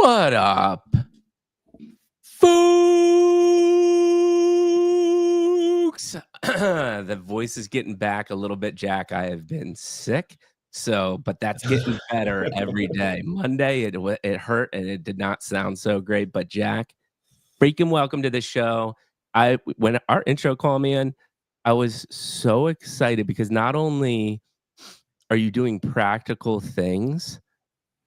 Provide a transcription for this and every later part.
What up, folks? The voice is getting back a little bit, Jack. I have been sick, but that's getting better every day. Monday, it hurt and it did not sound so great, but Jack, freaking welcome to the show. When our intro called me in, I was so excited because not only are you doing practical things,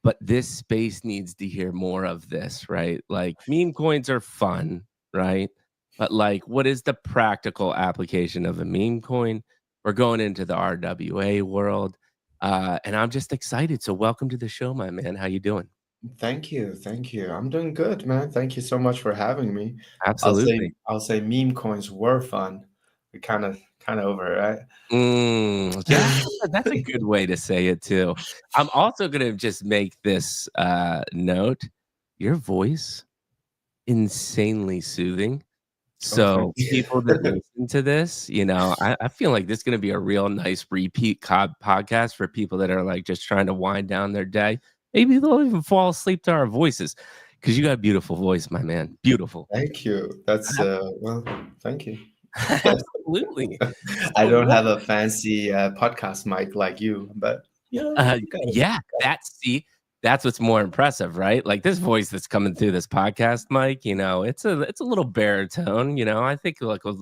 but this space needs to hear more of this, right? Like meme coins are fun, right? But like, what is the practical application of a meme coin? We're going into the RWA world, and I'm just excited. So, welcome to the show, my man. How you doing? Thank you. Thank you. I'm doing good, man. Thank you so much for having me. I'll say Absolutely. I'll say meme coins were fun. We kind of over it, right? Yeah, that's a good way to say it too. I'm also gonna just make this note. Your voice insanely soothing. Oh, thank So you. people that listen to this, I feel like this is gonna be a real nice repeat podcast for people that are, like, just trying to wind down their day. Maybe they'll even fall asleep to our voices because you got a beautiful voice, my man. Beautiful. Thank you. Well, thank you. Absolutely. I So don't what have a fancy podcast mic like you, but you got it. yeah, that's what's more impressive, right? Like, this voice that's coming through this podcast, Mike, it's a little baritone, I think, like, a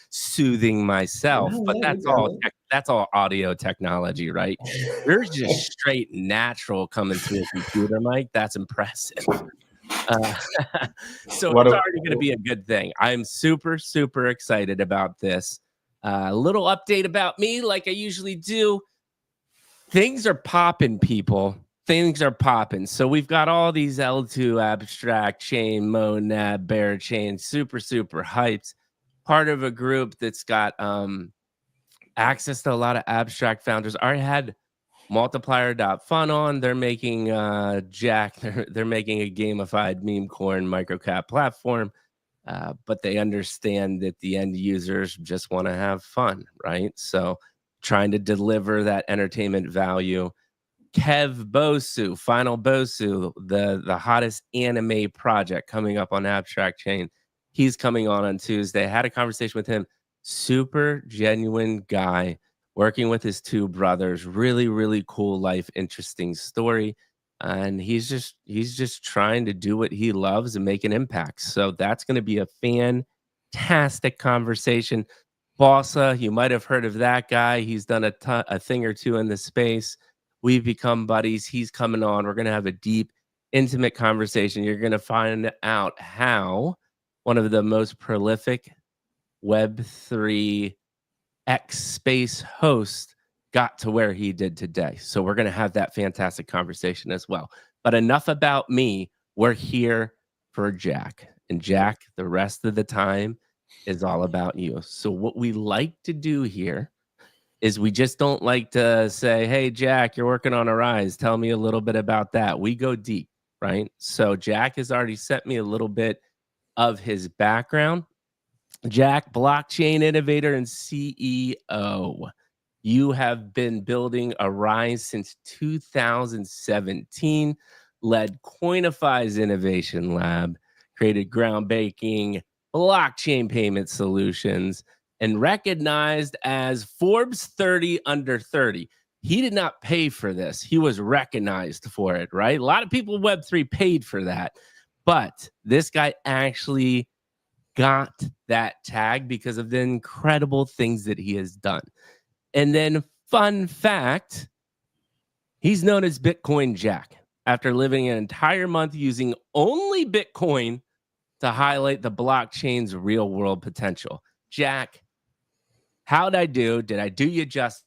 soothing myself, No, but yeah, you got it. that's all audio technology, right? Yours just straight natural coming through a computer, Mike. That's impressive. Uh, so What it's a, already gonna be a good thing. I'm super, super excited about this. A little update about me like I usually do. Things are popping, people. Things are popping. So we've got all these L2 abstract chain, monad, bear chain, super, super hyped. Part of a group that's got access to a lot of abstract founders. I already had multiplier.fun on. They're making Jack, they're making a gamified meme coin microcap platform. But they understand that the end users just want to have fun, right? So trying to deliver that entertainment value. Kev Bosu, Final Bosu, the hottest anime project coming up on Abstract Chain. He's coming on Tuesday. I had a conversation with him. Super genuine guy, working with his two brothers. Really, really cool life, interesting story. And he's just trying to do what he loves and make an impact. So that's going to be a fantastic conversation. Bossa, you might have heard of that guy. He's done a thing or two in the space. We've become buddies. He's coming on. We're going to have a deep, intimate conversation. You're going to find out how one of the most prolific Web3 X space hosts got to where he did today. So we're going to have that fantastic conversation as well. But enough about me. We're here for Jack. And Jack, the rest of the time is all about you. So what we like to do here is we just don't like to say, hey, Jack, you're working on Aryze. Tell me a little bit about that. We go deep, right? So Jack has already sent me a little bit of his background. Jack, blockchain innovator and CEO. You have been building Aryze since 2017, led Coinify's innovation lab, created groundbreaking blockchain payment solutions, and recognized as Forbes 30 under 30. He did not pay for this. He was recognized for it, right? A lot of people Web3 paid for that. But this guy actually got that tag because of the incredible things that he has done. And then, fun fact, he's known as Bitcoin Jack after living an entire month using only Bitcoin to highlight the blockchain's real world potential. Jack, how'd I do? Did I do you justice?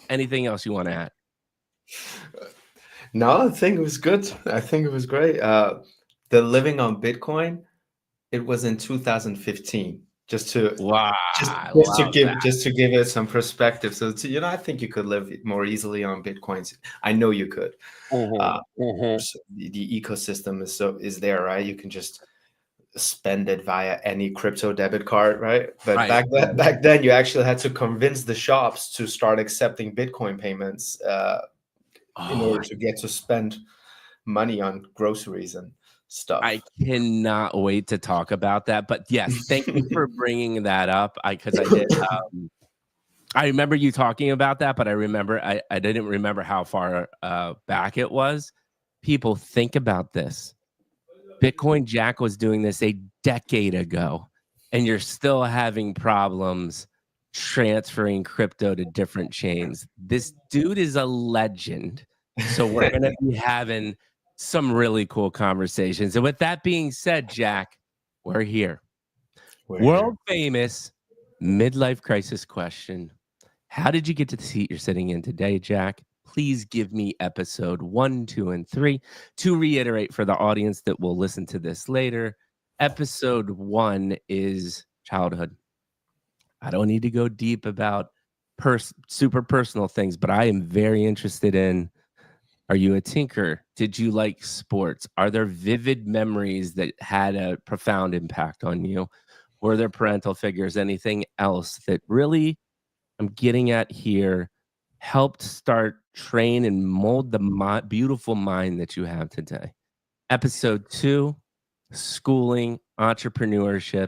Anything else you want to add? No, I think it was good. I think it was great. The living on Bitcoin, it was in 2015. Just to Wow, just I just to love give that. just to give it some perspective. So I think you could live more easily on Bitcoins. I know you could. Uh, so the ecosystem is there, right? You can just spend it via any crypto debit card, right? But Right. back then, you actually had to convince the shops to start accepting Bitcoin payments in Oh, order to get to spend money on groceries and stuff. I cannot wait to talk about that. But yes, thank you for bringing that up. Because I did. I remember you talking about that, but I didn't remember how far back it was. People, think about this. Bitcoin Jack was doing this a decade ago, and you're still having problems transferring crypto to different chains. This dude is a legend. So we're going to be having some really cool conversations. And with that being said, Jack, we're here. World famous midlife crisis question. How did you get to the seat you're sitting in today, Jack? Please give me episode 1, 2, and 3. To reiterate for the audience that will listen to this later, episode 1 is childhood. I don't need to go deep about super personal things, but I am very interested in, are you a tinker? Did you like sports? Are there vivid memories that had a profound impact on you? Were there parental figures? Anything else that really, I'm getting at here, helped start, train, and mold the beautiful mind that you have today? Episode 2, schooling, entrepreneurship.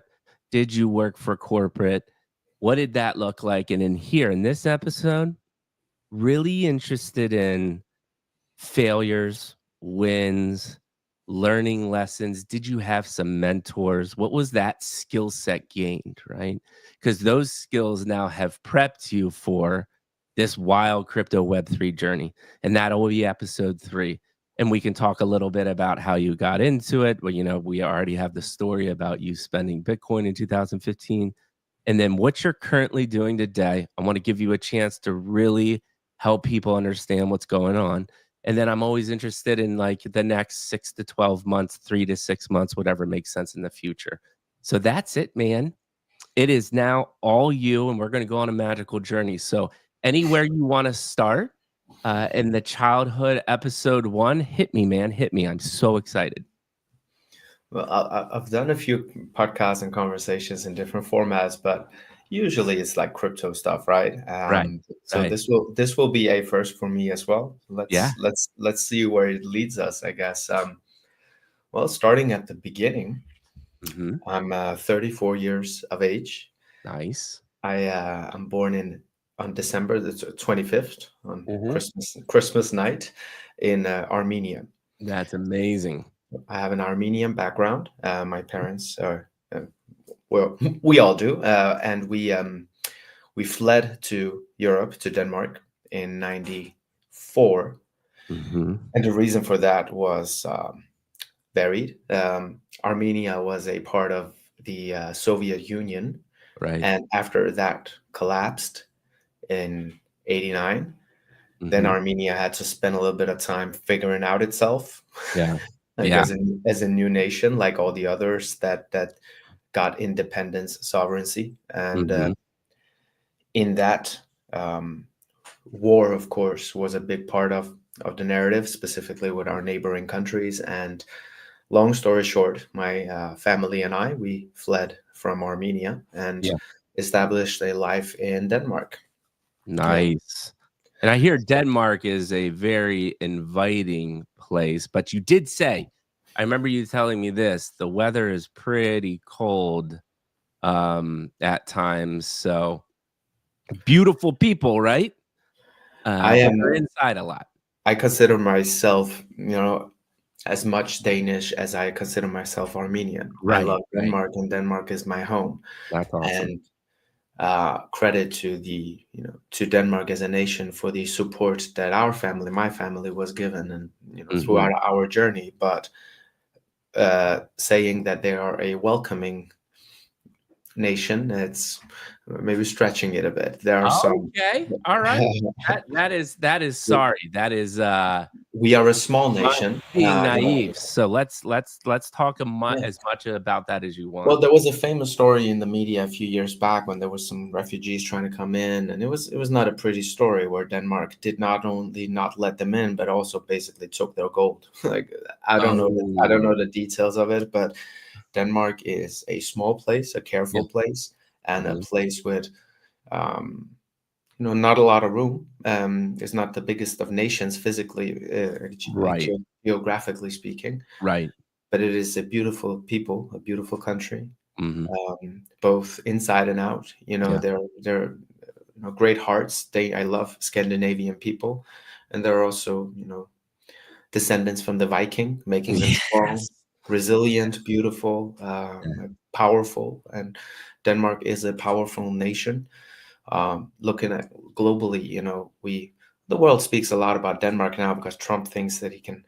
Did you work for corporate? What did that look like? And in this episode, really interested in failures, wins, learning lessons. Did you have some mentors? What was that skill set gained, right? Because those skills now have prepped you for this wild crypto Web3 journey. And that'll be episode 3. And we can talk a little bit about how you got into it. Well, we already have the story about you spending Bitcoin in 2015. And then what you're currently doing today. I want to give you a chance to really help people understand what's going on. And then I'm always interested in like the next 6 to 12 months, 3 to 6 months, whatever makes sense in the future. So that's it, man. It is now all you, and we're going to go on a magical journey. So anywhere you want to start in the childhood episode 1, hit me, man. Hit me. I'm so excited. Well, I've done a few podcasts and conversations in different formats, but usually it's like crypto stuff, right? Right. So Right. this will be a first for me as well. Yeah. Let's see where it leads us, I guess. Well, starting at the beginning, Mm-hmm. I'm 34 years of age. Nice. I'm born on December the 25th on Mm-hmm. Christmas night in Armenia. That's amazing. I have an Armenian background. My parents are, well, we all do, and we fled to Europe, to Denmark in '94, Mm-hmm. and the reason for that was varied. Armenia was a part of the Soviet Union, Right. and after that collapsed in '89, then Mm-hmm. Armenia had to spend a little bit of time figuring out itself. Yeah. Like Yeah. as a new nation, like all the others that got independence, sovereignty, and Mm-hmm. in that war, of course, was a big part of the narrative, specifically with our neighboring countries. And long story short, my family and we fled from Armenia and Yeah. established a life in Denmark. Nice. And I hear Denmark is a very inviting place, but you did say, I remember you telling me this, the weather is pretty cold at times. So beautiful people, right? I But am. they're inside a lot. I consider myself, as much Danish as I consider myself Armenian. I Right. love Right. Denmark, and Denmark is my home. That's awesome. And credit to to Denmark as a nation for the support that my family was given, and throughout our journey. But saying that they are a welcoming nation, it's maybe stretching it a bit. There are some. Okay. All right. That is sorry. That is We are a small nation. being naive. So let's talk Yeah. as much about that as you want. Well, there was a famous story in the media a few years back when there was some refugees trying to come in, and it was not a pretty story, where Denmark did not only not let them in, but also basically took their gold. Like I don't know the details of it, but Denmark is a small place, a careful place, and a place with not a lot of room. It's not the biggest of nations physically, Right. geographically speaking. Right. but it is a beautiful people, a beautiful country, Hmm. both inside and out. Yeah. They're great hearts. I love Scandinavian people, and they're also descendants from the Viking, making them strong, Yes. resilient, beautiful, Yeah. powerful. And Denmark is a powerful nation. Looking at globally, the world speaks a lot about Denmark now because Trump thinks that he can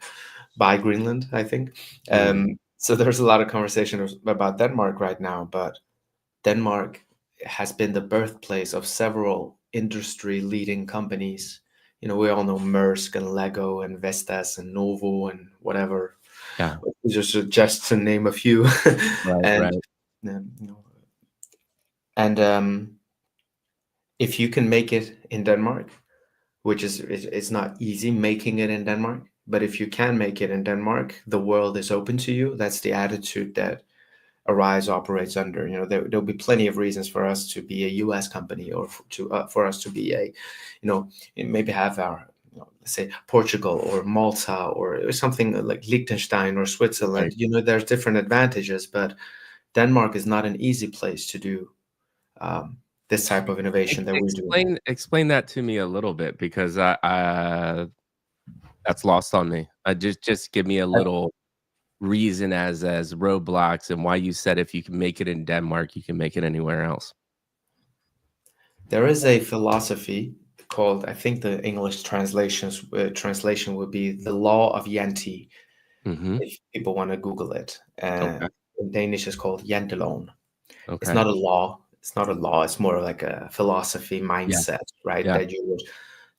buy Greenland, I think. Mhm. So there's a lot of conversation about Denmark right now, but Denmark has been the birthplace of several industry leading companies. We all know Maersk and Lego and Vestas and Novo and whatever, Yeah. just to name a few. Right. and Right. um, you know, and if you can make it in Denmark, which is it's not easy making it in Denmark, but if you can make it in Denmark, the world is open to you. That's the attitude that Aryze operates under. There'll be plenty of reasons for us to be a U.S. company, or for us to be maybe have our, let's say, Portugal or Malta or something like Liechtenstein or Switzerland. Right. There's different advantages, but Denmark is not an easy place to do this type of innovation that we do. Explain that to me a little bit, because that's lost on me. Just give me a little reason as roadblocks, and why you said if you can make it in Denmark, you can make it anywhere else. There is a philosophy called, I think the English translation would be the law of Yanti, Hmm. if people want to Google it. Okay. In Danish, it's called Jantelov. It's Okay. not a law. It's not a law. It's more like a philosophy Yeah. mindset, right? Yeah.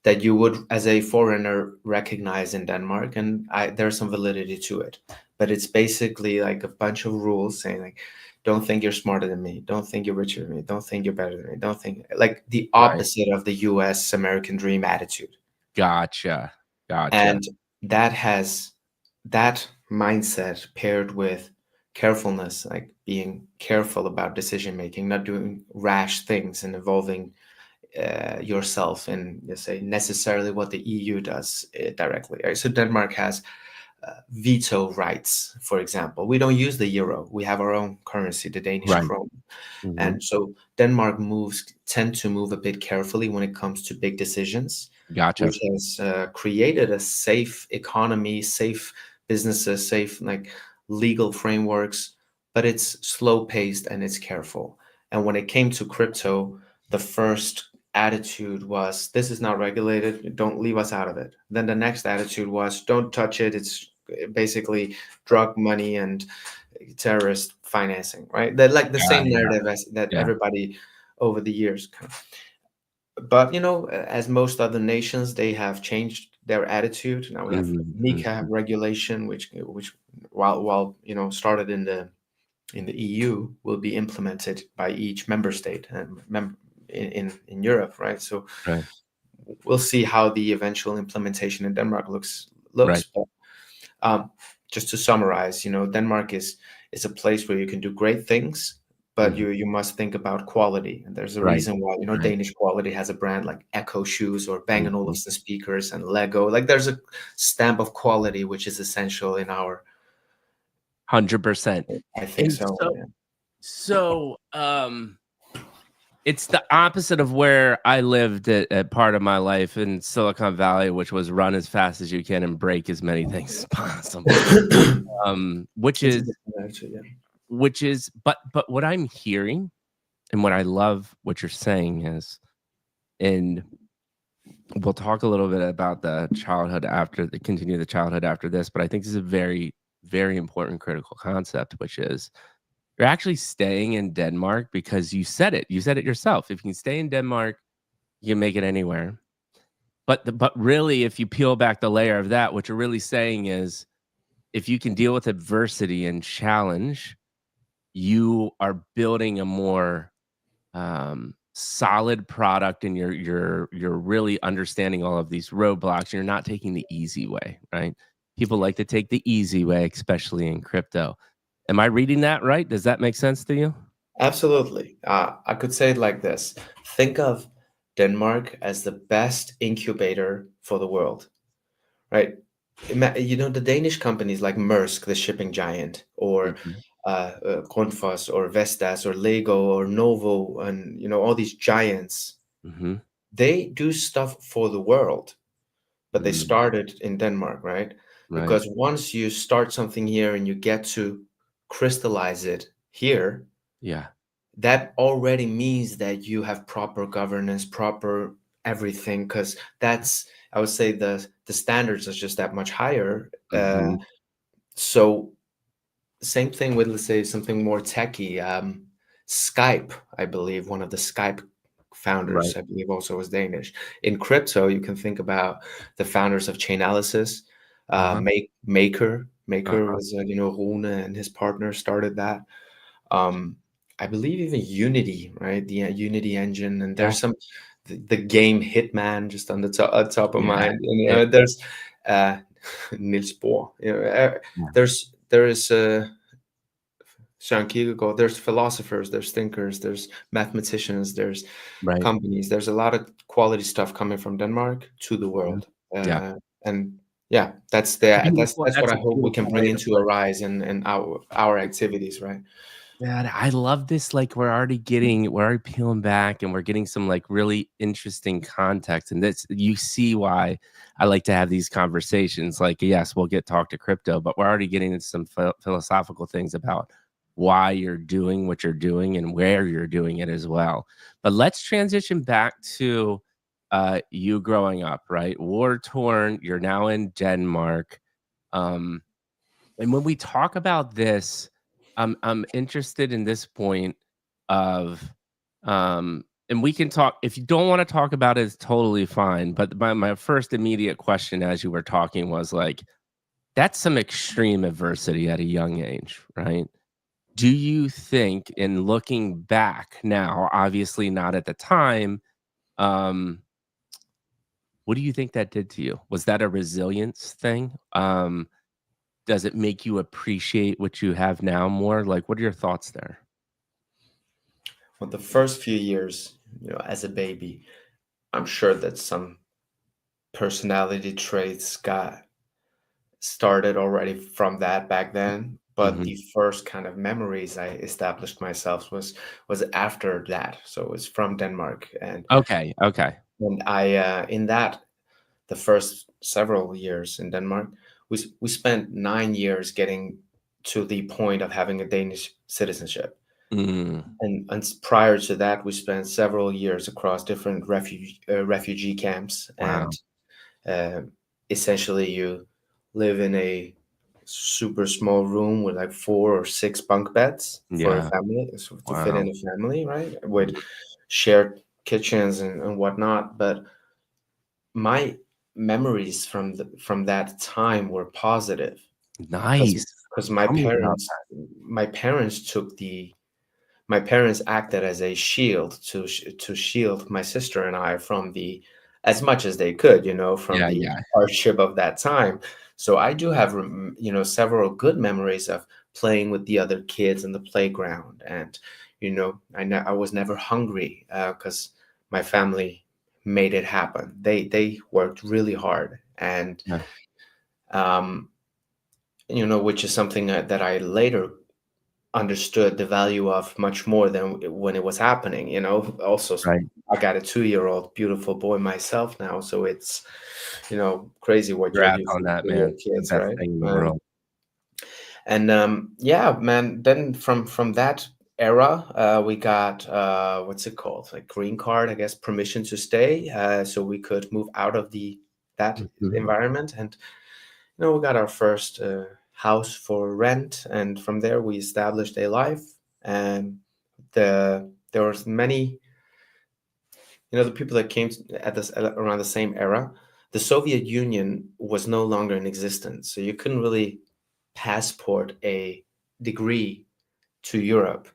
That you would, as a foreigner, recognize in Denmark, and there's some validity to it. But it's basically like a bunch of rules saying, like, don't think you're smarter than me. Don't think you're richer than me. Don't think you're better than me. Don't think, like, the Right. opposite of the U.S. American dream attitude. Gotcha. Gotcha. And that mindset paired with carefulness, like being careful about decision making, not doing rash things and involving yourself in, let's say, necessarily what the EU does directly. Right? So Denmark has veto rights, for example. We don't use the euro. We have our own currency, the Danish Right. krone. Hmm. And so Denmark tend to move a bit carefully when it comes to big decisions, Gotcha. which has created a safe economy, safe businesses, safe, like, legal frameworks, but it's slow paced and it's careful. And when it came to crypto, the first attitude was, this is not regulated, don't leave us out of it. Then the next attitude was, don't touch it, it's basically drug money and terrorist financing, right? That, like, the Yeah. same Yeah. narrative as that Yeah. everybody over the years but as most other nations, they have changed their attitude. Now we have Mhm. MiCA Mhm. regulation, which while started in the EU, will be implemented by each member state and in Europe, right? So Right. we'll see how the eventual implementation in Denmark looks. Right. But um, just to summarize, Denmark is a place where you can do great things, but Mhm. you must think about quality. And there's a Right. reason why Right. Danish quality has a brand like Echo shoes or Bang& Mhm. Olufsen speakers and Lego. Like, there's a stamp of quality which is essential in our. 100%. I think And so. so Yeah. so, it's the opposite of where I lived at part of my life in Silicon Valley, which was run as fast as you can and break as many things as possible. Which It's a is different attitude, yeah. but what I'm hearing, and what I love what you're saying is, and we'll talk a little bit about continue the childhood after this, but I think this is a very, very important critical concept, which is you're actually staying in Denmark because you said it. You said it yourself. If you can stay in Denmark, you can make it anywhere. But really, if you peel back the layer of that, what you're really saying is, if you can deal with adversity and challenge, you are building a more solid product, and you're really understanding all of these roadblocks. You're not taking the easy way, right? People like to take the easy way, especially in crypto. Am I reading that right? Does that make sense to you? Absolutely. I could say it like this. Think of Denmark as the best incubator for the world, right? The Danish companies like Maersk, the shipping giant, or Mhm, Grundfos, or Vestas, or Lego, or Novo, and all these giants, mhm, they do stuff for the world, but they mm, started in Denmark, right? right. Because once you start something here and you get to crystallize it here, Yeah. that already means that you have proper governance, proper everything, because I would say the standards are just that much higher. Mhm, So same thing with, let's say, something more techy. Skype, I believe, one of the Skype founders, right. I believe, also was Danish. In crypto, you can think about the founders of Chainalysis, Uh-huh, Maker. Maker uh-huh. was, Rune and his partner started that. Um, I believe even Unity, right? The Unity engine, and Yeah, there's the game Hitman just on the top of yeah, mind. And, yeah, there's uh, Niels Bohr. yeah, There is Søren Kierkegaard. There's philosophers, there's thinkers, there's mathematicians, there's right. companies. There's a lot of quality stuff coming from Denmark to the Mhm, world, yeah. and yeah, that's what That's I a hope we can beautiful bring way to into put it. Aryze and our activities, right? Man, I love this, like, we're already peeling back, and we're getting some, like, really interesting context, and this you see why I like to have these conversations, like, yes, we'll get talk to crypto, but we're already getting into some philosophical things about why you're doing what you're doing and where you're doing it as well. But let's transition back to, you growing up, right? War torn, you're now in Denmark, um and when we talk about this, I'm interested in this point of, and we can talk if you don't wanna talk about it, it's totally fine, but my first immediate question as you were talking was like, that's some extreme adversity at a young age, right? Do you think in looking back now, obviously not at the time, um, what do you think that did to you? Was that a resilience thing? Does it make you appreciate what you have now more? Like, what are your thoughts there? For the first few years, as a baby, I'm sure that some personality traits got started already from that back then. But Mhm. the first kind of memories I established myself was after that. So it was from Denmark, Okay, okay. and I in that the first several years in Denmark, we spent 9 years getting to the point of having a Danish citizenship. Mm, And prior to that, we spent several years across different refugee camps, wow. and uh, essentially you live in a super small room with like 4 or 6 bunk beds for a Yeah, family, so to fit wow. in a family, right? With Mm, shared kitchens and whatnot. But my memories from that time were positive because nice. my Tell me about parents my parents took the my parents acted as a shield to shield my sister and I from the as much as they could, from yeah, the yeah. hardship of that time. So I do have, several good memories of playing with the other kids in the playground, and I was never hungry because my family made it happen. They worked really hard, and Yeah, um, which is something that I later understood the value of much more than when it was happening. Also, right. I got a 2-year-old beautiful boy myself now, so it's crazy what you Congrats do on that, for your man. The kids, best right? thing in the world. And yeah, man, then from that era, we got what's it called, like green card, I guess, permission to stay, so we could move out of the that Mhm. environment. And we got our first house for rent, and from there we established a life. And there was many, the people that came at this around the same era. The Soviet Union was no longer in existence, so you couldn't really passport a degree to Europe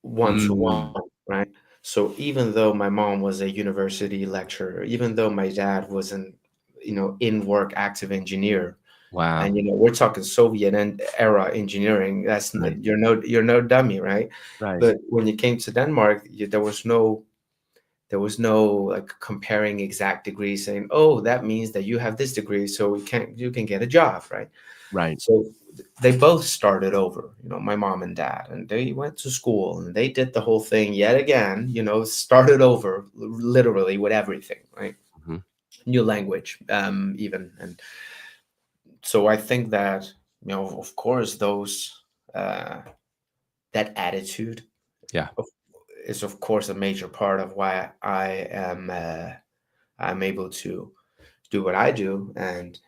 one to Mm, one, right? So even though my mom was a university lecturer, even though my dad was in work active engineer, wow. and we're talking Soviet era engineering. Right, You're no dummy, right? right. But when you came to Denmark, there was no there was no like comparing exact degrees saying, oh, that means that you have this degree, so you can get a job, right? Right. So they both started over, my mom and dad, and they went to school and they did the whole thing yet again, started over literally with everything, right? Mm-hmm. New language, even. And so I think that, of course, that attitude Yeah. is of course a major part of why I'm able to do what I do, and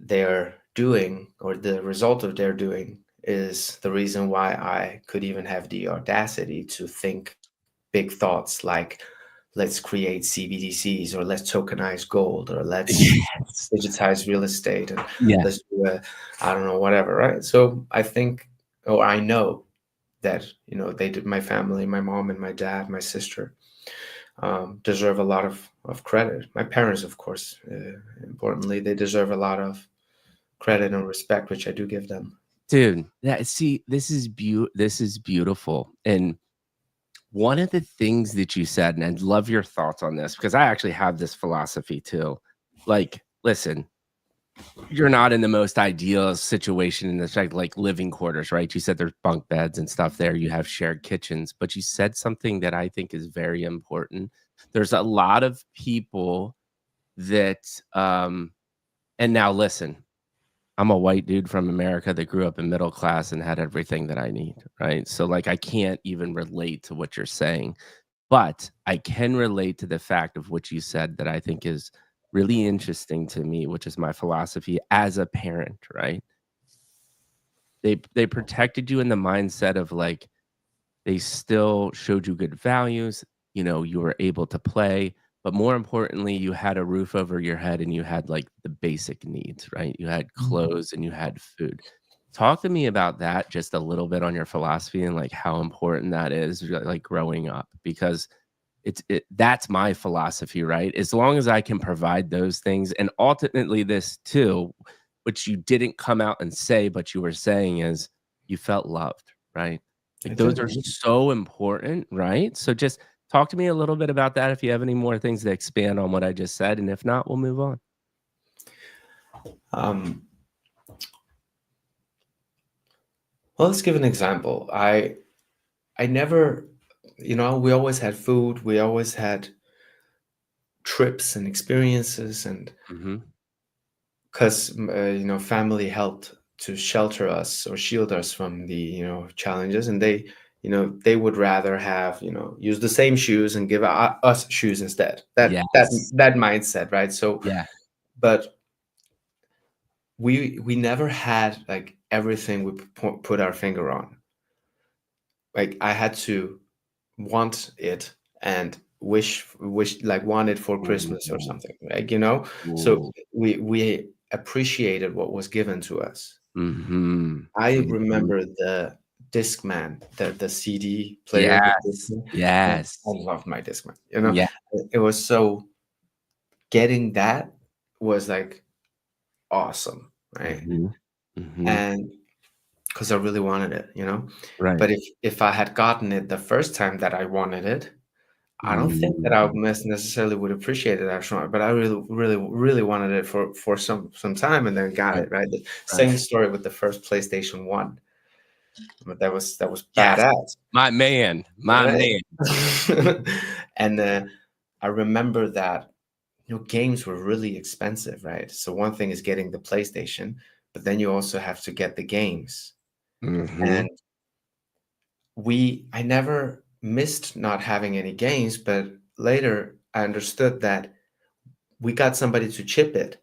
they're doing, or the result of their doing, is the reason why I could even have the audacity to think big thoughts like, let's create CBDCs, or let's tokenize gold, or let's Yes. digitize real estate, and Yeah. let's do I don't know, whatever, right? So I think, or I know that, they did, my family, my mom and my dad, my sister, deserve a lot of credit. My parents, of course, importantly, they deserve a lot of credit and respect, which I do give them. Dude, see, this is beautiful. And one of the things that you said, and I'd love your thoughts on this, because I actually have this philosophy too. Like, listen, you're not in the most ideal situation in the fact, like living quarters, right? You said there's bunk beds and stuff there. You have shared kitchens, but you said something that I think is very important. There's a lot of people that, and now listen, I'm a white dude from America that grew up in middle class and had everything that I need, right? So, like, I can't even relate to what you're saying, but I can relate to the fact of what you said that I think is really interesting to me, which is my philosophy as a parent, right? They protected you in the mindset of, like, they still showed you good values, you were able to play, but more importantly, you had a roof over your head and you had, like, the basic needs, right? You had clothes and you had food. Talk to me about that just a little bit on your philosophy and, like, how important that is, like, growing up, because that's my philosophy, right? As long as I can provide those things, and ultimately this too, which you didn't come out and say, but you were saying is you felt loved, right? I Like, those did. are so important, right? So just talk to me a little bit about that if you have any more things to expand on what I just said, and if not, we'll move on. Um, well, let's give an example. I never, we always had food, we always had trips and experiences, and Mhm. because family helped to shelter us or shield us from the challenges, and they would rather have use the same shoes and give us shoes instead. Yes. That mindset, right? So, Yeah. but we never had like everything we put our finger on. Like I had to want it and wish like want it for Christmas or Ooh, something, like so ooh. we appreciated what was given to us. Mhm. I Mhm. remember the Discman, the CD player, the Yes. Discman. I Yes. loved my Discman. Yeah. It was so, getting that was like awesome, right? Mhm. Mhm. And because I really wanted it, Right. But if I had gotten it the first time that I wanted it, I don't think that I Mhm. necessarily would appreciate it actually, but I really, really, really wanted it for some time, and then got Right. it, right? The Right. same story with the first PlayStation 1. But that was Yes. badass, My man. My right? man. And I remember that games were really expensive, right? So one thing is getting the PlayStation, but then you also have to get the games. Mhm. And I never missed not having any games, but later I understood that we got somebody to chip it,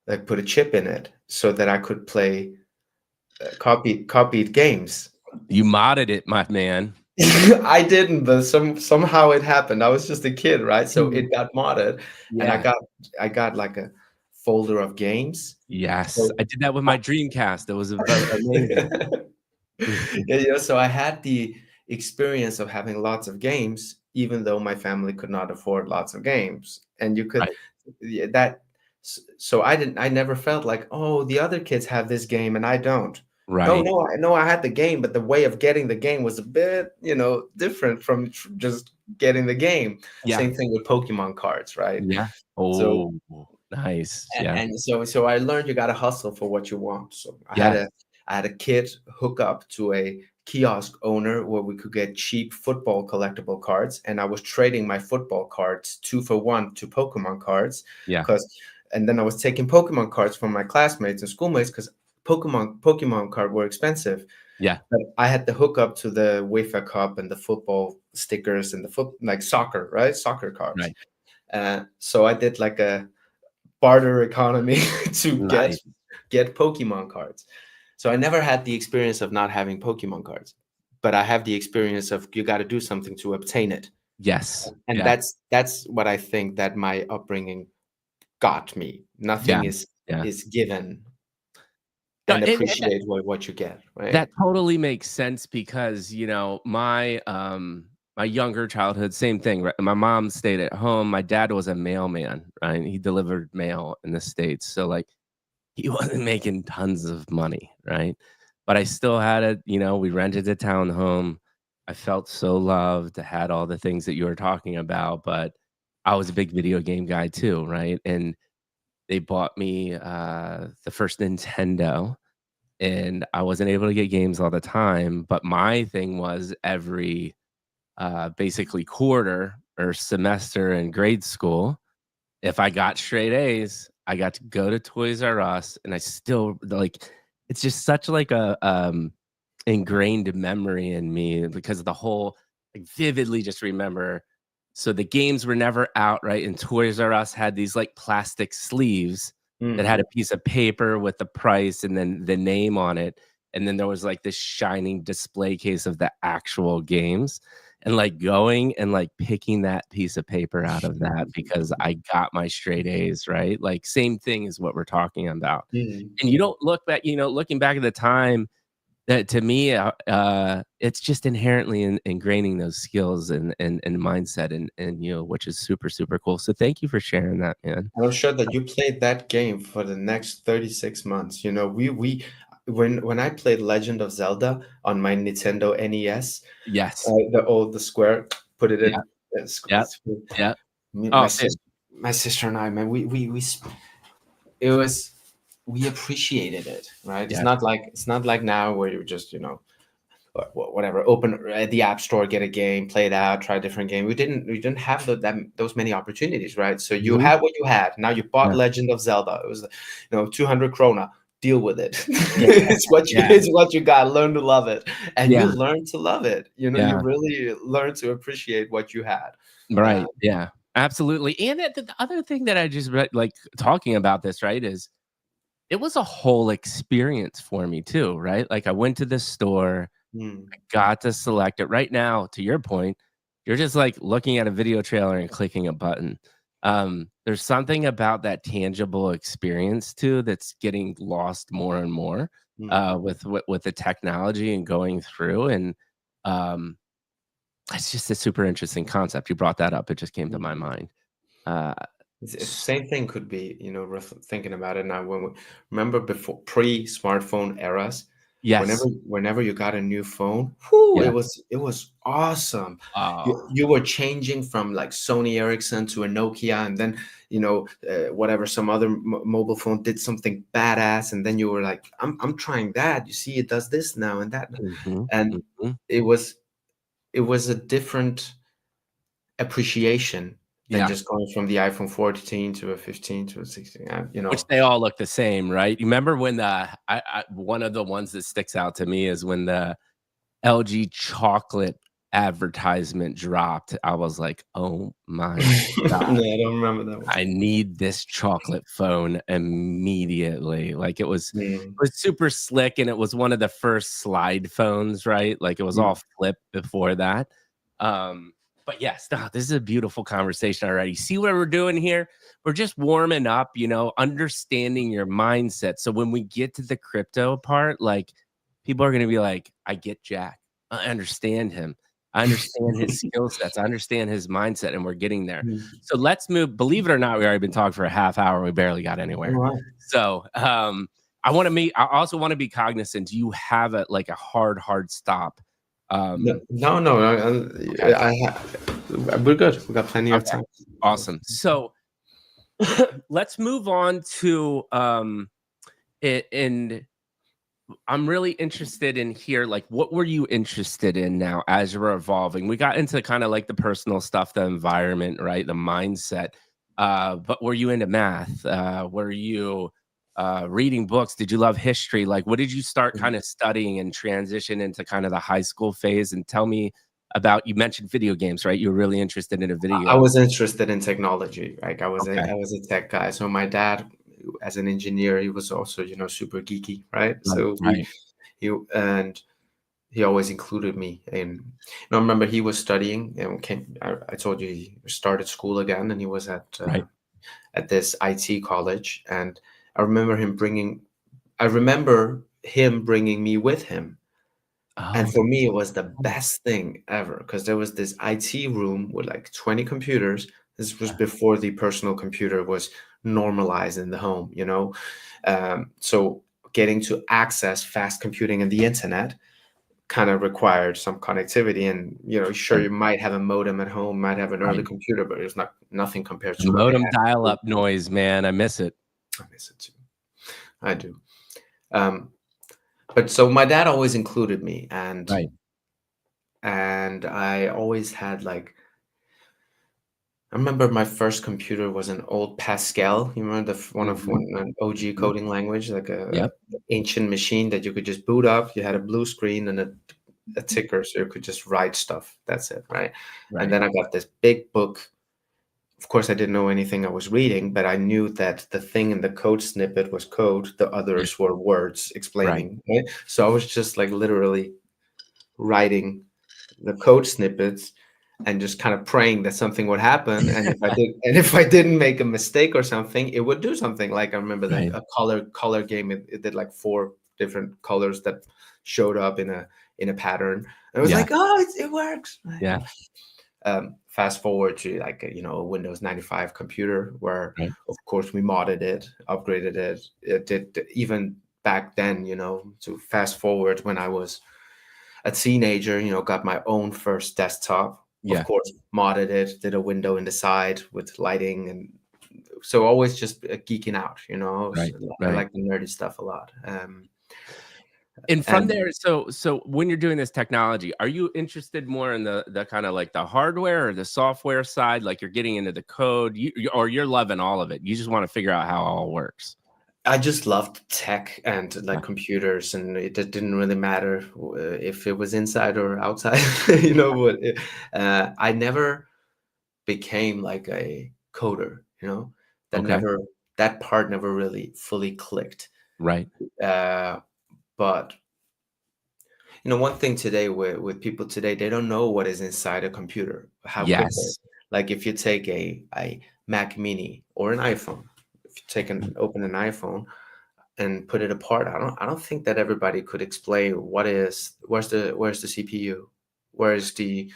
like put a chip in it, so that I could play copied games. You modded it, my man. I didn't, but somehow it happened. I was just a kid, right? So Dude. it got modded, and I Yeah. got like a folder of games. Yes. So I did that with I my Dreamcast. It was amazing. Mhm. yeah, so I had the experience of having lots of games, even though my family could not afford lots of games. And you could, Right. yeah, so I never felt like, oh, the other kids have this game and I don't. Right. No, I had the game, but the way of getting the game was a bit, different from just getting the game. Yeah. Same thing with Pokemon cards, right? Yeah. So Oh, nice. Yeah. and so I learned you got to hustle for what you want. So Yeah. I had a kid hook up to a kiosk owner where we could get cheap football collectible cards, and I was trading my football cards 2 for 1 to Pokemon cards, Yeah. because and then I was taking Pokemon cards from my classmates and schoolmates because Pokemon card were expensive. Yeah. But I had the hookup to the UEFA Cup and the football stickers and the like soccer, right? Soccer cards. Right. So I did like a barter economy to Nice. get Pokemon cards. So I never had the experience of not having Pokemon cards, but I have the experience of you got to do something to obtain it. Yes. And Yeah. that's what I think that my upbringing got me. Yeah. Nothing is Yeah. given, No, and and appreciate what you get, that right? totally makes sense because, my younger childhood, same thing, right? My mom stayed at home. My dad was a mailman, right? He delivered mail in the States. So like he wasn't making tons of money, right? But I still had we rented a townhome. I felt so loved, had all the things that you were talking about, but I was a big video game guy too, right? And they bought me the first Nintendo, and I wasn't able to get games all the time, but my thing was every basically quarter or semester in grade school, if I got straight A's, I got to go to Toys R Us, and I still like it's just such like a ingrained memory in me because of the whole like vividly just remember. So the games were never out, right? And Toys R Us had these like plastic sleeves that had Mm. a piece of paper with the price and then the name on it. And then there was like this shining display case of the actual games. And like going and like picking that piece of paper out of that because I got my straight A's, right? Like same thing is what we're talking about. Mm. And you don't look back, looking back at the time that to me, it's just inherently ingraining those skills and mindset and which is super, super cool. So thank you for sharing that, man. And I'm sure that you played that game for the next 36 months. We when I played Legend of Zelda on my Nintendo NES, Yes. the square, put it Yeah. in. Yeah. Yeah. Me, Oh, it my sister and I, man, it was we appreciated it, right? yeah. It's not like now where you just whatever, open at the app store, get a game, play it out, try a different game. We didn't have those many opportunities, right? So you Mhm. had what you had. Now you bought Yeah. Legend of Zelda. It was 200 krona. Deal with it. Yeah. Yeah. It's what you got. Learn to love it, and you Yeah. learn to love it. You Yeah. really learn to appreciate what you had. Right. Yeah. Absolutely. And the other thing that I just read, like talking about this, right, is it was a whole experience for me too, right? Like I went to the store, Mm, got to select it. Right now, to your point, you're just like looking at a video trailer and clicking a button. There's something about that tangible experience too that's getting lost more and more mm. with the technology and going through. And um, it's just a super interesting concept. You brought that up; it just came to my mind. Uh, It's the s- same thing could be, thinking about it now. Remember before pre-smartphone eras, yes, whenever you got a new phone, whoo, yeah. it was awesome. You Oh, you were changing from like Sony Ericsson to a Nokia, and then whatever some other mobile phone did something badass, and then you were like, I'm trying that. You see, it does this now and that, mhm, and mhm. it was a different appreciation than Yeah. just going from the iPhone 14 to a 15 to a 16. Which they all look the same, right? You remember when one of the ones that sticks out to me is when the LG chocolate advertisement dropped. I was like, "Oh my god, No, I don't remember that one. I need this chocolate phone immediately." Like Mm, it was super slick and it was one of the first slide phones, right? Like it was mm, all flip before that. Um, but yes, no, this is a beautiful conversation already. See what we're doing here? We're just warming up, understanding your mindset. So when we get to the crypto part, like people are gonna be like, I get Jack. I understand him. I understand his skill sets. I understand his mindset, and we're getting there. mm. So let's move. Believe it or not, we already been talking for a half hour. We barely got All anywhere. right. So I also want to be cognizant. Do you have a hard stop? No, Okay. We're good. We got plenty of Okay. time. Awesome. So let's move on to and I'm really interested in here, like, what were you interested in now as you're evolving? We got into kind of like the personal stuff, the environment, right? The mindset. But were you into math? Were you reading books? Did you love history? Like, what did you start kind of studying and transition into kind of the high school phase? And tell me about, you mentioned video games, right? You were really interested in a I video. was interested in technology. Like I was Okay. a tech guy. So my dad, as an engineer, he was also, super geeky, right? Right. So Right. he always included me. And I remember he was studying and I told you he started school again, and he was Right. at this IT college. And I remember him bringing me with him. And Oh, for me, it was the best thing ever because there was this IT room with like 20 computers. This was before the personal computer was normalized in the home, So getting to access fast computing and the internet kind of required some connectivity. And, sure, right. you might have a modem at home, might have an early Right. computer, but it's nothing compared The to what they modem had. dial-up noise, man. I miss it. I miss it too. I do. Um, but so my dad always included me, Right. and I always had like, I remember my first computer was an old Pascal. You remember Mhm. an OG Mhm. coding language, like a Yep. ancient machine that you could just boot up. You had a blue screen and a ticker, so you could just write stuff. That's it, right? And Right. then I got this big book. Of course, I didn't know anything I was reading, but I knew that the thing in the code snippet was code. The Yeah. others were words Right. explaining. Right? So I was just like literally writing the code snippets and just kind of praying that something would happen. And if I didn't make a mistake or something, it would do something. Like I remember Right. a color game. It did like 4 different colors that showed up in a pattern. And it was Yeah. like, oh, it works. Yeah. Fast forward to like a Windows 95 computer where, Right. of course, we modded it, upgraded it. It did even back then. To fast forward when I was a teenager, got my own first desktop. Of Yeah. course, modded it, did a window in the side with lighting, and so always just geeking out. Right. I Right. like the nerdy stuff a lot. And from And there, so when you're doing this technology, are you interested more in the kind of like the hardware or the software side? Like you're getting into the code, or you're loving all of it. You just want to figure out how it all works. I just loved tech and Yeah. like computers, and didn't really matter if it was inside or outside. I never became like a coder. That Okay. never that part never really fully clicked. Right. Uh, but one thing today with people today, they don't know what is inside a computer, how quick Yes. like if you take a Mac Mini or an iPhone, if you open an iPhone and put it apart, I don't think that everybody could explain where's the CPU, where's the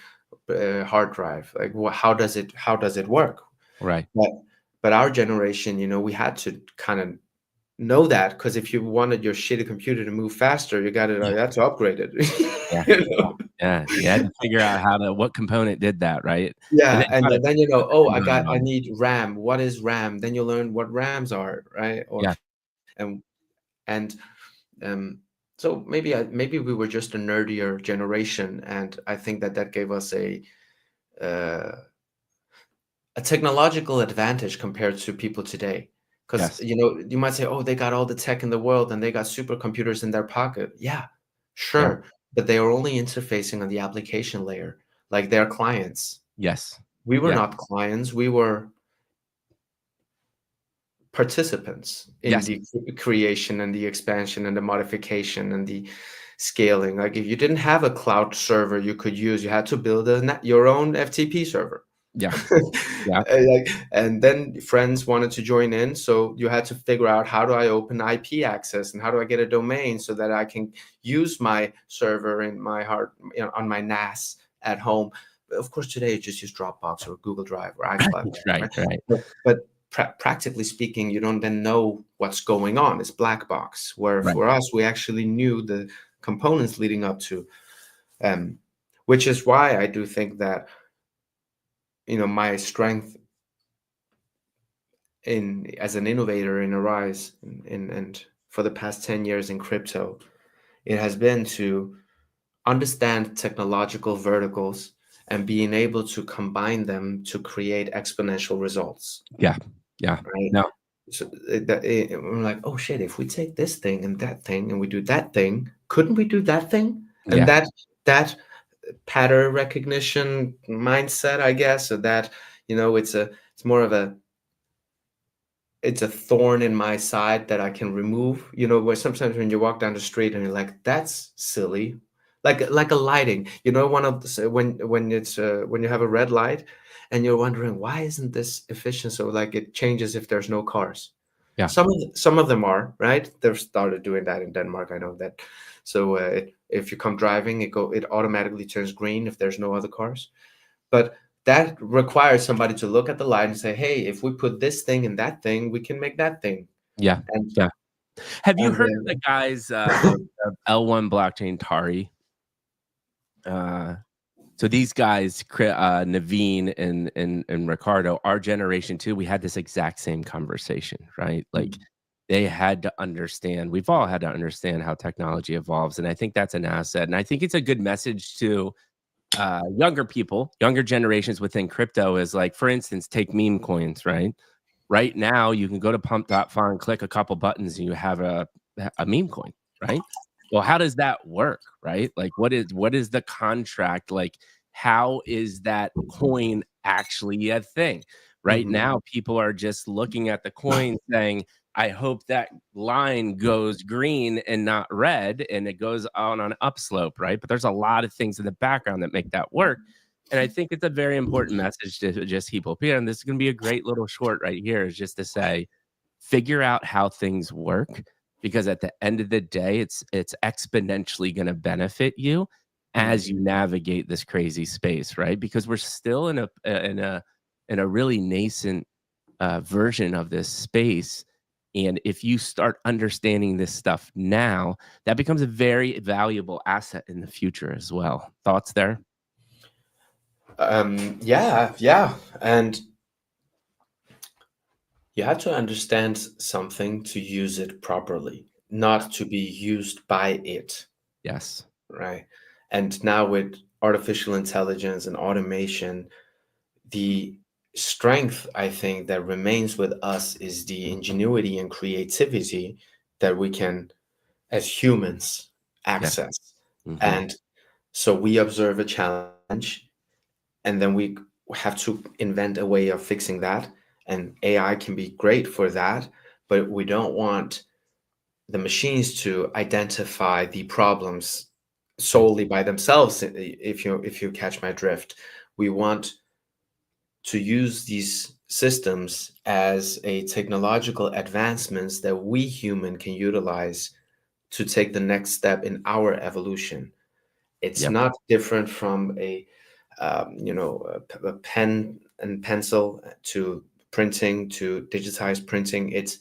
hard drive, like how does it work? Right. But our generation, we had to kind of know that, because if you wanted your shitty computer to move faster, you had to upgrade it. Yeah. You know? Yeah. You had to figure out what component did that, right? And Yeah, then and kind of then depend on I need RAM. What is RAM? Then you learn what RAMs are, right? yeah. And and um, so maybe we were just a nerdier generation, and I think that gave us uh, a technological advantage compared to people today. Because Yes. you might say, oh, they got all the tech in the world and they got supercomputers in their pocket. Yeah, Yeah. sure, but they are only interfacing on the application layer, like their clients. Yes. We were Yeah. not clients. We were participants in Yes. the creation and the expansion and the modification and the scaling. Like if you didn't have a cloud server you could use, you had to build your own FTP server. Yeah. Yeah. And then friends wanted to join in, so you had to figure out, how do I open IP access and how do I get a domain so that I can use my server in my on my NAS at home. Of course, today you just use Dropbox or Google Drive or iCloud, Right. right? Right. But practically speaking, you don't then know what's going on. It's black box. Where Right. for us, we actually knew the components leading up to, which is why I do think that, my strength in as an innovator in Aryze and for the past 10 years in crypto, it has been to understand technological verticals and being able to combine them to create exponential results, Yeah. Yeah. right? No. So we're like, oh shit, if we take this thing and we do that thing, couldn't we do that thing? And Yeah. that pattern recognition mindset, I guess, or that, it's more of it's a thorn in my side that I can remove. Where sometimes when you walk down the street and you're like, that's silly, like a lighting. One of the, when you have a red light, and you're wondering why isn't this efficient? So like it changes if there's no cars. Yeah. Some of them are right. They've started doing that in Denmark. I know that. So if you come driving, it automatically turns green if there's no other cars. But that requires somebody to look at the light and say, hey, if we put this thing and that thing, we can make that thing. Yeah. And Yeah. Have you and heard of the guys, the L1 blockchain Tari? So these guys, Naveen and Ricardo, our generation too, we had this exact same conversation, right? Like they had to understand, we've all had to understand how technology evolves. And I think that's an asset. And I think it's a good message to younger people, younger generations within crypto is like, for instance, take meme coins, right? Right now, you can go to pump.fun, click a couple buttons, and you have a meme coin, right? Well, how does that work, right? Like, what is the contract? Like, how is that coin actually a thing? Right now, people are just looking at the coin saying, I hope that line goes green and not red, and it goes on an upslope, right? But there's a lot of things in the background that make that work. And I think it's a very important message to just people. And this is going to be a great little short right here, is just to say, figure out how things work, because at the end of the day, it's exponentially going to benefit you as you navigate this crazy space, right? Because we're still in a really nascent version of this space. And if you start understanding this stuff now, that becomes a very valuable asset in the future as well. Thoughts there? Yeah. And you have to understand something to use it properly, not to be used by it, Yes. right? And now with artificial intelligence and automation, the strength I think that remains with us is the ingenuity and creativity that we can, as humans, Yeah. access. Hmm. And so we observe a challenge, and then we have to invent a way of fixing that. And AI can be great for that, but we don't want the machines to identify the problems solely by themselves. If you catch my drift, we want to use these systems as a technological advancements that we human can utilize to take the next step in our evolution. It's Yep. not different from a pen and pencil to printing to digitized printing. It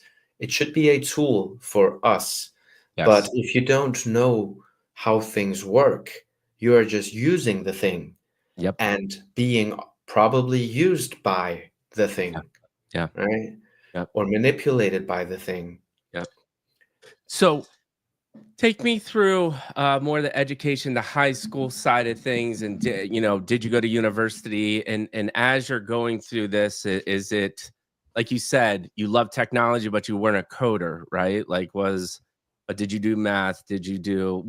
should be a tool for us. But Yes. if you don't know how things work, you are just using the thing Yep. and being probably used by the Yeah. thing, Yeah. right? Yep. Or manipulated by the thing. Yep. So take me through more of the education, the high school side of things, and did you go to university? And as you're going through this, is it like you said, you love technology, but you weren't a coder, right? Did you do math? Did you do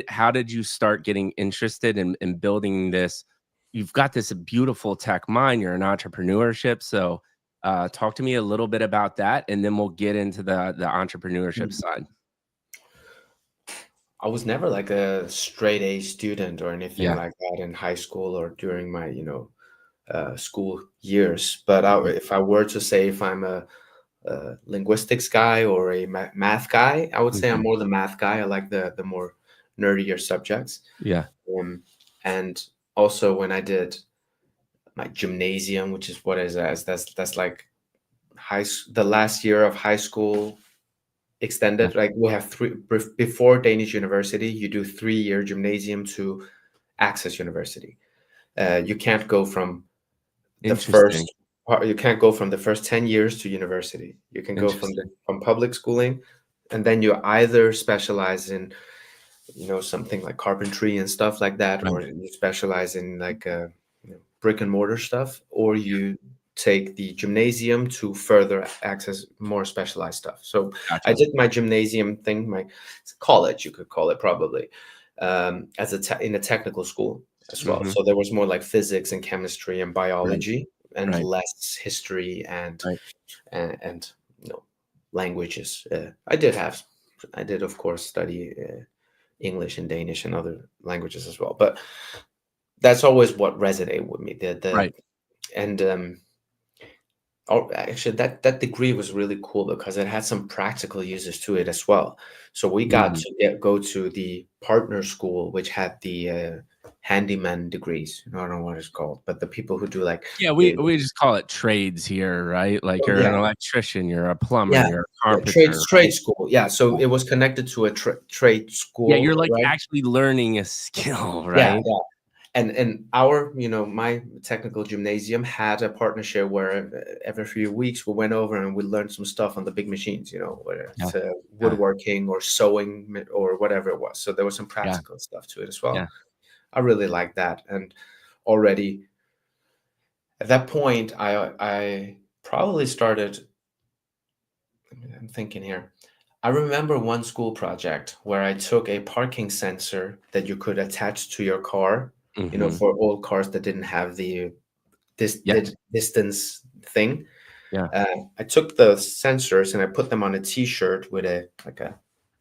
how did you start getting interested in building this? You've got this beautiful tech mind. You're in entrepreneurship, so talk to me a little bit about that, and then we'll get into the entrepreneurship Mhm. side. I was never like a straight A student or anything Yeah. like that in high school or during my, school years. But if I were to say if I'm a linguistics guy or a math guy, I would say I'm Mhm. more the math guy. I like the more nerdier subjects. Yeah. And also when I did my gymnasium, which is what is that? That's like the last year of high school Yeah. extended. Like we have before Danish university, you do 3-year gymnasium to access university. You can't go from the Interesting. first you can't go from the first 10 years to university. You can go Interesting. from public schooling, and then you either specialize in something like carpentry and stuff like that, Right. or you specialize in like brick and mortar stuff, or you take the gymnasium to further access more specialized stuff. So I Gotcha. did my gymnasium thing, my college, you could call it probably, as in a technical school as well. Hmm. So there was more like physics and chemistry and Right. biology, and Right. less history Right. and languages. I did of course study English and Danish and other languages as well. But that's always what resonated with me. The Right. and actually that degree was really cool because it had some practical uses to it as well. So we got Mhm. to go to the partner school, which had the handyman degrees. I don't know what it's called, but the people who do like Yeah, we the we just call it trades here, right? Like you're yeah, an electrician, you're a plumber, yeah, you're a yeah, trade carpenter, trade right? school. Yeah, so Yeah. it was connected to a trade Yeah, school, you're like right? actually learning a skill, Yeah, right? yeah. And our, my technical gymnasium had a partnership where every few weeks we went over and we learned some stuff on the big machines, whether Yeah. it's Yeah. woodworking or sewing or whatever it was. So there was some Yeah. practical stuff to it as well. Yeah. I really liked that. And already at that point, I probably started. I'm thinking here. I remember one school project where I took a parking sensor that you could attach to your car, Mhm. for old cars that didn't have Yeah. the distance thing. Yeah. I took the sensors and I put them on a T-shirt with a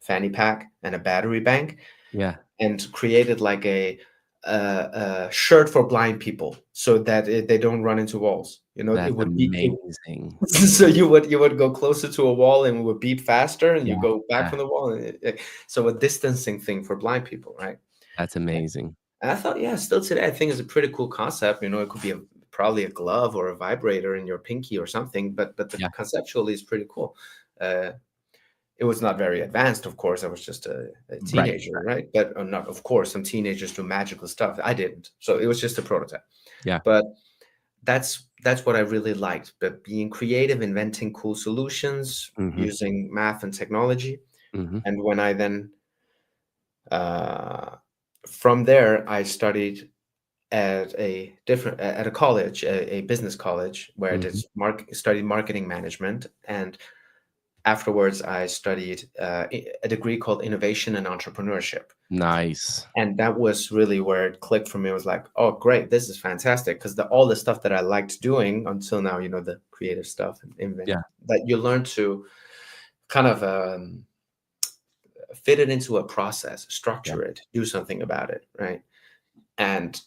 fanny pack and a battery bank, Yeah. and created like a shirt for blind people so that they don't run into walls. It That's would be amazing. so you would go closer to a wall and it would beep faster, and you Yeah. go back Yeah. from the wall, and so a distancing thing for blind people, right? That's amazing. And I thought, yeah, still today, I think it's a pretty cool concept. It could be probably a glove or a vibrator in your pinky or something, but the Yeah. conceptually is pretty cool. Uh, it was not very advanced, of course. I was just a Right. teenager, right? But not, of course, some teenagers do magical stuff. I didn't, so it was just a prototype. Yeah. But that's what I really liked. But being creative, inventing cool solutions, Mhm. using math and technology, Mhm. and when I then uh, from there I studied at a college, a business college, where I did Mhm. studied marketing management, and afterwards I studied a degree called innovation and entrepreneurship. Nice. And that was really where it clicked for me. It was like, oh, great, this is fantastic, because all the stuff that I liked doing until now, the creative stuff and invent, Yeah. that you learn to kind of fit it into a process, Yeah. structure it, do something about it, right? And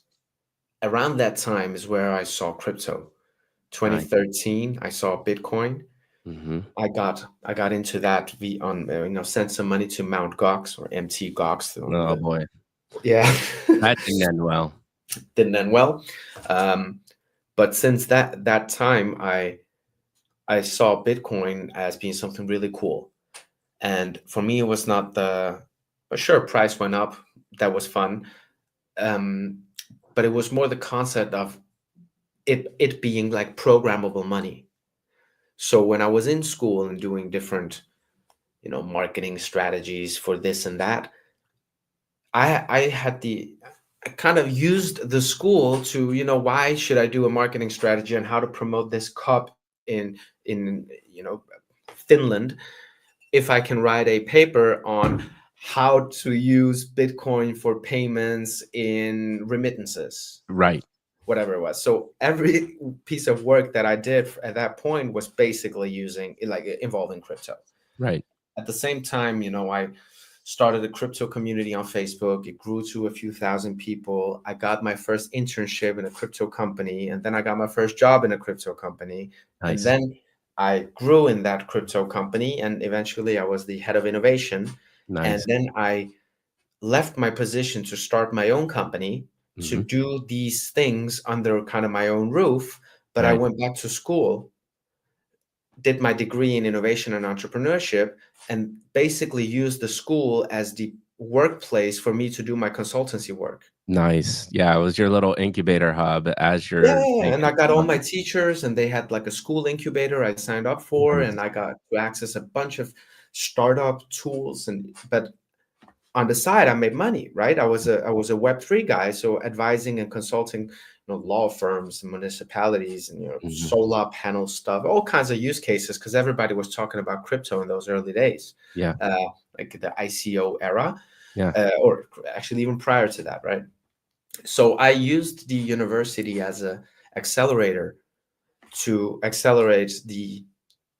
around that time is where I saw crypto. Nice. 2013, I saw Bitcoin. Mhm. I got into that sent some money to Mount Gox, or MT Gox, one of Oh the, boy. yeah. That didn't end well. Didn't end well. Um, but since that time, I saw Bitcoin as being something really cool. And for me, it was not but sure, price went up. That was fun. Um, but it was more the concept of it being like programmable money. So when I was in school and doing different, marketing strategies for this and that, I kind of used the school to, why should I do a marketing strategy and how to promote this cup in Finland, if I can write a paper on how to use Bitcoin for payments in remittances, Right. whatever it was. So every piece of work that I did at that point was basically involving crypto. Right. At the same time, I started a crypto community on Facebook. It grew to a few thousand people. I got my first internship in a crypto company, and then I got my first job in a crypto company. And Nice. then I grew in that crypto company, and eventually I was the head of innovation. And Nice. then I left my position to start my own company to Mhm. do these things under kind of my own roof. But I Right. went back to school did my degree in innovation and entrepreneurship, and basically used the school as the workplace for me to do my consultancy work. Nice. Yeah, it was your little incubator hub as Yeah, you're and I making got all my money. teachers, and they had like a school incubator I signed up for, and Nice. I got to access a bunch of startup tools. And but on the side, I made money, right? I was a Web3 guy, so advising and consulting, law firms and municipalities, and Mhm. solar panel stuff, all kinds of use cases, because everybody was talking about crypto in those early days, Yeah. uh, like the ICO era, Yeah. or actually even prior to that, right? So I used the university as a accelerator to accelerate the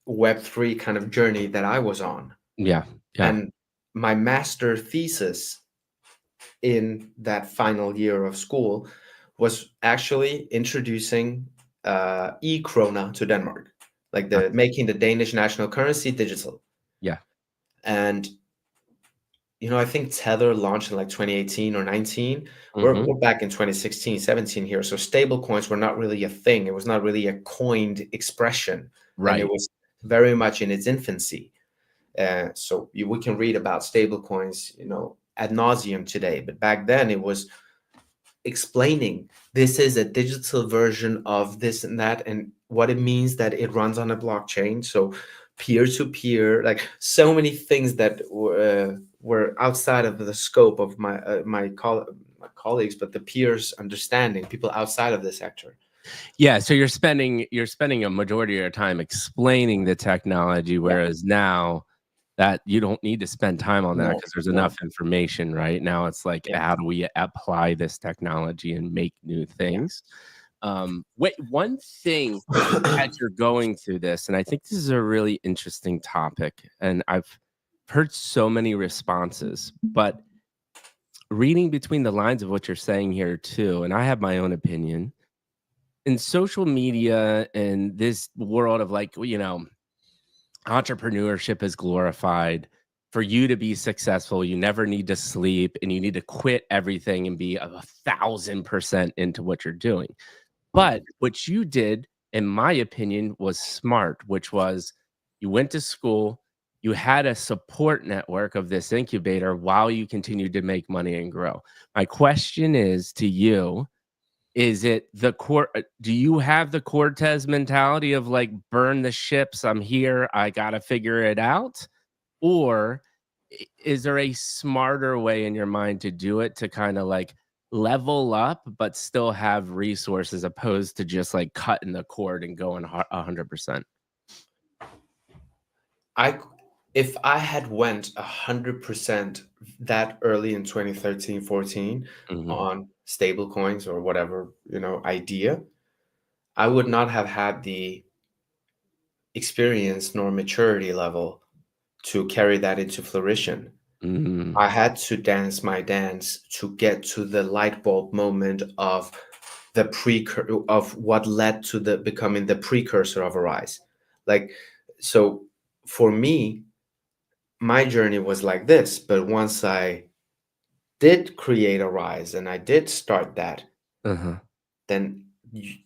Web3 kind of journey that I was on. Yeah. Yeah. And my master thesis in that final year of school was actually introducing e-krona to Denmark, like the Nice. making the Danish national currency digital. Yeah. And I think Tether launched in like 2018 or 19. We're Mhm. back in 2016, 17 here. So stable coins were not really a thing. It was not really a coined expression. And it Right. was very much in its infancy. So we can read about stable coins, ad nauseum today. But back then it was explaining this is a digital version of this and that, and what it means that it runs on a blockchain. So peer to peer, like so many things that were outside of the scope of my colleagues, but the peers understanding, people outside of the sector. Yeah, so you're spending a majority of your time explaining the technology, Yeah. whereas now that you don't need to spend time on that No, because there's no. enough information, right? Now it's like, Yeah, how do we apply this technology and make new yeah. things? Wait, one thing as you're going through this, and I think this is a really interesting topic, and I've heard so many responses, but reading between the lines of what you're saying here too, and I have my own opinion. In social media and this world of like, entrepreneurship is glorified. For you to be successful, you never need to sleep and you need to quit everything and be 1,000% into what you're doing. But what you did, in my opinion, was smart, which was you went to school, you had a support network of this incubator while you continued to make money and grow. My question is to you, is it the core? Do you have the Cortez mentality of like, burn the ships? I'm here. I got to figure it out. Or is there a smarter way in your mind to do it to kind of like level up, but still have resources opposed to just like cutting the cord and going 100%? I If I had went 100% that early in 2013, 14 Hmm. on stable coins or whatever, idea, I would not have had the experience nor maturity level to carry that into fruition. Hmm. I had to dance my dance to get to the light bulb moment of the of what led to the becoming the precursor of Aryze. Like, so for me, my journey was like this. But once I did create Aryze and I did start that, Uh-huh. then y-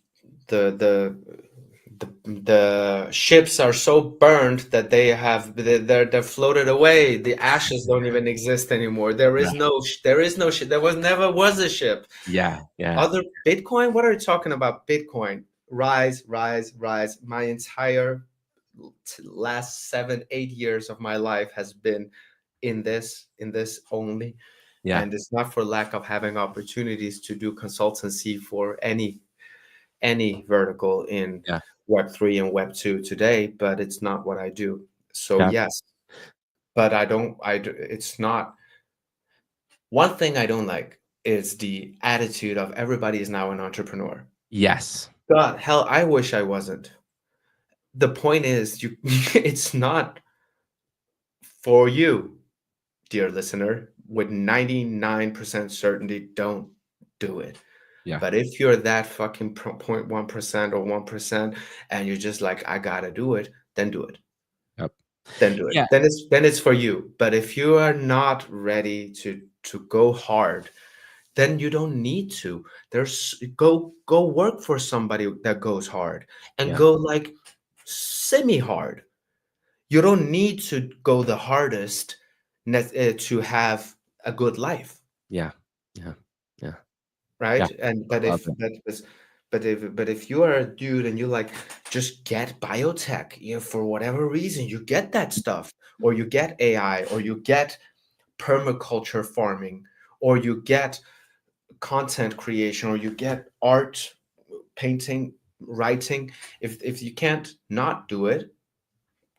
the ships are so burned that they're floated away. The ashes don't even exist anymore. Right. There is no ship. There was never was a ship. Yeah. Yeah. Other Bitcoin? What are you talking about? Bitcoin. Rise, rise, rise. My entire last 7, 8 years of my life has been in this only. Yeah. And it's not for lack of having opportunities to do consultancy for any vertical in Yeah. Web3 and Web2 today, but it's not what I do. So Yeah. yes, but it's not. One thing I don't like is the attitude of everybody is now an entrepreneur. Yes. God, hell, I wish I wasn't. The point is, it's not for you, dear listener. With 99% certainty, don't do it. Yeah. But if you're that fucking 0.1% or 1%, and you're just like, I gotta do it, then do it. Yep. Then do it. Yeah. Then it's for you. But if you are not ready to go hard, then you don't need to. Go work for somebody that goes hard, and Yeah. go like semi-hard. You don't need to go the hardest to have a good life. Yeah. Yeah. Yeah. Yeah. Right? And but Love if it. but if you are a dude and you like just get biotech, for whatever reason, you get that stuff, or you get AI, or you get permaculture farming, or you get content creation, or you get art, painting, writing. If you can't not do it,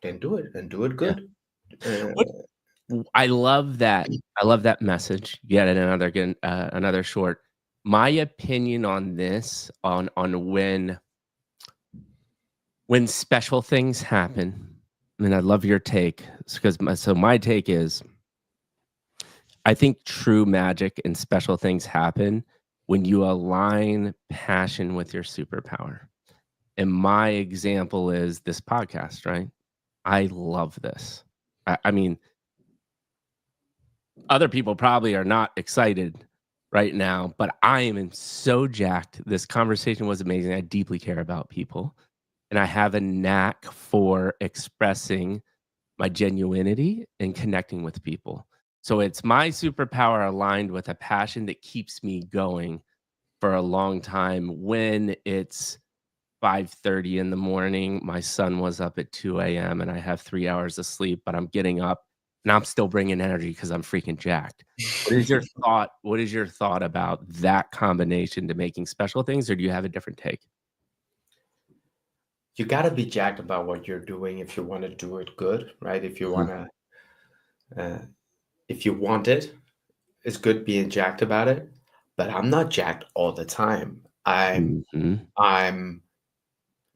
then do it and do it Yeah. good. Uh, What I love that. I love that message. Yet another short. My opinion on this, on when special things happen, and I love your take, because my take is, I think true magic and special things happen when you align passion with your superpower. And my example is this podcast, right? I love this. I mean, other people probably are not excited right now, but I am so jacked. This conversation was amazing. I deeply care about people, and I have a knack for expressing my genuinity and connecting with people. So it's my superpower aligned with a passion that keeps me going for a long time. When it's 5:30 in the morning, my son was up at 2 a.m. and I have 3 hours of sleep, but I'm getting up and I'm still bringing energy because I'm freaking jacked. What is your thought about that combination to making special things, or do you have a different take? you got to be jacked about what you're doing if you want to do it good, right? Mhm, Uh, if you want it, it's good being jacked about it. But I'm not jacked all the time. mhm, I'm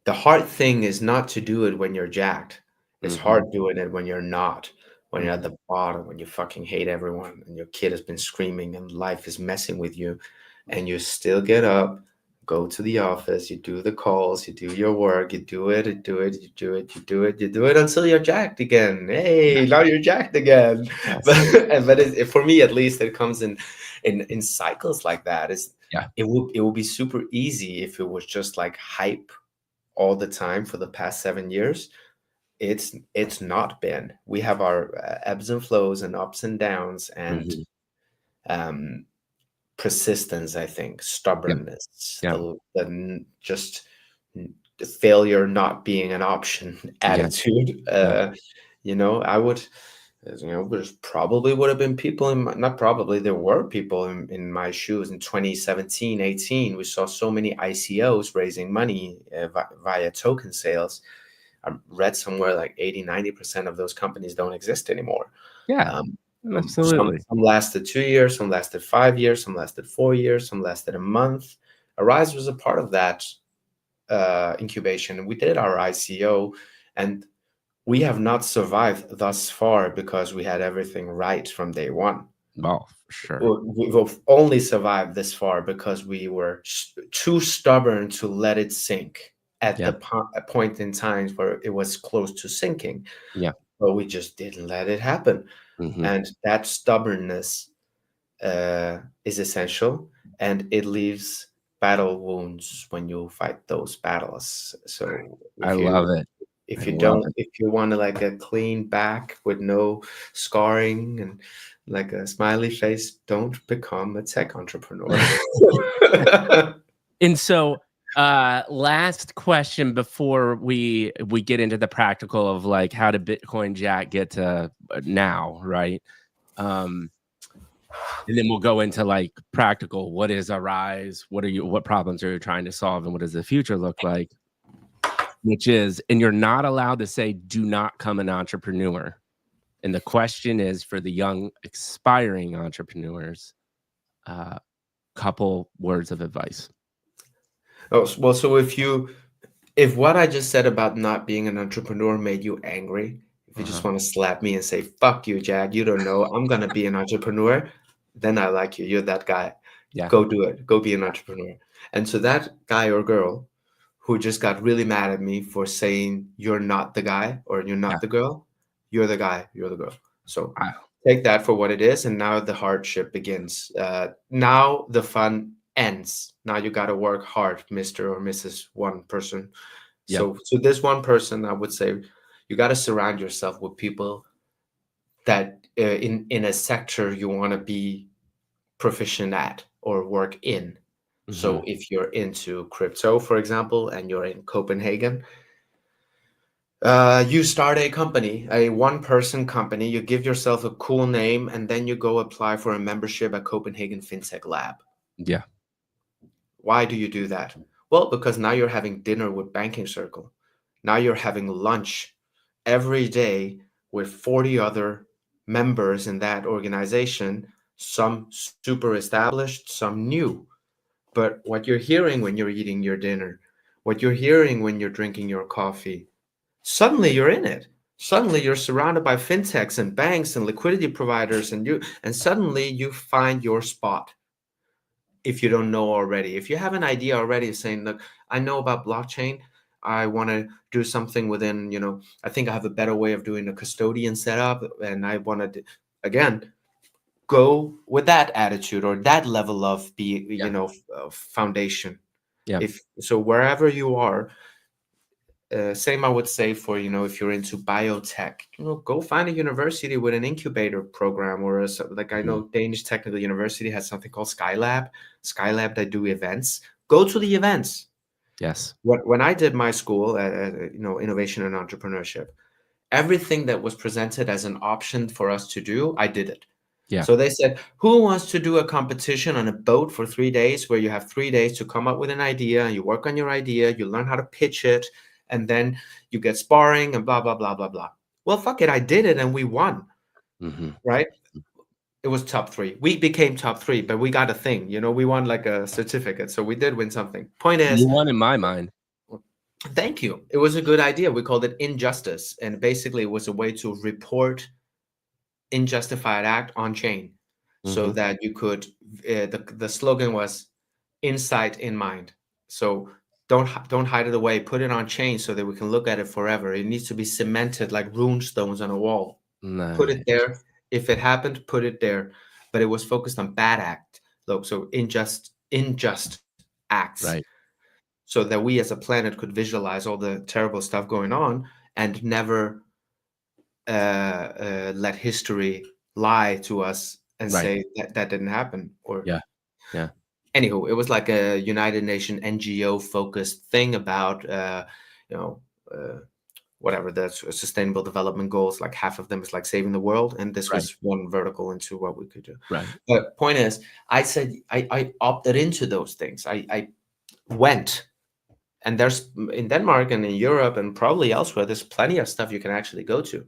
The hard thing is not to do it when you're jacked. It's mhm, hard doing it when you're not, when you're at mhm. the bottom, when you fucking hate everyone and your kid has been screaming and life is messing with you, and you still get up, go to the office, you do the calls, you do your work, you do it, you do it, you do it, you do it, you do it until you're jacked again. Yeah, Hey, now you're jacked again. But yes. for me at least, it comes in cycles like that. Yeah, It would be super easy if it was just like hype all the time for the past 7 years. It's not been. We have our ebbs and flows and ups and downs and mhm, um, persistence. I think yeah, stubbornness, yeah, the failure not being an option yeah, attitude. yeah, I would. There's probably would have been people not probably, there were people in my shoes in 2017, 18. We saw so many ICOs raising money via token sales. I read somewhere like 80-90% of those companies don't exist anymore. yeah, um, absolutely. some lasted 2 years, some lasted 5 years, some lasted 4 years, some lasted a month. Aryze was a part of that incubation. We did our ICO, and we have not survived thus far because we had everything right from day one. Oh, for sure. We've only survived this far because we were too stubborn to let it sink at Yeah, the point in times where it was close to sinking, yeah, but we just didn't let it happen. mhm. And that stubbornness is essential, and it leaves battle wounds when you fight those battles. So I love it. I love it. if you want to like a clean back with no scarring and like a smiley face, don't become a tech entrepreneur. And so, last question before we get into the practical of like how did Bitcoin Jack get to now, right? Um, and then we'll go into like practical. What is Aryze? What problems are you trying to solve, and what does the future look like? Which is, and you're not allowed to say, "Do not come an entrepreneur." And the question is for the young aspiring entrepreneurs. Couple words of advice. Oh, well, so if what I just said about not being an entrepreneur made you angry, if you just Uh-huh. want to slap me and say, fuck you, Jack, you don't know, I'm going to be an entrepreneur, then I like you. You're that guy. Yeah, Go do it. Go be an entrepreneur. And so that guy or girl who just got really mad at me for saying you're not the guy or you're yeah. not the girl, you're the guy, you're the girl. So Wow. take that for what it is. And now the hardship begins. Now the fun ends. Now you got to work hard, Mr. or Mrs. One person, So to this one person, I would say you got to surround yourself with people that in a sector you want to be proficient at or work in. So if you're into crypto, for example, and you're in Copenhagen, you start a company, a one-person company. You give yourself a cool name, and then you go apply for a membership at Copenhagen FinTech Lab. Yeah. Why do you do that? Well, because now you're having dinner with Banking Circle. Now you're having lunch every day with 40 other members in that organization, some super established, some new. But what you're hearing when you're eating your dinner, what you're hearing when you're drinking your coffee, suddenly you're in it. Suddenly you're surrounded by fintechs and banks and liquidity providers, and suddenly you find your spot. If you don't know already, if you have an idea already saying, look, I know about blockchain, I want to do something within, I think I have a better way of doing a custodian setup, and I want to, again, go with that attitude or that level of foundation. Yeah. If so, wherever you are, same I would say for, if you're into biotech, go find a university with an incubator program, or like I know Danish Technical University has something called Skylab that do events. Go to the events. Yes. When I did my school, innovation and entrepreneurship, everything that was presented as an option for us to do, I did it. Yeah. So they said, who wants to do a competition on a boat for 3 days, where you have 3 days to come up with an idea, and you work on your idea, you learn how to pitch it, and then you get sparring and blah, blah, blah, blah, blah. Well, fuck it. I did it and we won. Right? It was top 3. We became top 3, but we got a thing. We won like a certificate. So we did win something. Point is, you won in my mind. Thank you. It was a good idea. We called it Injustice. And basically, it was a way to report unjustified act on chain, so that you could, the slogan was insight in mind. So don't hide it away, put it on chain so that we can look at it forever. It needs to be cemented like rune stones on a wall. Nice. Put it there. If it happened, put it there. But it was focused on bad act. Look, so unjust acts. Right. So that we as a planet could visualize all the terrible stuff going on and never let history lie to us and say that didn't happen. Or Anywho, it was like a United Nations NGO focused thing about whatever the sustainable development goals. Like half of them is like saving the world, and this was one vertical into what we could do. But point is, I said I opted into those things. I went. And there's, in Denmark and in Europe and probably elsewhere, there's plenty of stuff you can actually go to.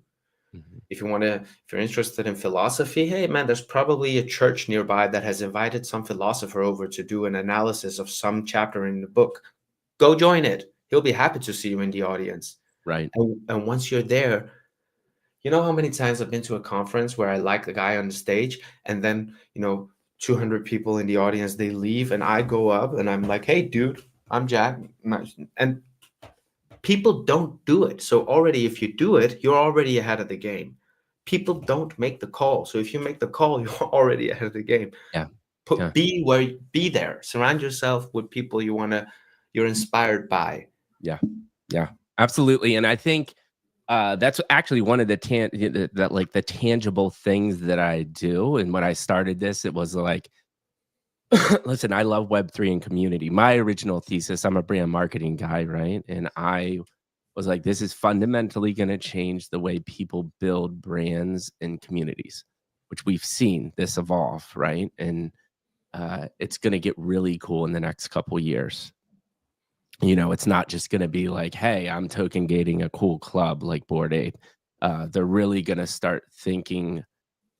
If you're interested in philosophy, hey man, there's probably a church nearby that has invited some philosopher over to do an analysis of some chapter in the book. Go join it. He'll be happy to see you in the audience. Right. And once you're there, you know how many times I've been to a conference where I like the guy on the stage, and then 200 people in the audience, they leave, and I go up and I'm like, hey dude, I'm Jack, and people don't do it. So already, if you do it, you're already ahead of the game. People don't make the call. So if you make the call, you're already ahead of the game. Yeah. Be there. Surround yourself with people you're inspired by. Yeah. Absolutely. And I think that's actually one of the tangible things that I do. And when I started this, it was like, listen, I love Web3 and community. My original thesis, I'm a brand marketing guy, right? And I was like, this is fundamentally going to change the way people build brands and communities, which we've seen this evolve, right? And it's going to get really cool in the next couple years. It's not just going to be like, hey, I'm token gating a cool club like Bored Ape. They're really going to start thinking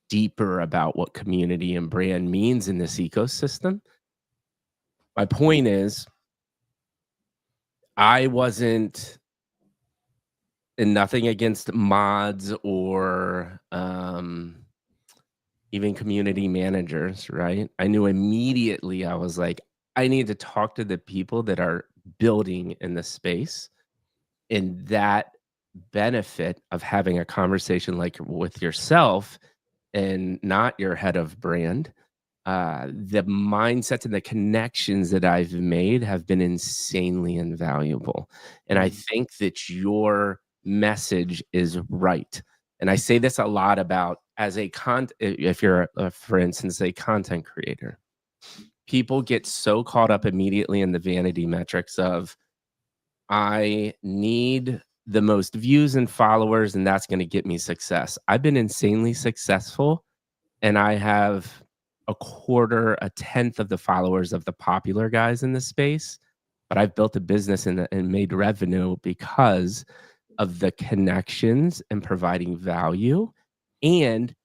deeper about what community and brand means in this ecosystem. My point is, I wasn't, and nothing against mods or even community managers, right? I knew immediately, I was like, I need to talk to the people that are building in the space, and that benefit of having a conversation like with yourself and not your head of brand the mindsets and the connections that I've made have been insanely invaluable. And I Mm, think that your message is right. And I say this a lot about as a if you're, for instance, a content creator, people get so caught up immediately in the vanity metrics of, I need the most views and followers, and that's going to get me success. I've been insanely successful and I have a quarter, a tenth of the followers of the popular guys in the space, but I've built a business and made revenue because of the connections and providing value. And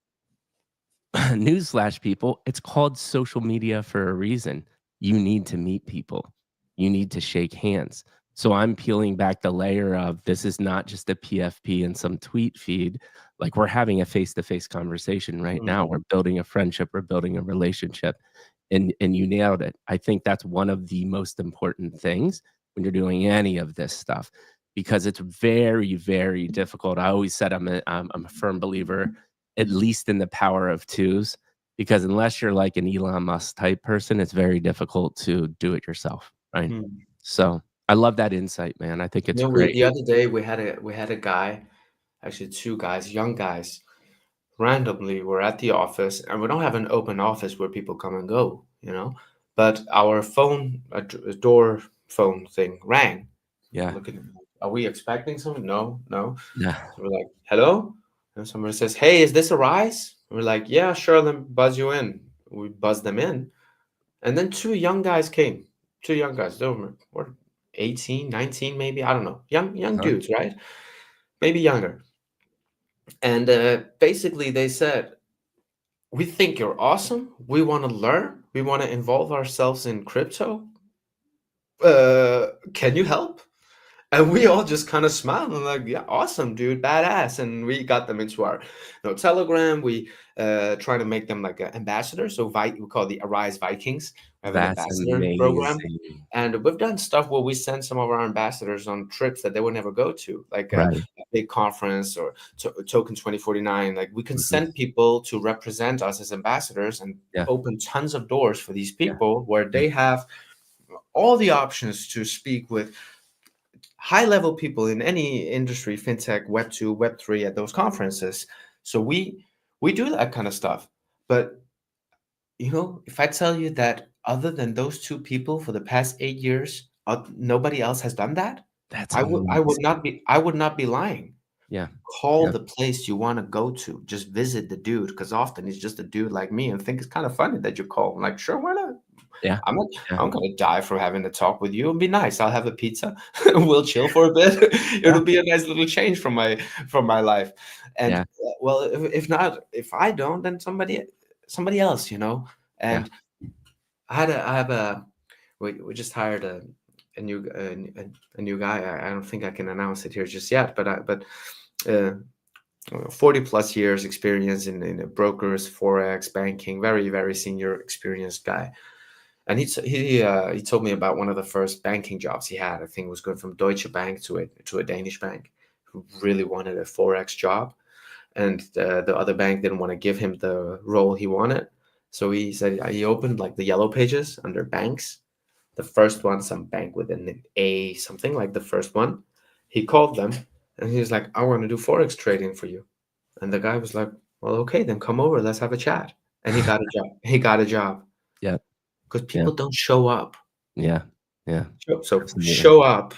newsflash, people, it's called social media for a reason. You need to meet people. You need to shake hands. So I'm peeling back the layer of this is not just a PFP and some tweet feed. Like we're having a face-to-face conversation right now. mm, We're building a friendship, we're building a relationship. And you nailed it. I think that's one of the most important things when you're doing any of this stuff because it's very, very difficult. I always said I'm a firm believer at least in the power of twos, because unless you're like an Elon Musk type person, it's very difficult to do it yourself, right? mm. So I love that insight, man. I think it's No, we great. the other day we had a guy, actually two guys, young guys, randomly were at the office, and we don't have an open office where people come and go, but our phone, a door phone thing rang. We're Yeah. looking, are we expecting something? No, no. Yeah. So we're like, hello? And somebody says, hey, is this Aryze? We're like, yeah, sure, let me buzz you in. We buzz them in. And then two young guys came. Two young guys. They were 18, 19, maybe. I don't know. Young Uh-huh. dudes, right? Maybe younger. And basically they said, we think you're awesome. We want to learn. We want to involve ourselves in crypto. Can you help? And we all just kind of smiled and like, yeah, awesome, dude, badass. And we got them into our, Telegram. We try to make them like ambassadors. So we call the Aryze Vikings. We have an That's ambassador program, amazing. and we've done stuff where we send some of our ambassadors on trips that they would never go to, like Right. a big conference or Token 2049. Like we can Mhm. send people to represent us as ambassadors and Yeah. open tons of doors for these Yeah. people where Yeah. they have all the options to speak with high level people in any industry, fintech, web 2, web 3 at those conferences. So we do that kind of stuff. But if I tell you that other than those two people for the past 8 years, nobody else has done that, That's I would not amazing. be lying. Yeah. Call Yeah. the place you want to go to. Just visit the dude, because often he's just a dude like me and think it's kind of funny that you call. I'm like, sure, why not? Yeah. I'm not, Yeah. I'm gonna die for having a talk with you. It'll be nice. I'll have a pizza. We'll chill for a bit. Yeah. It'll be a nice little change from my life. And Yeah. well, if not, if I don't, then somebody else, Yeah. And I have a we just hired a new a new guy. I don't think I can announce it here just yet, but 40 plus years experience in brokers, forex, banking, very very senior experienced guy. And he told me about one of the first banking jobs he had. I think it was going from Deutsche Bank to a Danish bank, who really wanted a forex job, and the other bank didn't want to give him the role he wanted. So he said he opened like the yellow pages under banks. The first one, some bank with an A, something like the first one. He called them and he was like, I want to do forex trading for you. And the guy was like, well, okay, then come over, let's have a chat. And he got a job. He got a job Yeah. because Yeah. people don't show up. Yeah. Yeah. So Absolutely. show up.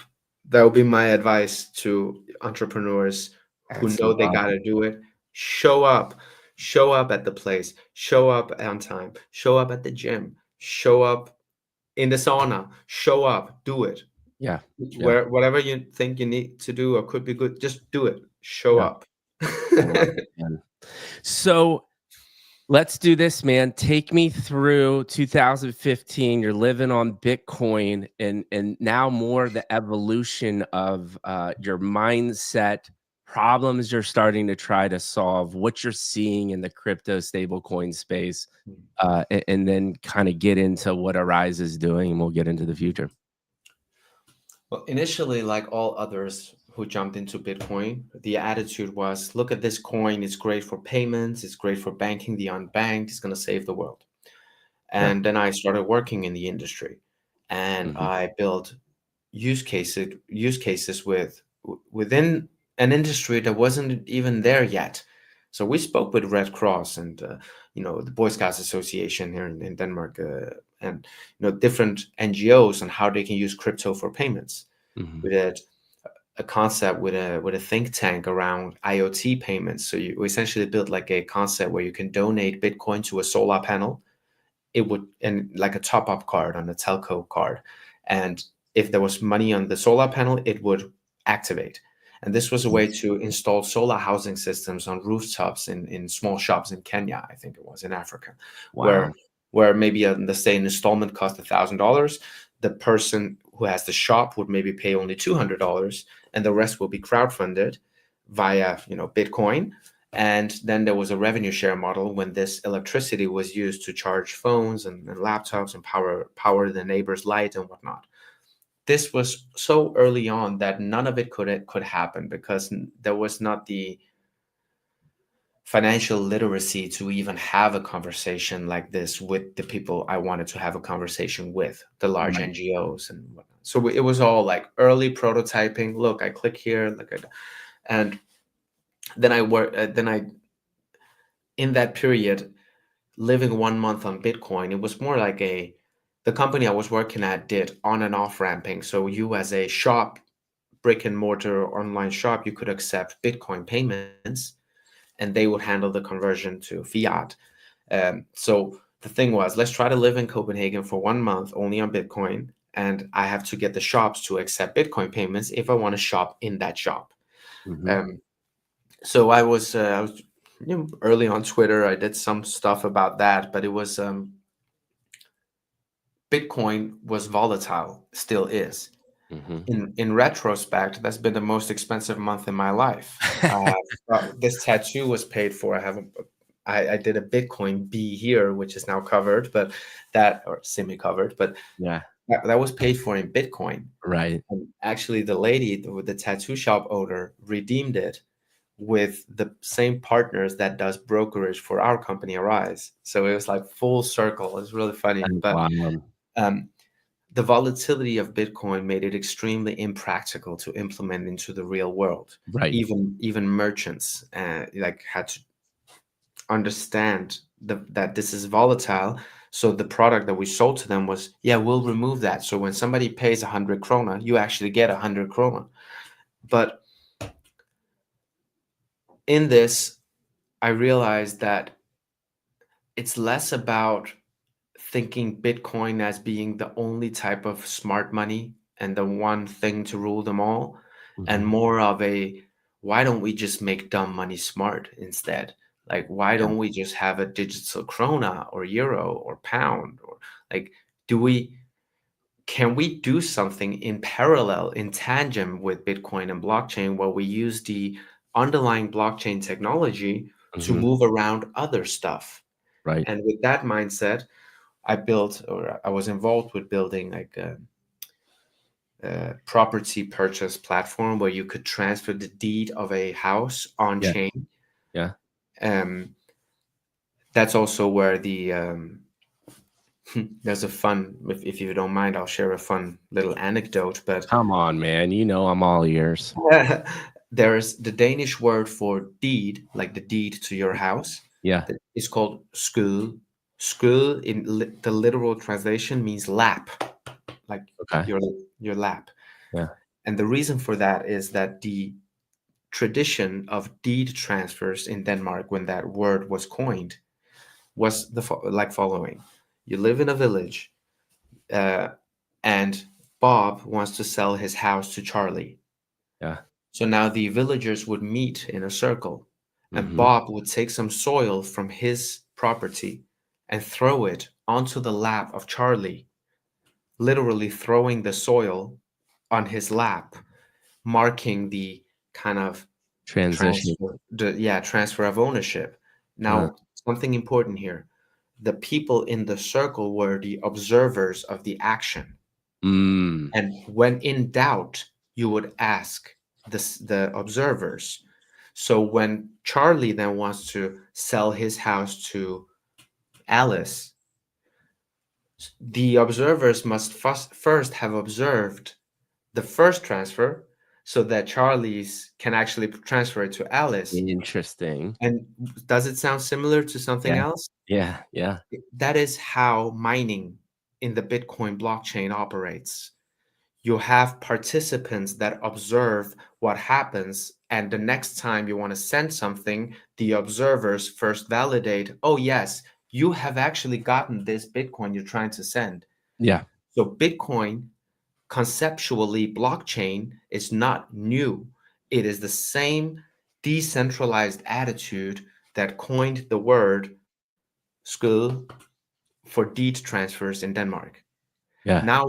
That would be my advice to entrepreneurs who That's know they love. got to do it. Show up. Show up at the place. Show up on time. Show up at the gym. Show up in the sauna. Show up. Do it. Yeah. Yeah. Whatever you think you need to do or could be good, just do it. Show Yeah. up. I love it, man. So let's do this, man. Take me through 2015. You're living on Bitcoin, and now more the evolution of your mindset, problems you're starting to try to solve, what you're seeing in the crypto stablecoin space, and then kind of get into what Aryze is doing, and we'll get into the future. Well, initially, like all others who jumped into Bitcoin, the attitude was, look at this coin. It's great for payments. It's great for banking the unbanked. It's going to save the world. Yeah. And then I started working in the industry, and Mhm. I built use cases within an industry that wasn't even there yet. So we spoke with Red Cross and the Boy Scouts Association here in Denmark, and different NGOs on how they can use crypto for payments. Mhm. We did a concept with a think tank around IoT payments. So we essentially built like a concept where you can donate Bitcoin to a solar panel. It would, and like a top up card on a telco card, and if there was money on the solar panel, it would activate. And this was a Mhm. way to install solar housing systems on rooftops in small shops in Kenya, I think it was, in Africa, Wow. where maybe let's say an installment cost $1,000. The person who has the shop would maybe pay only $200, and the rest will be crowdfunded via Bitcoin. And then there was a revenue share model when this electricity was used to charge phones and laptops and power the neighbor's light and whatnot. This was so early on that none of it could happen because there was not the financial literacy to even have a conversation like this with the people I wanted to have a conversation with, the large Right. NGOs and whatnot. So it was all like early prototyping. Look, I click here, and then I work. Then I in that period, living 1 month on Bitcoin, it was more like the company I was working at did on and off ramping. So you as a shop, brick and mortar online shop, you could accept Bitcoin payments, and they would handle the conversion to fiat. So the thing was, let's try to live in Copenhagen for 1 month only on Bitcoin, and I have to get the shops to accept Bitcoin payments if I want to shop in that shop. Mhm. Um, so I was early on Twitter. I did some stuff about that, but it was Bitcoin was volatile, still is. Mhm. In retrospect, that's been the most expensive month in my life. This tattoo was paid for. I did a Bitcoin B here, which is now covered, but that or semi-covered, but Yeah. that was paid for in Bitcoin. Right. And actually, the lady, the tattoo shop owner, redeemed it with the same partners that does brokerage for our company, Aryze. So it was like full circle. It's really funny, And but wow. um, the volatility of Bitcoin made it extremely impractical to implement into the real world. Right. Even merchants like had to understand that this is volatile. So the product that we sold to them was, yeah, we'll remove that. So when somebody pays 100 krona, you actually get 100 krona. But in this, I realized that it's less about thinking Bitcoin as being the only type of smart money and the one thing to rule them all, and Mhm. more of a why don't we just make dumb money smart instead? Like, why Yeah. don't we just have a digital krona or euro or pound? Or like, do we can we do something in parallel, in tandem with Bitcoin and blockchain, where we use the underlying blockchain technology to Mhm. move around other stuff? Right. And with that mindset, I built or I was involved with building like a property purchase platform where you could transfer the deed of a house on Yeah. chain. Yeah. Um, that's also where there's a fun, if you don't mind, I'll share a fun little anecdote. But Come on, man. You know I'm all ears. there's the Danish word for deed, like the deed to your house. Yeah. That is called skød. Skød in the literal translation means lap, like Okay. your your lap. Yeah. And the reason for that is that the tradition of deed transfers in Denmark, when that word was coined, was like following: you live in a village, uh, and Bob wants to sell his house to Charlie. Yeah. So now the villagers would meet in a circle, and Mhm. Bob would take some soil from his property and throw it onto the lap of Charlie, literally throwing the soil on his lap, marking the kind of Transition. transfer of ownership. Uh, Now, something important here. The people in the circle were the observers of the action. mm. And when in doubt, you would ask the observers. So when Charlie then wants to sell his house to Alice, The observers must first have observed the first transfer so that Charlie's can actually transfer it to Alice. Interesting. And does it sound similar to something Yeah. else? Yeah. Yeah. That is how mining in the Bitcoin blockchain operates. You have participants that observe what happens, and the next time you want to send something, the observers first validate, oh yes, you have actually gotten this Bitcoin you're trying to send. Yeah. So Bitcoin, conceptually, blockchain is not new. It is the same decentralized attitude that coined the word school for deed transfers in Denmark. Yeah. Now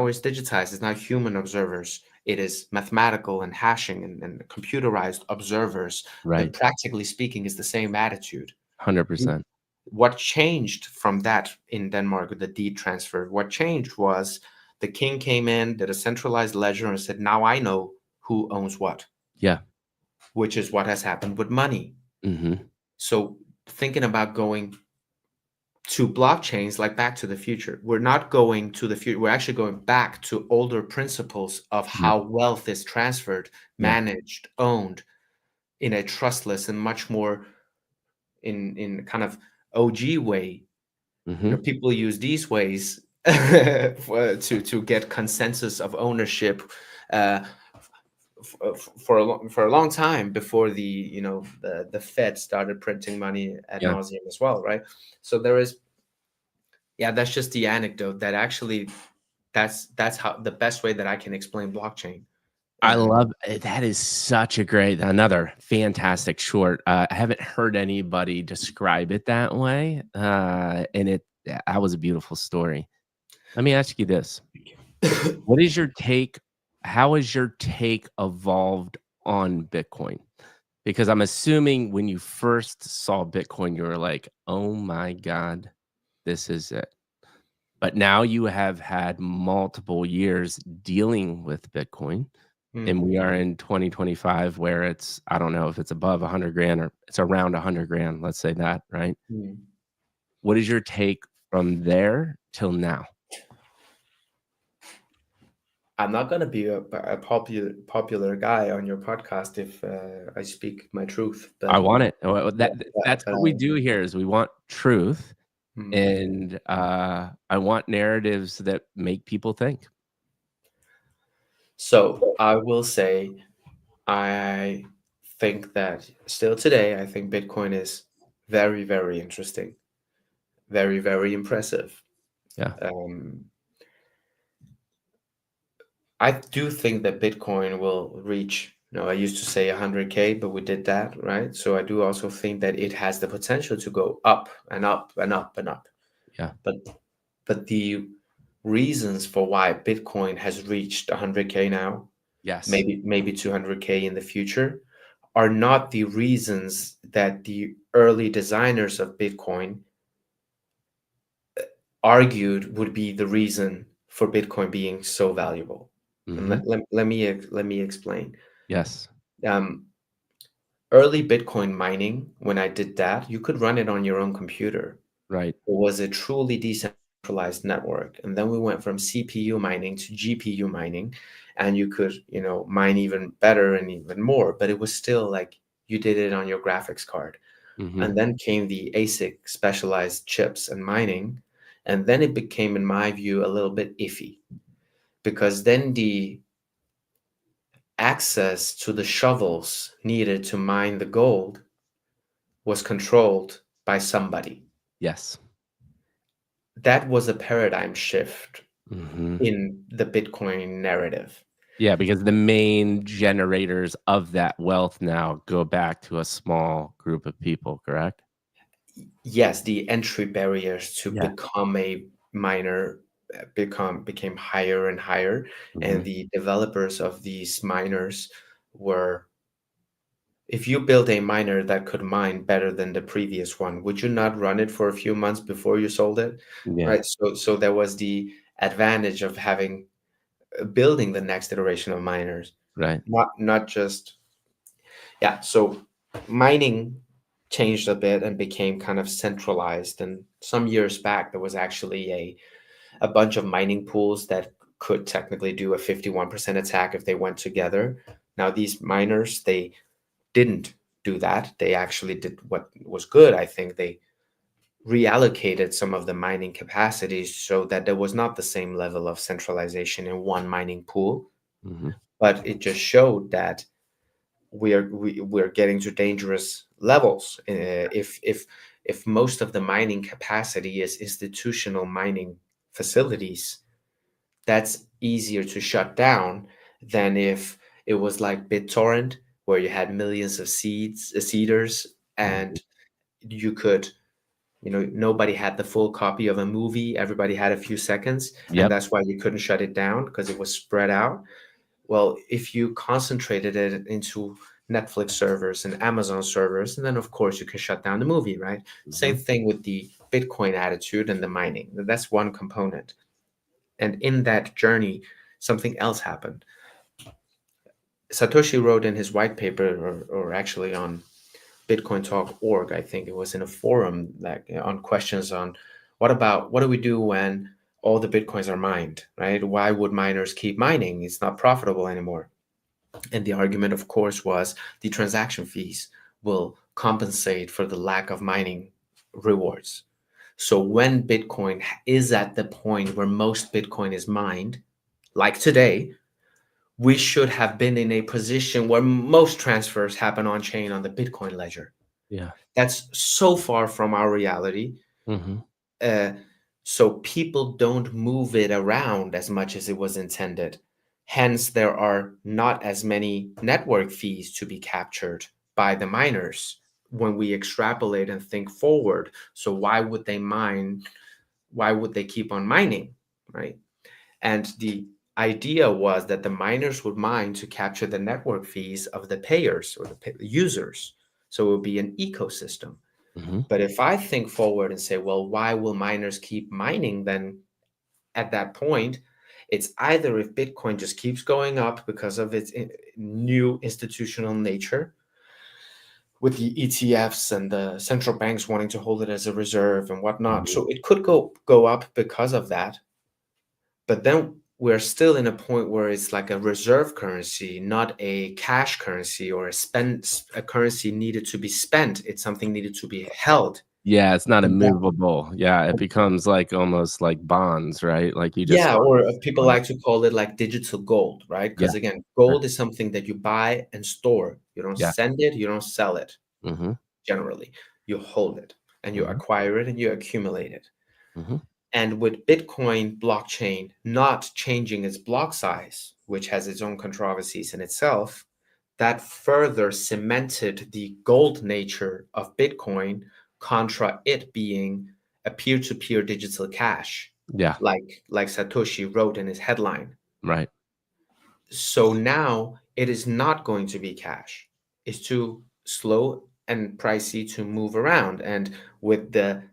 it's digitized. It's not human observers. It is mathematical and hashing and computerized observers. But Right. practically speaking, it's the same attitude. 100%. What changed from that in Denmark with the deed transfer? What changed was the king came in, did a centralized ledger, and said, "Now I know who owns what," Yeah. which is what has happened with money. Mm-hmm. So thinking about going to blockchains like Back to the Future. We're not going to the future. We're actually going back to older principles of Yeah. how wealth is transferred, Yeah. managed, owned in a trustless and much more in kind of OG way. You know, Mm-hmm. people use these ways to get consensus of ownership uh, for a long time before the Fed started printing money ad Yeah. nauseum as well, right? So there is, yeah, that's just the anecdote that actually that's how the best way that I can explain blockchain. I Um, love that is such a great another fantastic short. I haven't heard anybody describe it that way, and that was a beautiful story. Let me ask you this. What is your take how has your take evolved on Bitcoin? Because I'm assuming when you first saw Bitcoin, you were like, "Oh my god, this is it." But now you have had multiple years dealing with Bitcoin. And mm, we are in 2025 where it's I don't know if it's above 100 grand or it's around 100 grand, let's say that, right? mm. What is your take from there till now? I'm not gonna be a popular guy on your podcast if I speak my truth, I but want it. yeah, That's but what we do here is we want truth, mm. and, I want narratives that make people think. So I will say I think that still today I think Bitcoin is very, very interesting, very, very impressive. Yeah. Um, I do think that Bitcoin will reach, I used to say 100K, but we did that, right? So I do also think that it has the potential to go up and up and up and up. Yeah. But the reasons for why Bitcoin has reached 100K now, Yes. maybe 200K in the future, are not the reasons that the early designers of Bitcoin argued would be the reason for Bitcoin being so valuable. And Mhm. let me explain. Yes. Um, Early Bitcoin mining, when I did that, you could run it on your own computer. Right. It was a truly decentralized network. And then we went from CPU mining to GPU mining, and you could, mine even better and even more, but it was still like you did it on your graphics card. Mhm. And then came the ASIC specialized chips and mining. And then it became, in my view, a little bit iffy because then the access to the shovels needed to mine the gold was controlled by somebody. Yes. That was a paradigm shift Mhm. in the Bitcoin narrative. Yeah, because the main generators of that wealth now go back to a small group of people, correct? Yes, the entry barriers to Yeah. become a miner became higher and higher, and Mhm. the developers of these miners were, if you build a miner that could mine better than the previous one, would you not run it for a few months before you sold it? Yeah. Right. So there was the advantage of having building the next iteration of miners, Right. not just, yeah. So mining changed a bit and became kind of centralized. And some years back, there was actually a bunch of mining pools that could technically do a 51% attack if they went together. Now these miners, they didn't do that. They actually did what was good. I think they reallocated some of the mining capacities so that there was not the same level of centralization in one mining pool, but it just showed that we're getting to dangerous levels. If most of the mining capacity is institutional mining facilities, that's easier to shut down than if it was like BitTorrent, where you had millions of seeders, and you could, nobody had the full copy of a movie. Everybody had a few seconds, and Yep. that's why you couldn't shut it down because it was spread out. Well, if you concentrated it into Netflix servers and Amazon servers, and then of course you can shut down the movie, right? Same thing with the Bitcoin attitude and the mining. That's one component. And in that journey, something else happened. Satoshi wrote in his white paper, or actually on BitcoinTalk.org, I think it was in a forum, like on questions on what do we do when all the Bitcoins are mined, right? Why would miners keep mining? It's not profitable anymore. And the argument, of course, was the transaction fees will compensate for the lack of mining rewards. So when Bitcoin is at the point where most Bitcoin is mined, like today, we should have been in a position where most transfers happen on chain on the Bitcoin ledger. Yeah. That's so far from our reality. Uh, so people don't move it around as much as it was intended. Hence, there are not as many network fees to be captured by the miners when we extrapolate and think forward. So why would they mine? Why would they keep on mining, right? And the idea was that the miners would mine to capture the network fees of the payers or the users. So it would be an ecosystem. But if I think forward and say, well, why will miners keep mining then? At that point, it's either if Bitcoin just keeps going up because of its new institutional nature, with the ETFs and the central banks wanting to hold it as a reserve and whatnot. So it could go up because of that. But then we're still in a point where it's like a reserve currency, not a cash currency or a currency needed to be spent. It's something needed to be held. Yeah, it's not And that, immovable. Yeah, it becomes like almost like bonds, right? Like you just yeah, hold or people on. like to call it like digital gold, right? Yeah. Because again, gold is something that you buy and store. You don't Yeah. send it, you don't sell it Mhm. generally. You hold it and you Mhm. acquire it and you accumulate it. Mhm. And with Bitcoin blockchain not changing its block size, which has its own controversies in itself, that further cemented the gold nature of Bitcoin contra it being a peer-to-peer digital cash, Yeah. like Satoshi wrote in his headline. Right. So now it is not going to be cash. It's too slow and pricey to move around. And with the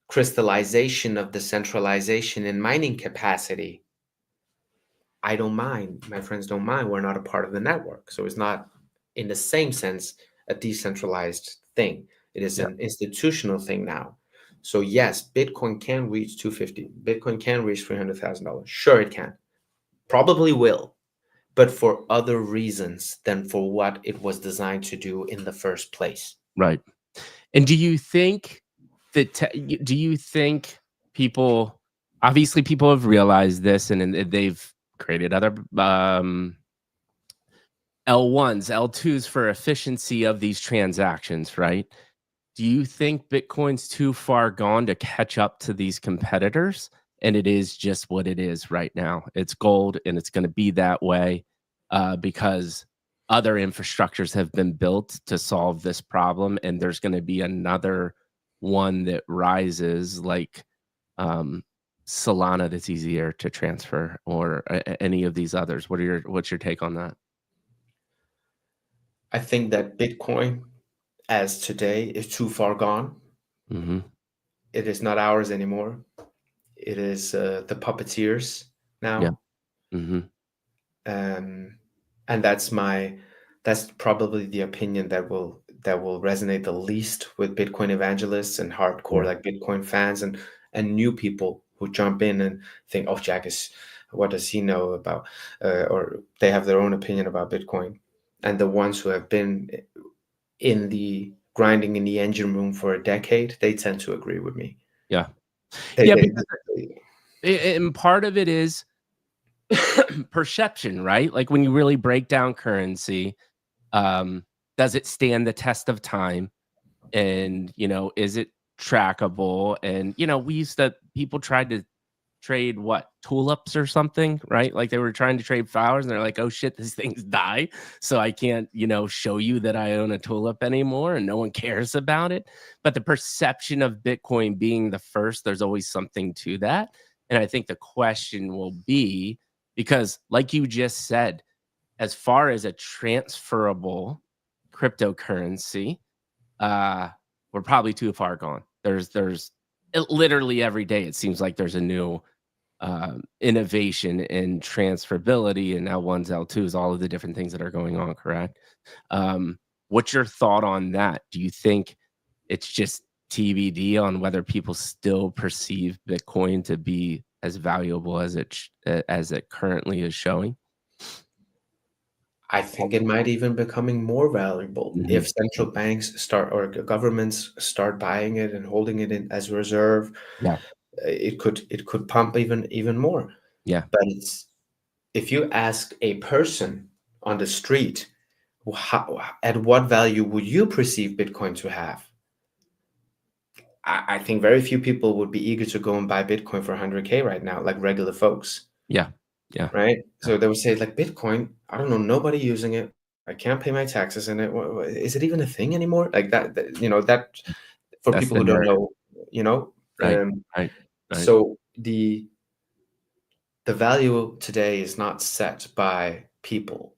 crystallization of the centralization in mining capacity, I don't mind. My friends don't mind. We're not a part of the network. So it's not, in the same sense, a decentralized thing. It is Yeah. an institutional thing now. So yes, Bitcoin can reach 250. Bitcoin can reach $300,000. Sure, it can. Probably will, but for other reasons than for what it was designed to do in the first place. Right. And do you think that do you think people obviously people have realized this and they've created other L1s, L2s for efficiency of these transactions, right? Do you think Bitcoin's too far gone to catch up to these competitors? And it is just what it is right now. It's gold and it's going to be that way because other infrastructures have been built to solve this problem. And there's going to be another one that rises like um, Solana that's easier to transfer or any of these others. What's your take on that? I think that Bitcoin, as today, is too far gone. Hmm. It is not ours anymore. It is the puppeteers Yeah. now. Hmm. um, and that's probably the opinion that will resonate the least with Bitcoin evangelists and hardcore Yeah. like Bitcoin fans and new people who jump in and think, oh, what does he know about, or they have their own opinion about Bitcoin. And the ones who have been in the grinding in the engine room for a decade, they tend to agree with me. Yeah. They, Yeah, they, because and part of it is perception, right? Like when you really break down currency, does it stand the test of time? And, is it trackable? And, people tried to trade what, tulips or something, right? Like they were trying to trade flowers and they're like, oh shit, these things die. So I can't, show you that I own a tulip anymore and no one cares about it. But the perception of Bitcoin being the first, there's always something to that. And I think the question will be, because like you just said, as far as a transferable cryptocurrency, we're probably too far gone. Literally every day it seems like there's a new innovation in transferability, and now one's L2s, all of the different things that are going on, correct? What's your thought on that? Do you think it's just TBD on whether people still perceive Bitcoin to be as valuable as it currently is showing? I think it might even becoming more valuable Mhm. if central banks start or governments start buying it and holding it in as reserve. Yeah, It could pump even more. yeah. But if you ask a person on the street, at what value would you perceive Bitcoin to have? I think very few people would be eager to go and buy Bitcoin for 100K right now, like regular folks, Yeah, yeah, right? yeah. So they would say, like, Bitcoin, I don't know, nobody using it. I can't pay my taxes in it. Is it even a thing anymore? Like that for That's people the who don't narrative. know, you know. Right, right, right. So the value today is not set by people.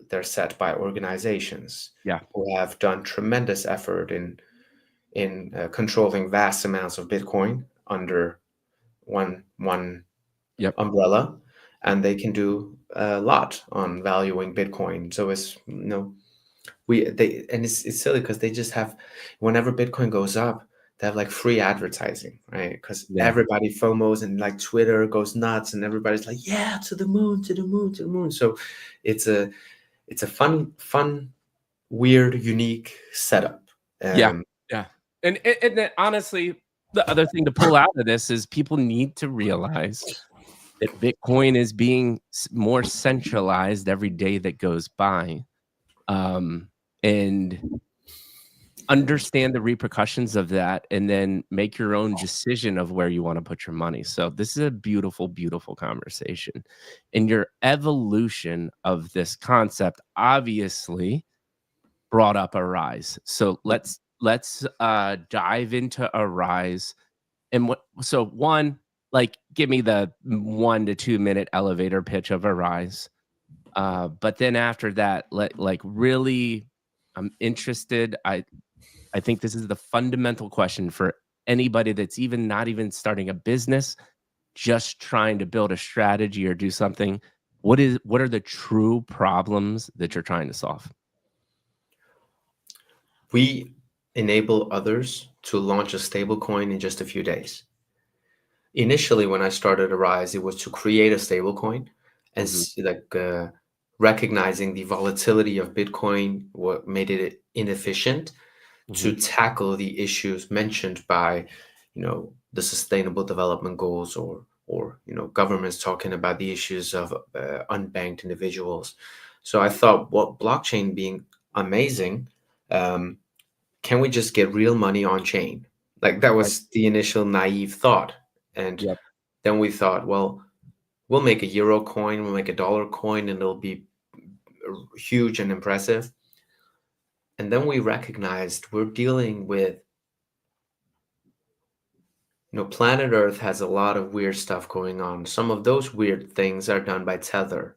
They're set by organizations Yeah, who have done tremendous effort in controlling vast amounts of Bitcoin under one yep, umbrella, and they can do a lot on valuing Bitcoin. So it's silly because they just have, whenever Bitcoin goes up, they have like free advertising, right? Because yeah, everybody FOMOs and like Twitter goes nuts and everybody's like, yeah, to the moon, to the moon, to the moon. So it's a fun, weird, unique setup. yeah, um yeah. And then honestly, the other thing to pull out of this is people need to realize that Bitcoin is being more centralized every day that goes by, and understand the repercussions of that, and then make your own decision of where you want to put your money. So this is a beautiful, beautiful conversation, and your evolution of this concept obviously brought up Aryze. So let's dive into Aryze. And one, like, give me the 1 to 2 minute elevator pitch of Aryze. But then after that, really, I'm interested. I think this is the fundamental question for anybody that's even not even starting a business, just trying to build a strategy or do something. What are the true problems that you're trying to solve? we enable others to launch a stable coin in just a few days. Initially, when I started Aryze, it was to create a stable coin and Mhm, recognizing the volatility of Bitcoin, what made it inefficient mhm, to tackle the issues mentioned by, the Sustainable Development Goals, or governments talking about the issues of unbanked individuals. So I thought, well, blockchain being amazing, um, can we just get real money on chain? Like that right, was the initial naive thought. And yep, then we thought, well, we'll make a euro coin, we'll make a dollar coin, and it'll be huge and impressive. And then we recognized we're dealing with, planet Earth has a lot of weird stuff going on. Some of those weird things are done by Tether.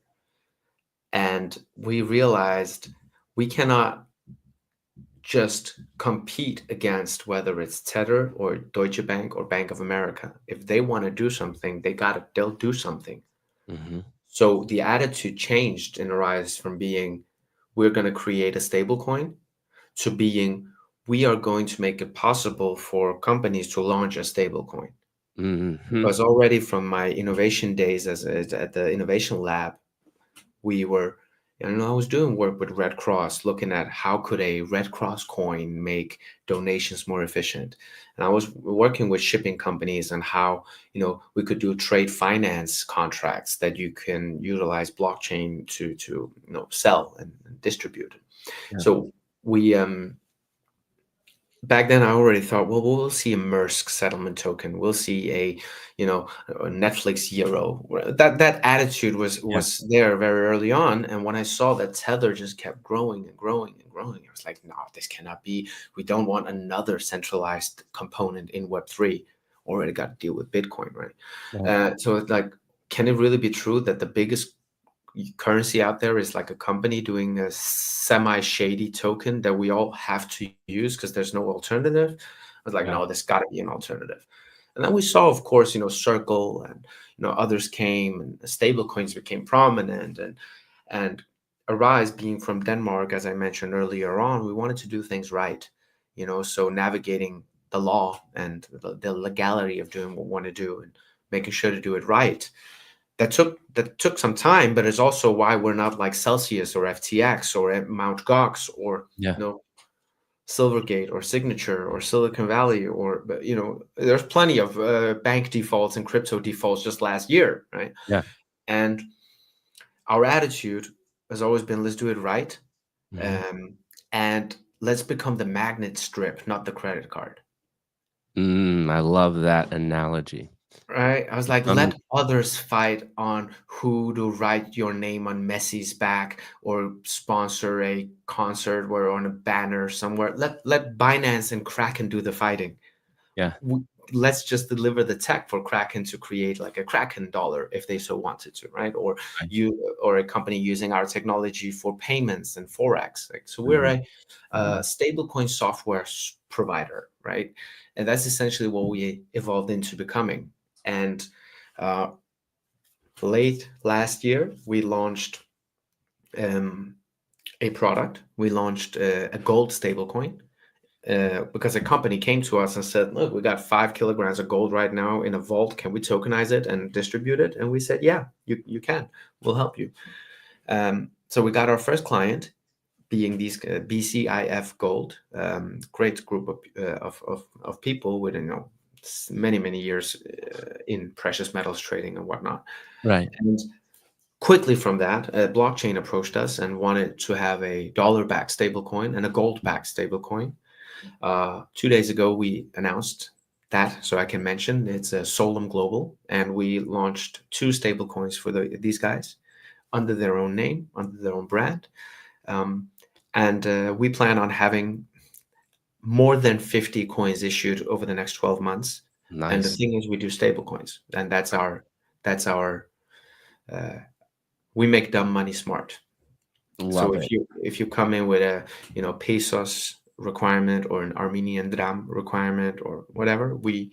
And we realized we cannot just compete against whether it's Tether or Deutsche Bank or Bank of America. If they want to do something, they'll do something. mhm, So the attitude changed in Aryze from being we're going to create a stable coin to being we are going to make it possible for companies to launch a stable coin. Hmm. Because already from my innovation days as at the innovation lab, we were, I was doing work with Red Cross, looking at how could a Red Cross coin make donations more efficient. And I was working with shipping companies on how, we could do trade finance contracts that you can utilize blockchain to sell and distribute. Yeah. So we back then I already thought, well, we'll see a Maersk settlement token. We'll see a Netflix euro. That attitude was Yeah. was there very early on. And when I saw that Tether just kept growing and growing and growing, I was like, no, this cannot be. We don't want another centralized component in Web3. Already got to deal with Bitcoin, right? Right. So it's like, can it really be true that the biggest currency out there is like a company doing a semi-shady token that we all have to use because there's no alternative? I was like, Yeah. no, there's got to be an alternative. And then we saw, of course, Circle and others came, and stablecoins became prominent, and Aryze, being from Denmark, as I mentioned earlier on, we wanted to do things right, so navigating the law and the legality of doing what we want to do and making sure to do it right. That took some time, but it's also why we're not like Celsius or FTX or Mount Gox or Yeah. Silvergate or Signature or Silicon Valley, or there's plenty of bank defaults and crypto defaults just last year, right? Yeah. And our attitude has always been, let's do it right, Hmm. um, and let's become the magnet strip, not the credit card. I love that analogy. Right? I was like, Um, let others fight on who to write your name on Messi's back or sponsor a concert or on a banner somewhere. Let Binance and Kraken do the fighting. yeah. W- Let's just deliver the tech for Kraken to create like a Kraken dollar if they so wanted to, right? Or Right. you or a company using our technology for payments and forex. Like, so we're Hmm. a stablecoin software provider, right? And that's essentially what we evolved into becoming. And uh, late last year, we launched um, a product. We launched a gold stablecoin because a company came to us and said, "Look, we got 5 kilograms of gold right now in a vault. Can we tokenize it and distribute it?" And we said, "Yeah, you can. We'll help you." So we got our first client, being these BCIF Gold, great group of people with many years in precious metals trading and whatnot. Right. And quickly from that, a blockchain approached us and wanted to have a dollar-backed stablecoin and a gold-backed stablecoin. 2 days ago, we announced that, so I can mention it's a Solum Global, and we launched two stablecoins for these guys under their own name, under their own brand. Um, and we plan on having more than 50 coins issued over the next 12 months. And the Nice. thing is, we do stable coins, and that's our uh, we make dumb money smart. So Love if it. you come in with a pesos requirement or an Armenian dram requirement or whatever, we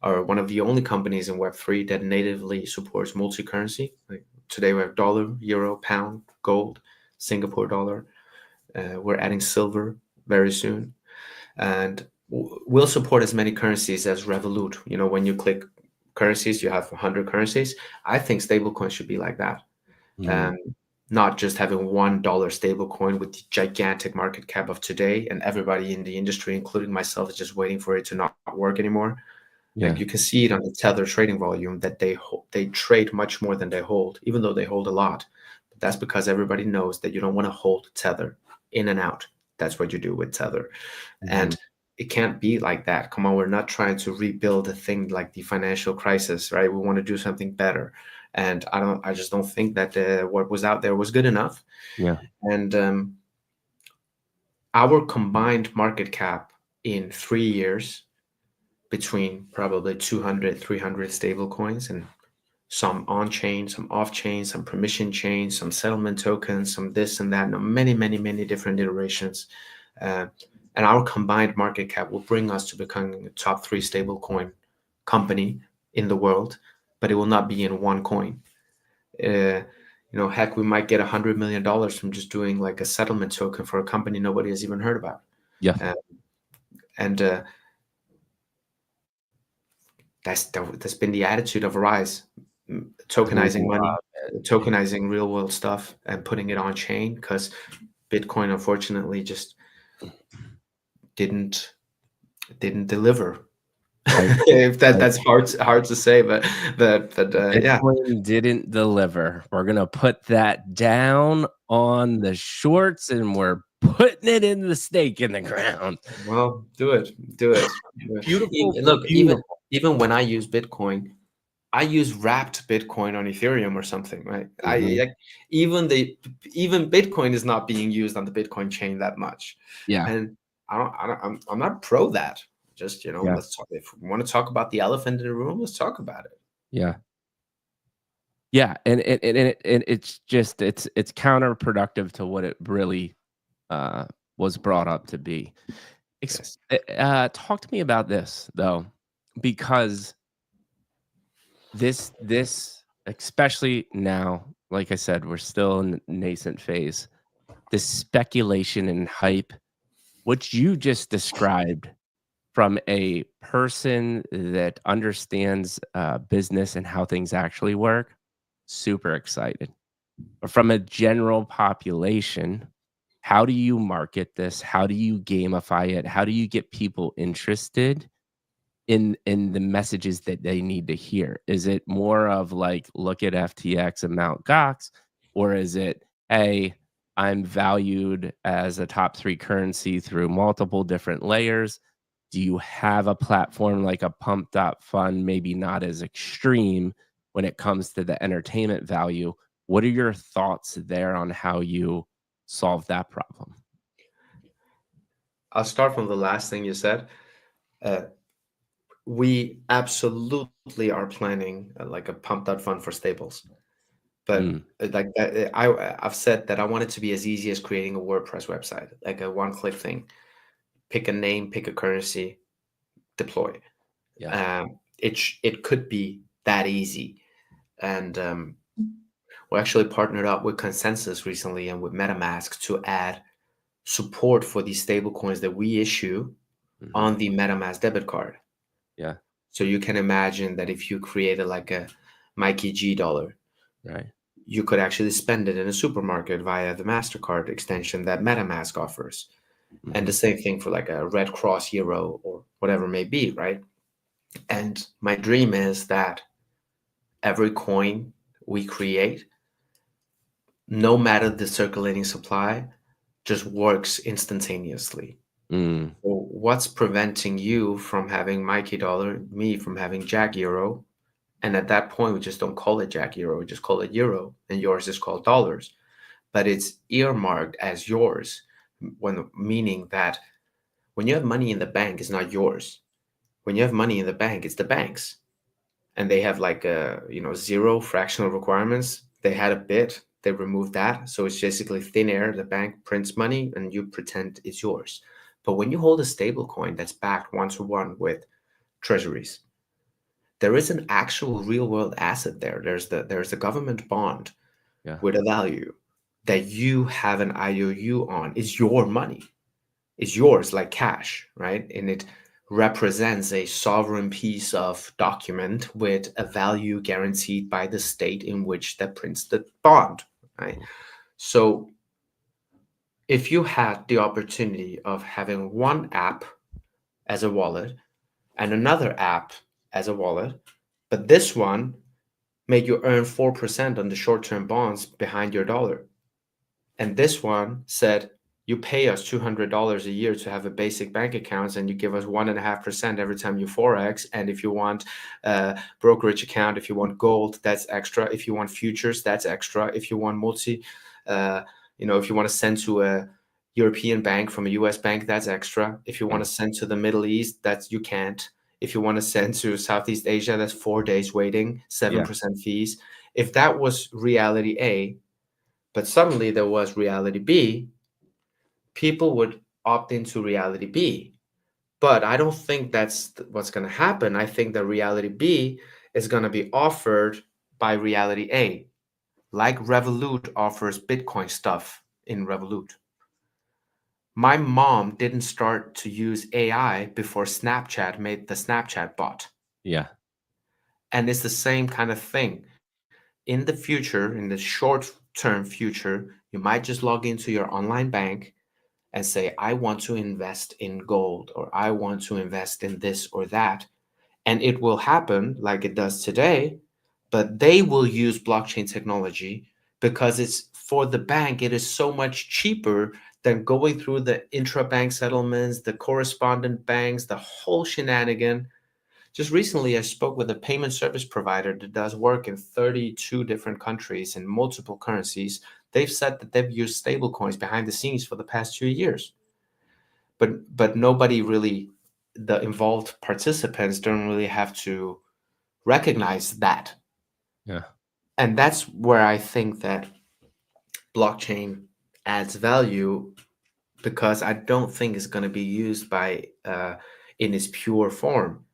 are one of the only companies in Web3 that natively supports multi-currency. Like today we have dollar, euro, pound, gold, Singapore dollar. We're adding silver very soon, and we'll support as many currencies as Revolut. When you click currencies, you have 100 currencies. I think stablecoins should be like that. Mm, Um, Not just having $1 stablecoin with the gigantic market cap of today, and everybody in the industry, including myself, is just waiting for it to not work anymore. Like yeah. you can see it on the Tether trading volume that they trade much more than they hold, even though they hold a lot. But that's because everybody knows that you don't want to hold Tether in and out. That's what you do with Tether. Hmm. And it can't be like that. Come on, we're not trying to rebuild a thing like the financial crisis, right? We want to do something better. And I just don't think that what was out there was good enough. Yeah. And our combined market cap in 3 years between probably 200, 300 stable coins and some on-chain, some off-chain, some permission chains, some settlement tokens, some this and that, many different iterations. Uh, and our combined market cap will bring us to becoming a top 3 stablecoin company in the world, but it will not be in one coin. Heck, we might get $100 million from just doing like a settlement token for a company nobody has even heard about. Yeah. Uh, and that's been the attitude of Aryze, tokenizing money, tokenizing real world stuff, and putting it on chain, because Bitcoin unfortunately just didn't deliver. If that's hard to say, but yeah. Bitcoin didn't deliver. We're gonna put that down on the shorts, and we're putting it in the stake in the ground. Well, do it. Beautiful, Look, beautiful. even when I use Bitcoin, I use wrapped Bitcoin on Ethereum or something, right? Even Bitcoin is not being used on the Bitcoin chain that much, Yeah, and I'm not pro that. Just yeah, let's talk. If we want to talk about the elephant in the room, let's talk about it. yeah. Yeah, and it's just it's counterproductive to what it really was brought up to be. Yes. Talk to me about this though, because this especially now, like I said, we're still in the nascent phase. This speculation and hype, which you just described from a person that understands business and how things actually work, super excited. But from a general population, how do you market this? How do you gamify it? How do you get people interested in the messages that they need to hear? Is it more of like, look at FTX and Mount Gox, or is it, hey, I'm valued as a top 3 currency through multiple different layers? Do you have a platform like a Pump Fund, maybe not as extreme when it comes to the entertainment value? What are your thoughts there on how you solve that problem? I'll start from the last thing you said. Uh, we absolutely are planning like a pump fund for stables. But Mm, like that, I've said that I want it to be as easy as creating a WordPress website, like a one-click thing. Pick a name, pick a currency, deploy. yeah. It could be that easy. And we actually partnered up with Consensus recently and with MetaMask to add support for these stable coins that we issue Mhm. on the MetaMask debit card. Yeah, So you can imagine that if you created like a Mikey G dollar, right. you could actually spend it in a supermarket via the MasterCard extension that MetaMask offers. And the Mhm. same thing for like a Red Cross Euro or whatever it may be, right? And my dream is that every coin we create, no matter the circulating supply, just works instantaneously. Mm, So what's preventing you from having Mikey Dollar, me from having Jack Euro? And at that point, we just don't call it Jack Euro, we just call it Euro, and yours is called dollars. But it's earmarked as yours, when meaning that when you have money in the bank, it's not yours. When you have money in the bank, it's the bank's, and they have like a zero fractional requirements. They had a bit, they removed that, so it's basically thin air. The bank prints money, and you pretend it's yours. But when you hold a stable coin that's backed one to one with treasuries, there is an actual real world asset there. There's the government bond yeah. with a value that you have an IOU on. It's your money. It's yours like cash, right? And it represents a sovereign piece of document with a value guaranteed by the state in which that prints the bond, right? So if you had the opportunity of having one app as a wallet and another app as a wallet, but this one made you earn 4% on the short-term bonds behind your dollar, and this one said, you pay us $200 a year to have a basic bank account, and you give us 1.5% every time you forex. And if you want a brokerage account, if you want gold, that's extra. If you want futures, that's extra. If you want if you want to send to a European bank from a US bank, that's extra. If you want Mm, to send to the Middle East, that's you can't. If you want to send to Southeast Asia, that's 4 days waiting, yeah. 7% fees. If that was reality A, but suddenly there was reality B, people would opt into reality B. But I don't think that's what's going to happen. I think that reality B is going to be offered by reality A, like Revolut offers Bitcoin stuff in Revolut. My mom didn't start to use AI before Snapchat made the Snapchat bot. Yeah. And it's the same kind of thing. In the future, in the short-term future, you might just log into your online bank and say, I want to invest in gold, or I want to invest in this or that. And it will happen like it does today, but they will use blockchain technology because it's for the bank, it is so much cheaper than going through the intra-bank settlements, the correspondent banks, the whole shenanigan. Just recently, I spoke with a payment service provider that does work in 32 different countries in multiple currencies. They've said that they've used stablecoins behind the scenes for the past 2 years, but nobody really, the involved participants don't really have to recognize that. Yeah. And that's where I think that blockchain adds value, because I don't think it's going to be used by in its pure form.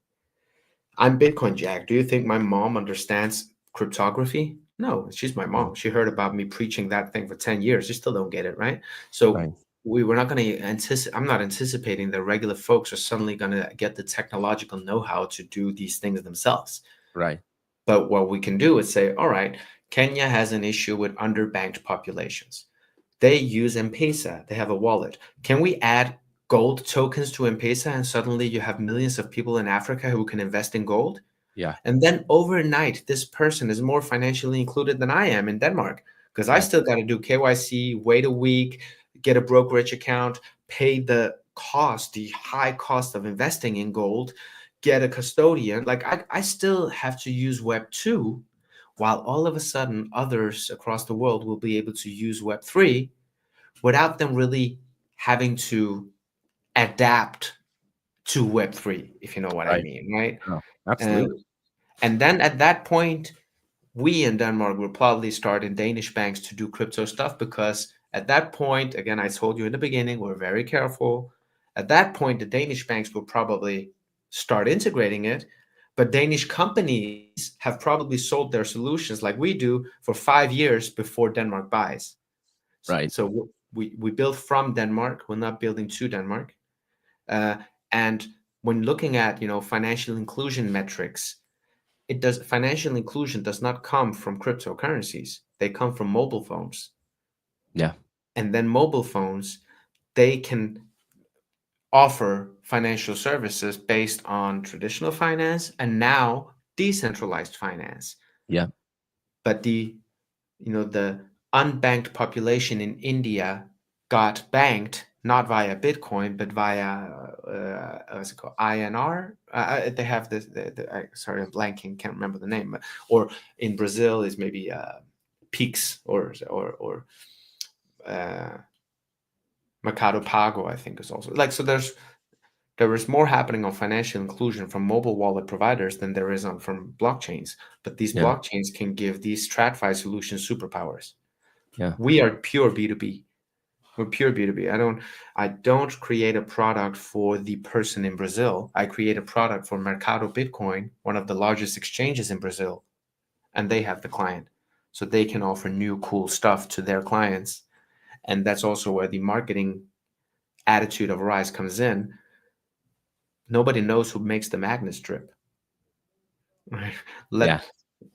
I'm Bitcoin Jack. Do you think my mom understands cryptography? No, she's my mom. She heard about me preaching that thing for 10 years. She still don't get it, right? So Right. we were not going to anticipate, I'm not anticipating that regular folks are suddenly going to get the technological know-how to do these things themselves. Right. But what we can do is say, all right, Kenya has an issue with underbanked populations. They use M-Pesa. They have a wallet. Can we add gold tokens to M-Pesa, and suddenly you have millions of people in Africa who can invest in gold? Yeah. And then overnight, this person is more financially included than I am in Denmark, because I Yeah. still got to do KYC, wait a week, get a brokerage account, pay the cost, the high cost of investing in gold, get a custodian. Like I still have to use Web 2, while all of a sudden others across the world will be able to use Web 3 without them really having to adapt to Web 3, if you know what I Right. mean, right? Oh, Uh, absolutely. and then at that point, we in Denmark will probably start in Danish banks to do crypto stuff, because at that point, again, I told you in the beginning, we're very careful. At that point, the Danish banks will probably start integrating it, but Danish companies have probably sold their solutions like we do for 5 years before Denmark buys. Right. So we build from Denmark. We're not building to Denmark. Uh, and when looking at financial inclusion metrics, financial inclusion does not come from cryptocurrencies. They come from mobile phones. Yeah. And then mobile phones, they can offer financial services based on traditional finance and now decentralized finance. Yeah. But the unbanked population in India got banked not via Bitcoin, but via what's it called, INR. They have this. Sorry, I'm blanking. Can't remember the name. Or in Brazil is maybe Pix or Mercado Pago. I think is also like so. There is more happening on financial inclusion from mobile wallet providers than there is on from blockchains. But these Yeah. blockchains can give these TradFi solutions superpowers. Yeah. We are pure B2B. We're pure B2B. I don't create a product for the person in Brazil. I create a product for Mercado Bitcoin, one of the largest exchanges in Brazil, and they have the client. So they can offer new cool stuff to their clients. And that's also where the marketing attitude of Aryze comes in. Nobody knows who makes the magnet strip. Right? Yeah. Let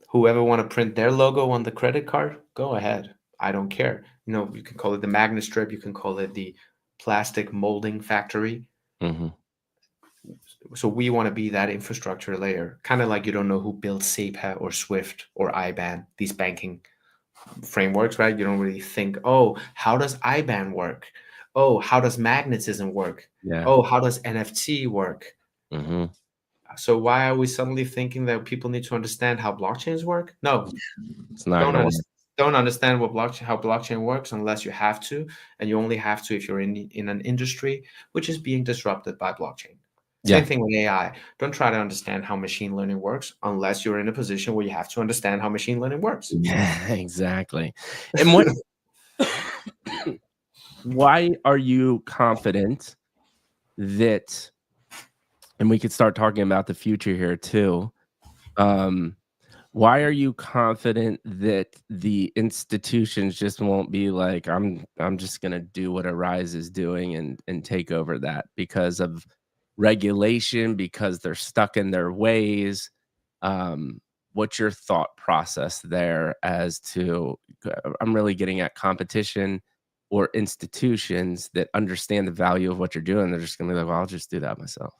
whoever want to print their logo on the credit card, go ahead. I don't care. You can call it the magnet strip. You can call it the plastic molding factory. Mm-hmm. So we want to be that infrastructure layer, kind of like you don't know who built SEPA or SWIFT or IBAN, these banking frameworks, right? You don't really think, oh, how does IBAN work? Oh, how does magnetism work? Yeah. Oh, how does NFT work? Mm-hmm. So why are we suddenly thinking that people need to understand how blockchains work? No, It's not don't gonna work. understand. Don't understand how blockchain works unless you have to, and you only have to if you're in an industry which is being disrupted by blockchain. Same Yeah. thing with AI. Don't try to understand how machine learning works unless you're in a position where you have to understand how machine learning works. Yeah. Exactly. And what? Why are you confident that? And we could start talking about the future here too. Um, why are you confident that the institutions just won't be like, I'm just gonna do what Aryze is doing and take over that because of regulation, because they're stuck in their ways? what's your thought process there as to, I'm really getting at competition or institutions that understand the value of what you're doing. They're just going to be like, well, I'll just do that myself.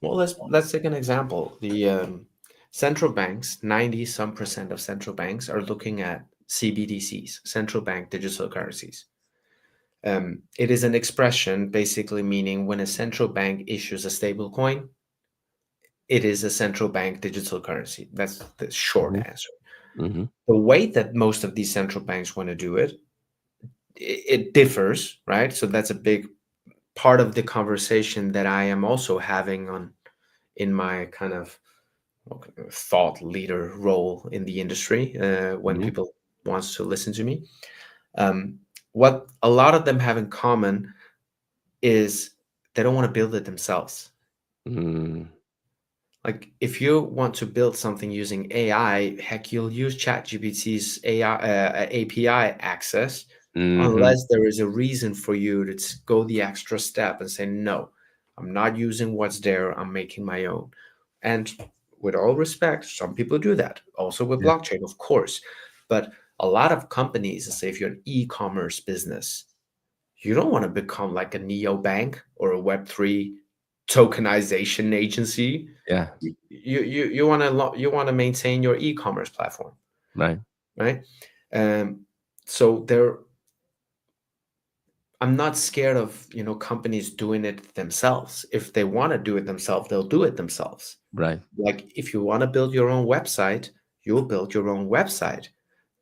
Well, let's take an example. The central banks, 90% of central banks are looking at CBDCs, central bank digital currencies. It is an expression basically meaning when a central bank issues a stable coin, it is a central bank digital currency. That's the short answer. The way that most of these central banks want to do it, it differs, right? So that's a big part of the conversation that I am also having in my kind of thought leader role in the industry when people wants to listen to me. What a lot of them have in common is they don't want to build it themselves. Like if you want to build something using AI, heck, you'll use ChatGPT's AI API access, unless there is a reason for you to go the extra step and say, no, I'm not using what's there. I'm making my own. And with all respect, some people do that. Also with blockchain, of course. But a lot of companies, say if you're an e-commerce business, you don't want to become like a neobank or a Web3 tokenization agency. Yeah. You want to maintain your e-commerce platform, Right. So I'm not scared of companies doing it themselves. If they want to do it themselves, they'll do it themselves. Right. Like if you want to build your own website, you'll build your own website.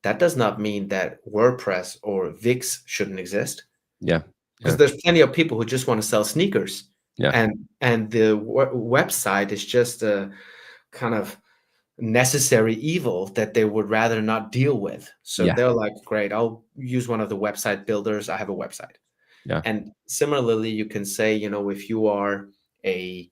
That does not mean that WordPress or Wix shouldn't exist. Yeah. Because there's plenty of people who just want to sell sneakers. Yeah. And the website is just a kind of necessary evil that they would rather not deal with. So they're like, great, I'll use one of the website builders. I have a website. Yeah. And similarly, you can say, if you are a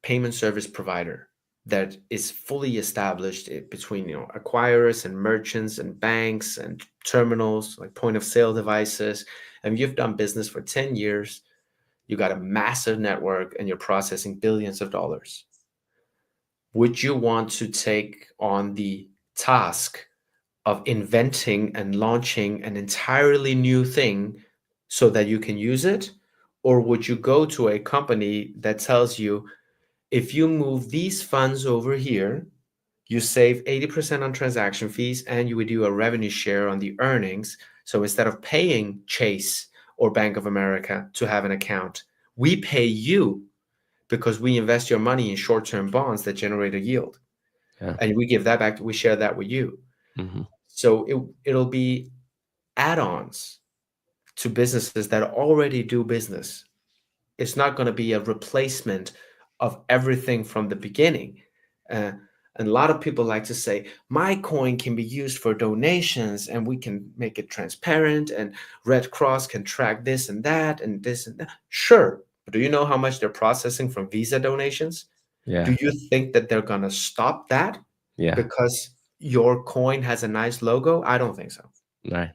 payment service provider that is fully established between acquirers and merchants and banks and terminals, like point of sale devices, and you've done business for 10 years, you got a massive network and you're processing billions of dollars. Would you want to take on the task of inventing and launching an entirely new thing so that you can use it? Or would you go to a company that tells you, if you move these funds over here, you save 80% on transaction fees and you would do a revenue share on the earnings. So instead of paying Chase or Bank of America to have an account, we pay you because we invest your money in short-term bonds that generate a yield. And we give that back, we share that with you. So it'll be add-ons to businesses that already do business. It's not going to be a replacement of everything from the beginning. And a lot of people like to say, my coin can be used for donations and we can make it transparent and Red Cross can track this and that and this and that. Sure. But do you know how much they're processing from Visa donations? Yeah. Do you think that they're going to stop that because your coin has a nice logo? I don't think so. Right.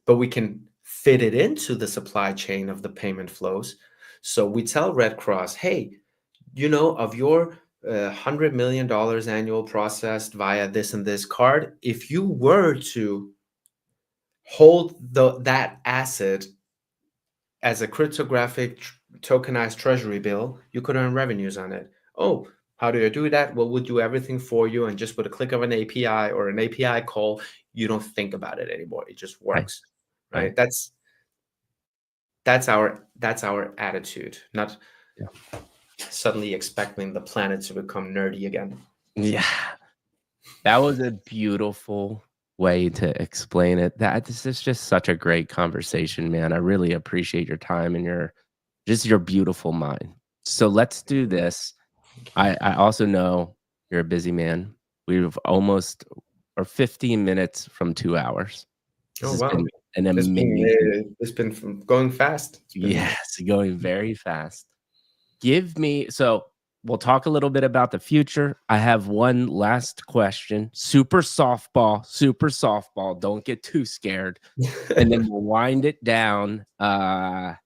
But we can fit it into the supply chain of the payment flows. So we tell Red Cross, hey, of your $100 million annual processed via this and this card, if you were to hold that asset as a cryptographic tokenized treasury bill, you could earn revenues on it. Oh, how do you do that? Well, we'll do everything for you. And just with a click of an API or an API call, you don't think about it anymore. It just works. Right? That's our attitude, not suddenly expecting the planet to become nerdy again. Yeah. That was a beautiful way to explain it. This is just such a great conversation, man. I really appreciate your time and your beautiful mind. So let's do this. I also know you're a busy man. We've almost 15 minutes from 2 hours. Oh, wow. An amazing. It's been going fast. Yes, going very fast. So we'll talk a little bit about the future. I have one last question. Super softball. Don't get too scared. And then we'll wind it down and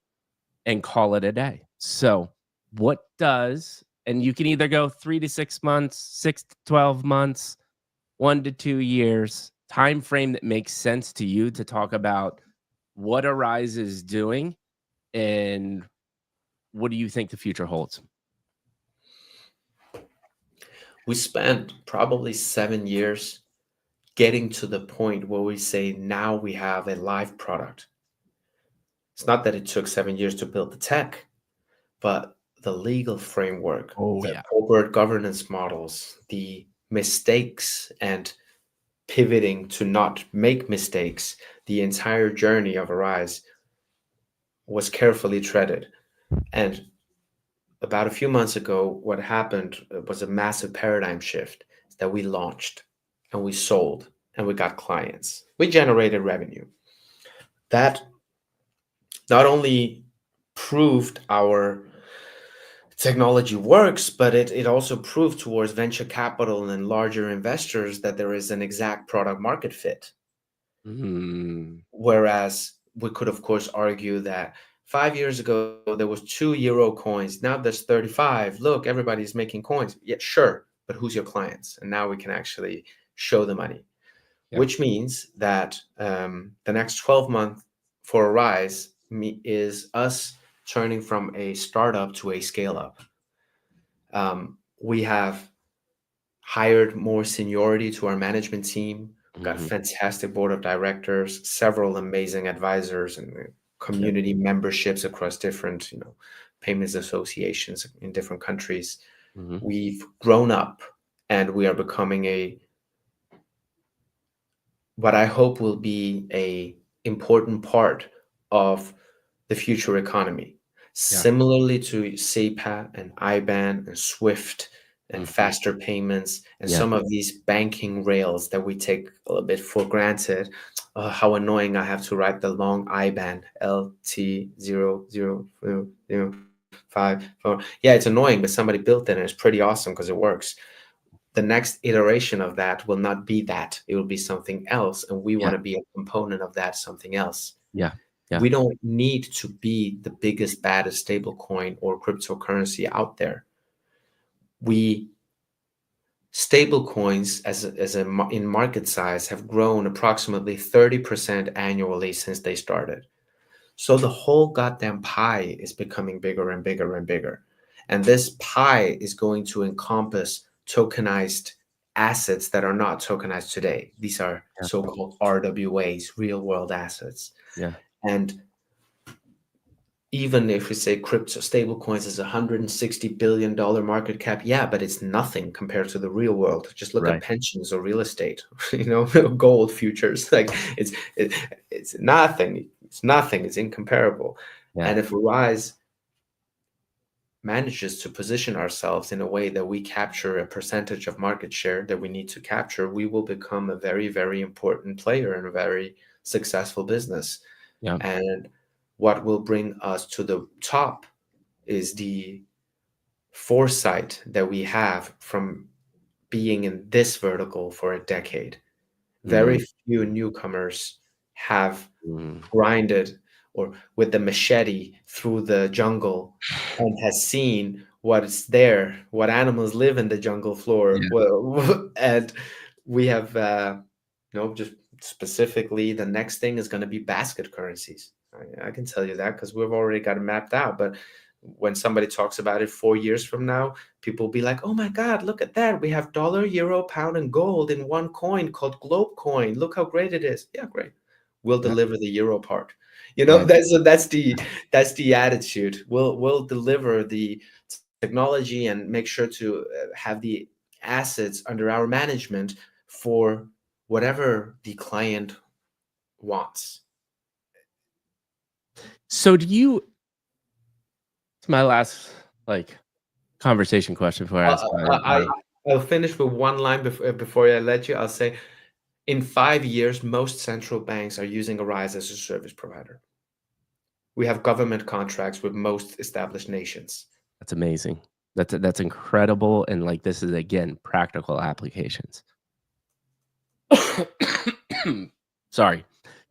call it a day. So what does And you can either go 3 to 6 months, 6 to 12 months, 1 to 2 years, time frame that makes sense to you to talk about what Aryze is doing and what do you think the future holds? We spent probably 7 years getting to the point where we say now we have a live product. It's not that it took 7 years to build the tech, but the legal framework, Oh, the yeah. corporate governance models, the mistakes and pivoting to not make mistakes, the entire journey of Aryze was carefully treaded. And about a few months ago, what happened was a massive paradigm shift that we launched and we sold and we got clients. We generated revenue. That not only proved our technology works, but it also proved towards venture capital and larger investors that there is an exact product market fit. Mm, Whereas we could, of course, argue that 5 years ago there was 2 euro coins. Now there's 35. Look, everybody's making coins. Yeah, sure, but who's your clients? And now we can actually show the money, yeah. which means that the next 12 months for Aryze is us turning from a startup to a scale up. We have hired more seniority to our management team. We've got a Mhm. fantastic board of directors, several amazing advisors, and Yep. community memberships across different, payments associations in different countries. Mhm. We've grown up, and we are becoming what I hope will be a important part of the future economy. Yeah. Similarly to SEPA and IBAN and SWIFT and Mhm. faster payments and Yeah. some of these banking rails that we take a little bit for granted. How annoying I have to write the long IBAN LT0005. Yeah, it's annoying, but somebody built it and it's pretty awesome because it works. The next iteration of that will not be that. It will be something else. And we Yeah. want to be a component of that something else. Yeah. Yeah. We don't need to be the biggest, baddest stablecoin or cryptocurrency out there. Stablecoins in market size have grown approximately 30% annually since they started. So the whole goddamn pie is becoming bigger and bigger and bigger. And this pie is going to encompass tokenized assets that are not tokenized today. These are Yeah. so-called RWAs, real world assets. Yeah. And even if we say crypto stablecoins is $160 billion market cap, yeah, but it's nothing compared to the real world. Just look at Right. pensions or real estate, gold futures. Like it's nothing. It's nothing. It's incomparable. Yeah. And if Aryze manages to position ourselves in a way that we capture a percentage of market share that we need to capture, we will become a very, very important player in a very successful business. Yeah. And what will bring us to the top is the foresight that we have from being in this vertical for a decade. Mm. Very few newcomers have Mm. grinded or with the machete through the jungle and has seen what is there, what animals live in the jungle floor. Yeah. Well, and we have, just specifically, the next thing is going to be basket currencies. I can tell you that because we've already got it mapped out. But when somebody talks about it 4 years from now, people will be like, "Oh my God, look at that! We have dollar, euro, pound, and gold in one coin called Globe Coin. Look how great it is!" Yeah, great. We'll Yeah. deliver the euro part. Yeah. That's the attitude. We'll deliver the technology and make sure to have the assets under our management for whatever the client wants. So do you it's my last conversation question before I ask I'll finish with one line before I let you. I'll say, in 5 years, most central banks are using Aryze as a service provider. We have government contracts with most established nations. That's amazing. That's incredible. And this is again practical applications. Sorry.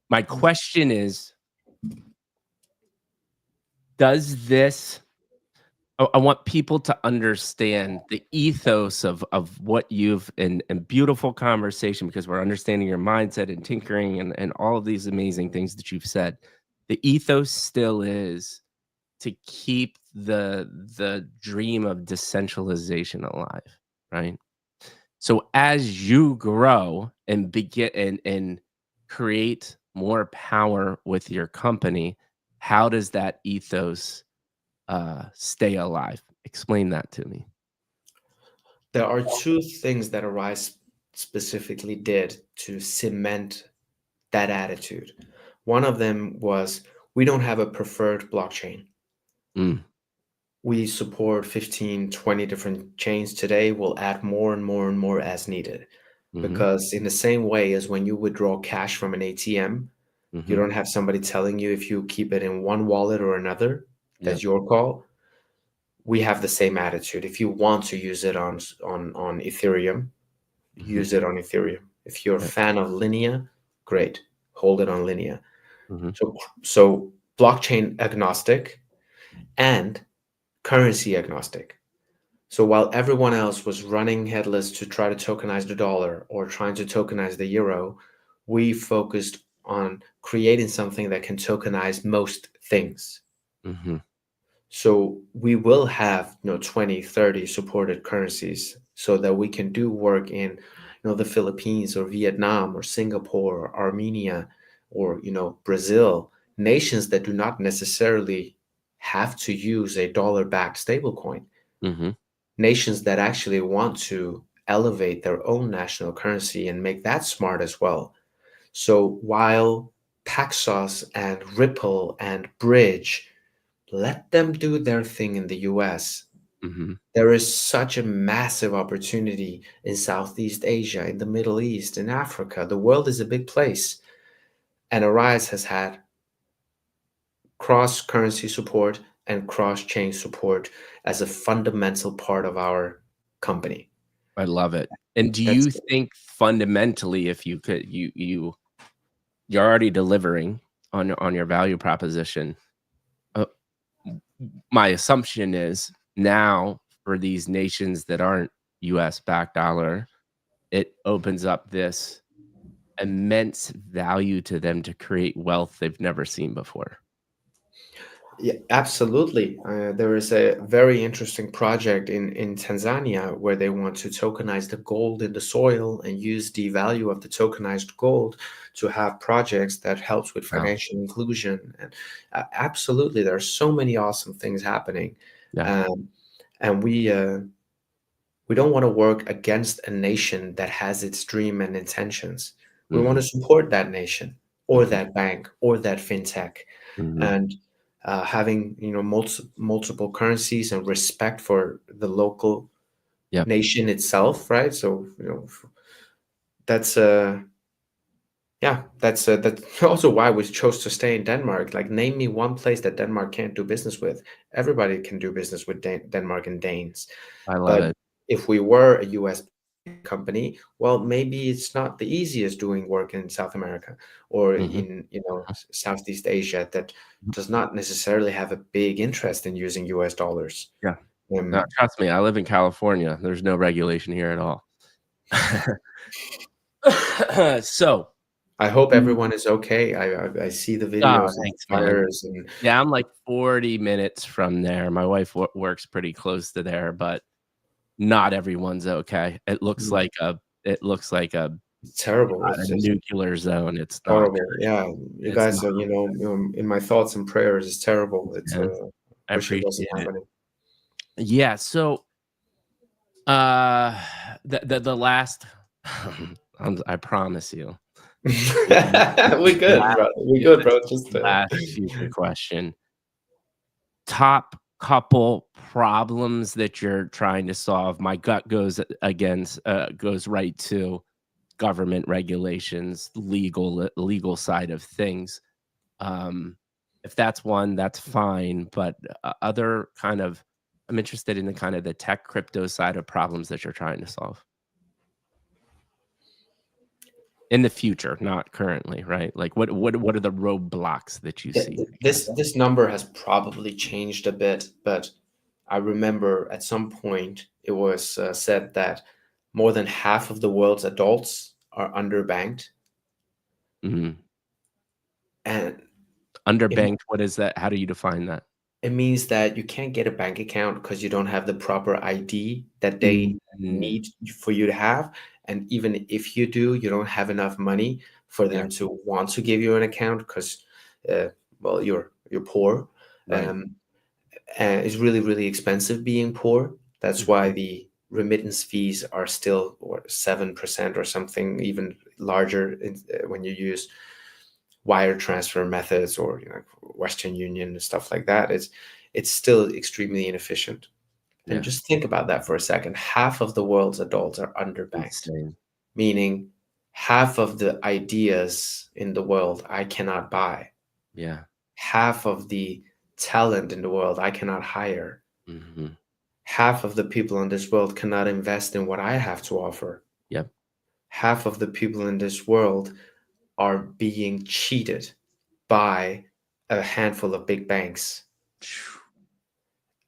My question is, does this I want people to understand the ethos of what you've and beautiful conversation because we're understanding your mindset and tinkering and all of these amazing things that you've said. The ethos still is to keep the dream of decentralization alive, right? So as you grow and begin and create more power with your company, how does that ethos stay alive? Explain that to me. There are two things that Aryze specifically did to cement that attitude. One of them was we don't have a preferred blockchain. Mm, We support 15, 20 different chains today. We'll add more and more and more as needed. mhm, Because in the same way as when you withdraw cash from an ATM, you mhm. don't have somebody telling you if you keep it in one wallet or another. That's Yep. your call. We have the same attitude. If you want to use it on Ethereum, Mhm. use it on Ethereum. If you're a Yep. fan of Linea, great, hold it on Linea. Mhm. So blockchain agnostic and currency agnostic. So while everyone else was running headless to try to tokenize the dollar or trying to tokenize the euro, we focused on creating something that can tokenize most things. Mhm. So we will have 20, 30 supported currencies so that we can do work in the Philippines or Vietnam or Singapore or Armenia or Brazil, nations that do not necessarily have to use a dollar-backed stablecoin, Mhm. nations that actually want to elevate their own national currency and make that smart as well. So while Paxos and Ripple and Bridge, let them do their thing in the US. Mhm. There is such a massive opportunity in Southeast Asia, in the Middle East, in Africa. The world is a big place. And Aryze has had cross currency support and cross chain support as a fundamental part of our company. I love it. And do That's you think fundamentally if you could you're already delivering on your value proposition. Uh, my assumption is now for these nations that aren't US backed dollar, it opens up this immense value to them to create wealth they've never seen before. Yeah, absolutely. There is a very interesting project in Tanzania where they want to tokenize the gold in the soil and use the value of the tokenized gold to have projects that helps with Wow. financial inclusion. And absolutely, there are so many awesome things happening, Yeah. um, and we don't want to work against a nation that has its dream and intentions. We want Mhm. to support that nation or Mhm. that bank or that fintech, Mhm. and having multiple currencies and respect for the local Yep. nation itself, right? So that's yeah, that's also why we chose to stay in Denmark. Like, name me one place that Denmark can't do business with. Everybody can do business with Denmark and Danes. I love But it. if we were a US company, well, maybe it's not the easiest doing work in South America or Mhm. in Southeast Asia that does not necessarily have a big interest in using US dollars. Yeah. No, Um, trust me, I live in California. There's no regulation here at all. So, I hope mm, everyone is okay. I see the videos of the thanks, man. fires and Yeah, I'm like 40 minutes from there. My wife works pretty close to there, but not everyone's okay. It looks like it's terrible. a It's nuclear zone. It's not horrible. good. Yeah, you It's guys not are, in my thoughts and prayers. It's terrible. It's man. I wish it wasn't appreciate it. happening. Yeah, so, uh, the last I promise you, We good, last bro. We good, this bro. Just last future question. Top couple problems that you're trying to solve. My gut goes right to government regulations, legal side of things. Um, if that's one, that's fine, but other kind of I'm interested in the kind of the tech crypto side of problems that you're trying to solve in the future, not currently, right? Like what are the roadblocks that you see? I this guess. this number has probably changed a bit, but I remember at some point it was said that more than half of the world's adults are underbanked. Mm-hmm. And it, Underbanked, what is that? How do you define that? it means that you can't get a bank account because you don't have the proper ID that they Mm-hmm. need for you to have. And even if you do, you don't have enough money for Yeah, them to want to give you an account because, well, you're poor. right. Um, and it's really, really expensive being poor. That's why Mhm. the remittance fees are still or 7% or something, even larger when you use wire transfer methods or Western Union and stuff like that. It's still extremely inefficient. And Yeah, just think about that for a second. Half of the world's adults are underbanked, insane. meaning half of the ideas in the world I cannot buy. Yeah. Half of the talent in the world I cannot hire. Mm-hmm. Half of the people in this world cannot invest in what I have to offer. Yep. Half of the people in this world are being cheated by a handful of big banks.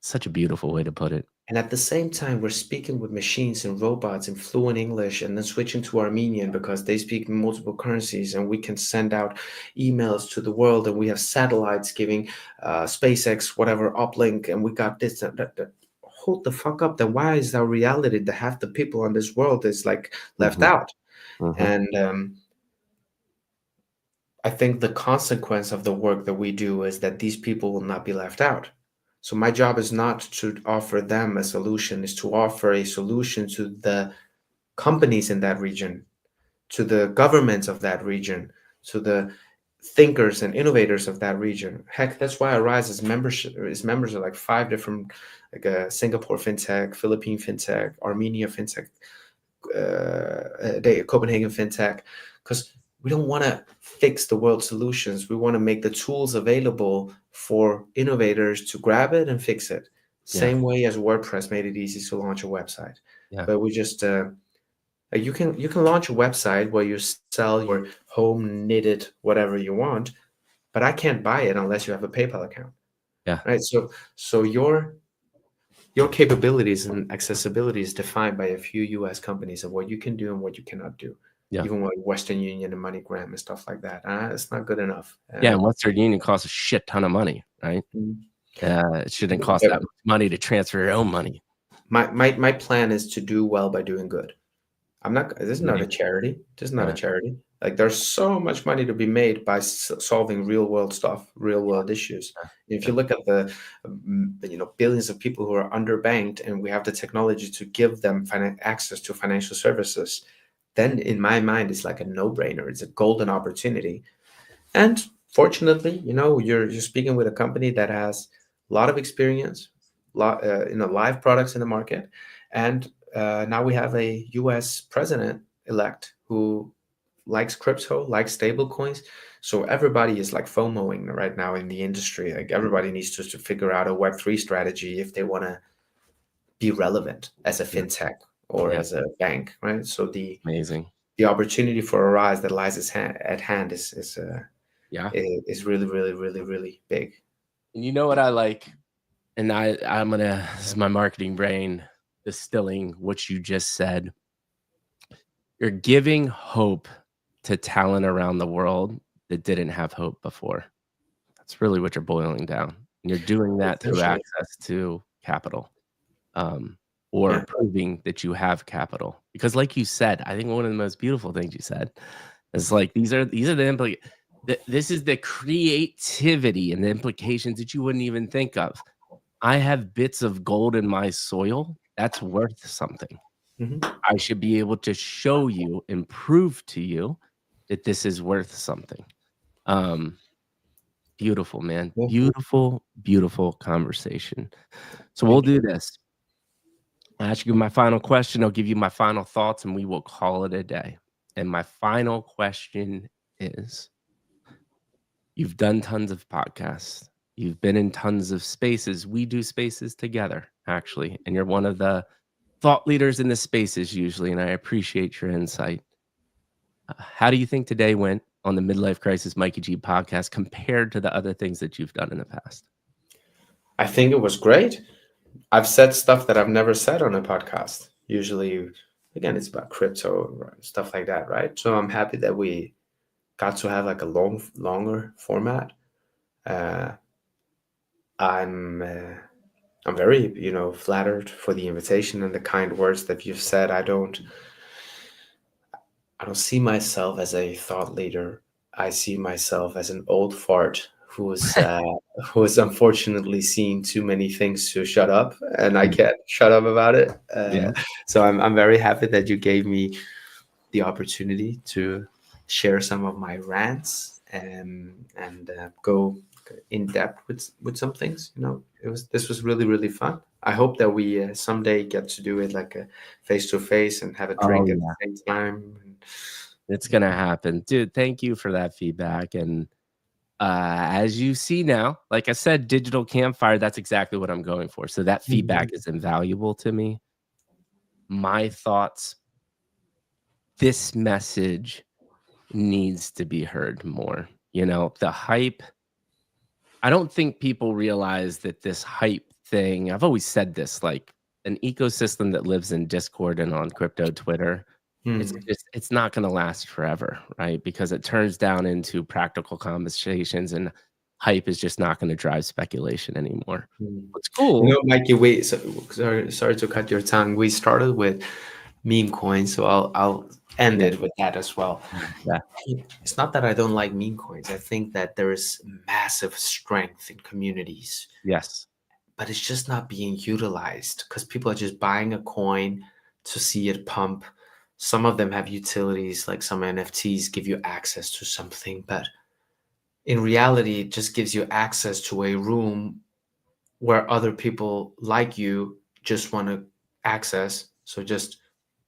Such a beautiful way to put it. And at the same time, we're speaking with machines and robots in fluent English and then switching to Armenian because they speak multiple currencies and we can send out emails to the world and we have satellites giving SpaceX, whatever, uplink, and we got this. That. Hold the fuck up. Then why is our reality that half the people on this world is like left Mm-hmm. out? Mm-hmm. And I think the consequence of the work that we do is that these people will not be left out. So my job is not to offer them a solution, is to offer a solution to the companies in that region, to the governments of that region, to the thinkers and innovators of that region. Heck, that's why Aryze is members of like 5 different, like Singapore fintech, Philippine fintech, Armenia fintech, Copenhagen fintech, because we don't want to fix the world solutions. We want to make the tools available for innovators to grab it and fix it. Yeah. Same way as WordPress made it easy to launch a website. Yeah. But we just you can launch a website where you sell your home knitted whatever you want, but I can't buy it unless you have a PayPal account, Yeah. right? So your capabilities and accessibility is defined by a few US companies of what you can do and what you cannot do, Yeah. even with Western Union and MoneyGram and stuff like that. It's not good enough. Yeah. And Western Union costs a shit ton of money, right? It shouldn't cost that But much money to transfer your own money. my plan is to do well by doing good. I'm not. This is not a Maybe. charity. This is not a Right. charity. Like there's so much money to be made by solving real world stuff, real world issues. If you Yeah. look at the billions of people who are underbanked, and we have the technology to give them access to financial services, then in my mind it's like a no brainer. It's a golden opportunity. And fortunately, you're speaking with a company that has a lot of experience, live products in the market, and now we have a U.S. president elect who likes crypto, likes stable coins. So everybody is like FOMOing right now in the industry. Like everybody needs to figure out a Web3 strategy if they want to be relevant as a Yeah. fintech or Yeah. as a bank, right? So the Amazing. opportunity for Aryze that lies at hand Yeah. is really, really, really, really big. And you know what I like? And this is my marketing brain distilling what you just said. You're giving hope to talent around the world that didn't have hope before. That's really what you're boiling down. And you're doing that through Essentially, access to capital, um, or yeah. proving that you have capital. Because like you said, I think one of the most beautiful things you said is like these are the this is the creativity and the implications that you wouldn't even think of. I have bits of gold in my soil. That's worth something. Hmm. I should be able to show you and prove to you that this is worth something. Um, Beautiful, man. Yeah. Beautiful, beautiful conversation. So we'll Thank do you. this. I'll ask you my final question. I'll give you my final thoughts and we will call it a day. And my final question is, you've done tons of podcasts. You've been in tons of spaces. We do spaces together, actually. And you're one of the thought leaders in the spaces usually. And I appreciate your insight. How do you think today went on the Midlife Crisis Mikey G podcast compared to the other things that you've done in the past? I think it was great. I've said stuff that I've never said on a podcast. Usually, again, it's about crypto or stuff like that, right? So I'm happy that we got to have like a longer format. Uh, I'm very, flattered for the invitation and the kind words that you've said. I don't see myself as a thought leader. I see myself as an old fart who has unfortunately seen too many things to shut up, and I can't shut up about it. Yeah. So I'm very happy that you gave me the opportunity to share some of my rants and go in depth with some things. This was really really fun. I hope that we someday get to do it like a face to face and have a Oh drink at yeah. the same time. It's gonna happen. Dude, thank you for that feedback. And as you see now, like I said, digital campfire, that's exactly what I'm going for. So that feedback Mhm. is invaluable to me. My thoughts, this message needs to be heard more. The hype, I don't think people realize that this hype thing, I've always said this, like an ecosystem that lives in Discord and on crypto Twitter, Hmm. it's not going to last forever, right? Because it turns down into practical conversations and hype is just not going to drive speculation anymore. Hmm. What's cool. Mikey, sorry to cut your tongue. We started with meme coins, so I'll end Yeah. it with that as well. Yeah. It's not that I don't like meme coins. I think that there is massive strength in communities, Yes. but it's just not being utilized because people are just buying a coin to see it pump. Some of them have utilities, like some NFTs give you access to something, but in reality, it just gives you access to a room where other people like you just want to access. So just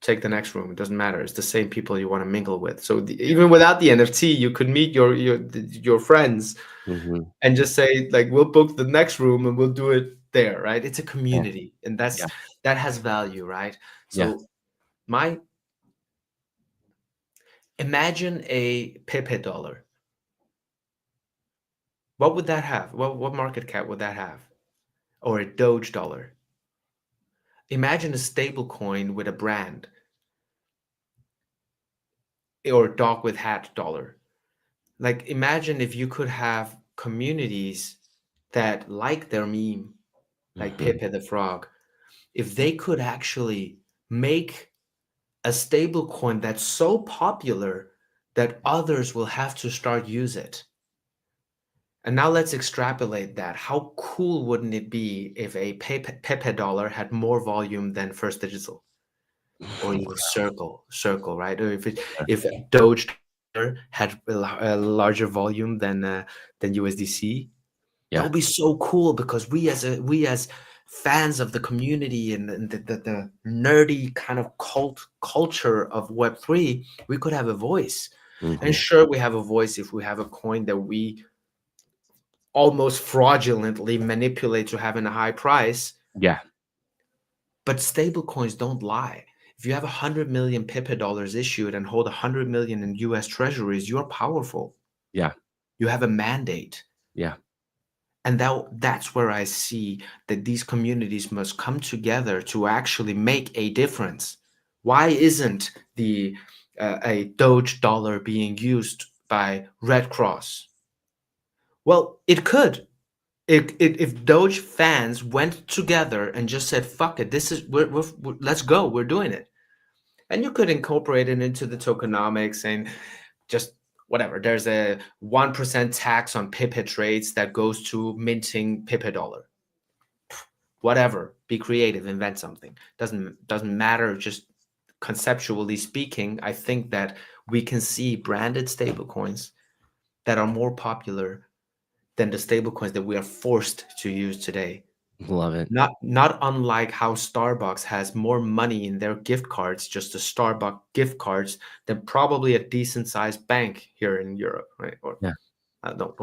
take the next room. It doesn't matter. It's the same people you want to mingle with. So even without the NFT, you could meet your friends Hmm. and just say like, we'll book the next room and we'll do it there, right? It's a Yeah. community, and Yeah. that has value, right? Yeah. So my imagine a Pepe dollar. What would that have? What market cap would that have? Or a Doge dollar? Imagine a stable coin with a brand, or dog with hat dollar. Like imagine if you could have communities that like their meme, like Hmm. Pepe the Frog, if they could actually make a stable coin that's so popular that others will have to start use it. And now let's extrapolate that. How cool wouldn't it be if a Pepe dollar had more volume than First Digital? Or even circle, right? Or if Doge had a larger volume than USDC, that Yeah. would be so cool because we as fans of the community and the nerdy kind of culture of Web3, we could have a voice. And Hmm. sure, we have a voice if we have a coin that we almost fraudulently manipulate to having a high price. Yeah. But stable coins don't lie. If you have 100 million Pepe dollars issued and hold 100 million in US treasuries, you're powerful. Yeah. You have a mandate. Yeah. And that's where I see that these communities must come together to actually make a difference. Why isn't the a Doge dollar being used by Red Cross? Well, it could. If Doge fans went together and just said, "Fuck it, this is let's go, we're doing it," and you could incorporate it into the tokenomics and just whatever. There's a 1% tax on Pipa trades that goes to minting Pipa dollar. Whatever, be creative, invent something. Doesn't matter. Just conceptually speaking, I think that we can see branded stablecoins that are more popular than the stablecoins that we are forced to use today. Love it. Not unlike how Starbucks has more money in their gift cards, just the Starbucks gift cards, than probably a decent sized bank here in Europe, right? Or Yeah. I don't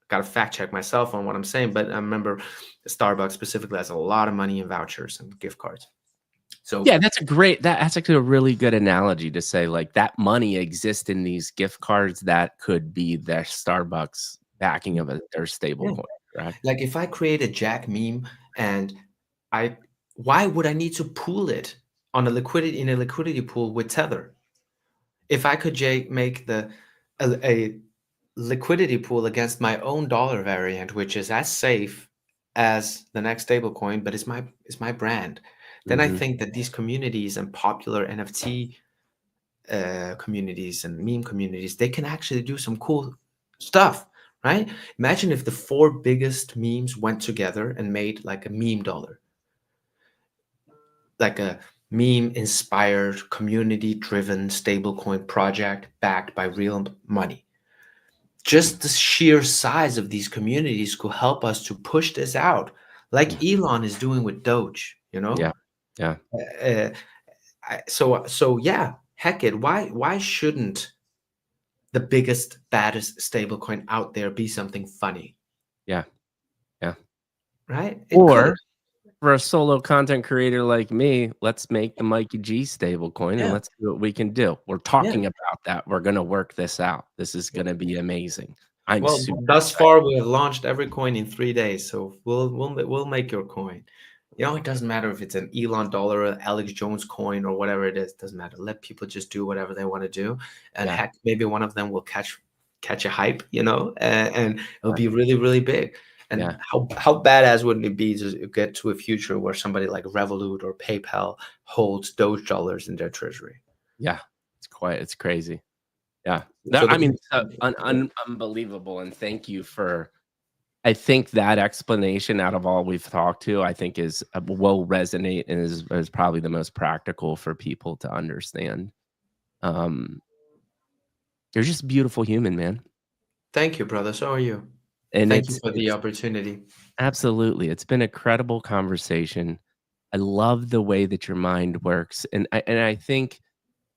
got to fact check myself on what I'm saying, but I remember Starbucks specifically has a lot of money in vouchers and gift cards. So Yeah, that's actually a really good analogy to say, like, that money exists in these gift cards that could be their Starbucks backing of their stable yeah, coin, correct? like if I create a Jack meme and why would I need to pool it on a liquidity pool with Tether? If I could make a liquidity pool against my own dollar variant, which is as safe as the next stablecoin, but it's my brand, then I think that these communities and popular NFT communities and meme communities, they can actually do some cool stuff, right? Imagine if the 4 biggest memes went together and made like a meme dollar, like a meme inspired, community driven stablecoin project backed by real money. Just the sheer size of these communities could help us to push this out, like Elon is doing with Doge, you know? Yeah. Uh, so yeah, heck it. Why shouldn't the biggest, baddest stablecoin out there be something funny? Yeah. Right? It could. Or for a solo content creator like me, let's make the Mikey G stablecoin and Yeah. let's see what we can do. We're Yeah. talking about that. We're gonna work this out. This is gonna be amazing. I'm Well, super thus excited. far we have launched every coin in 3 days, so we'll make your coin. You know, it doesn't matter if it's an Elon dollar, an Alex Jones coin, or whatever it is. Doesn't matter. Let people just do whatever they want to do, and Yeah. heck, maybe one of them will catch a hype, you know, and it'll be really, really big. And Yeah. how badass wouldn't it be to get to a future where somebody like Revolut or PayPal holds Doge dollars in their treasury? Yeah. It's crazy. Yeah. So I mean, unbelievable. And thank you for, I think that explanation out of all we've talked to, I think is will resonate and is probably the most practical for people to understand. You're just a beautiful human, man. thank you, brother. So are you. And Thank you it's for the opportunity. absolutely, it's been a credible conversation. I love the way that your mind works, and I think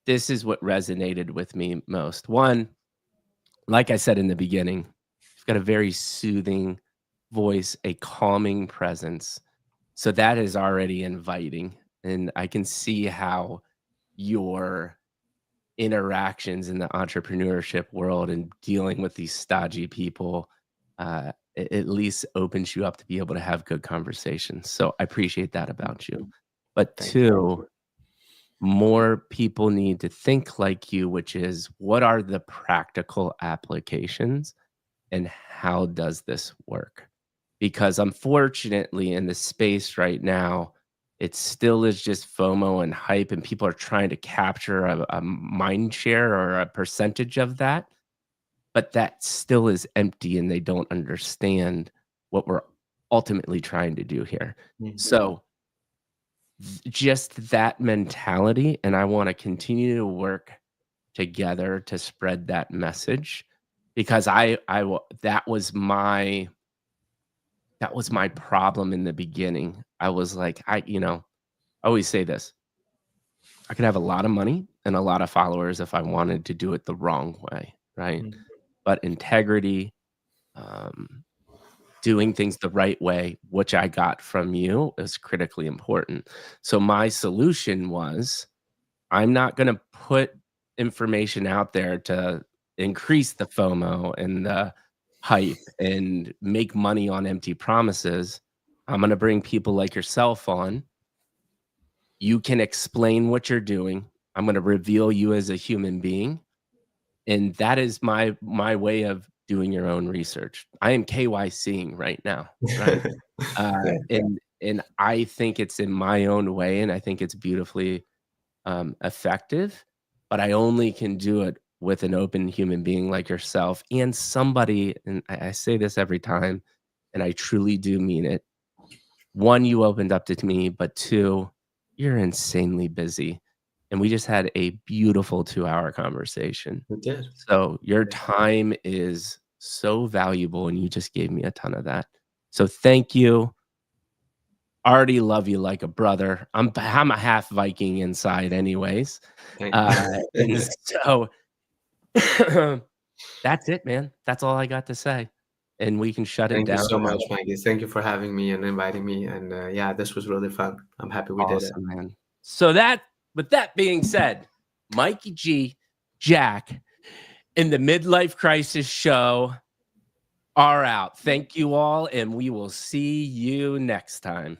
this is what resonated with me most. One, like I said in the beginning, you've got a very soothing voice, a calming presence. So that is already inviting. And I can see how your interactions in the entrepreneurship world and dealing with these stodgy people at least opens you up to be able to have good conversations. So I appreciate that about you. But Thank you. two, more people need to think like you, which is what are the practical applications and how does this work? Because unfortunately, in the space right now, it still is just FOMO and hype, and people are trying to capture a mind share or a percentage of that. But that still is empty, and they don't understand what we're ultimately trying to do here. Mhm. So just that mentality, and I want to continue to work together to spread that message because that was my problem in the beginning. I was like, I always say this. I could have a lot of money and a lot of followers if I wanted to do it the wrong way, right? Mhm. But integrity, um, doing things the right way, which I got from you, is critically important. So my solution was I'm not gonna put information out there to increase the FOMO and the hype and make money on empty promises. I'm gonna bring people like yourself on. You can explain what you're doing. I'm gonna reveal you as a human being, and that is my way of doing your own research. I am KYCing right now, right? Yeah. And I think it's in my own way, and I think it's beautifully effective, but I only can do it with an open human being like yourself and somebody, and I say this every time, and I truly do mean it. One, you opened up to me, but two, you're insanely busy. And we just had a beautiful 2-hour conversation. We did. So your time is so valuable, and you just gave me a ton of that. So thank you. Already love you like a brother. I'm a half Viking inside anyways. Thank And so that's it, man. That's all I got to say. And we can shut it Thank you down so now. much, Maggie. Thank you for having me and inviting me. And yeah, this was really fun. I'm happy we did it. Awesome, man. So with that being said, Mikey G, Jack, in the Midlife Crisis Show are out. Thank you all, and we will see you next time.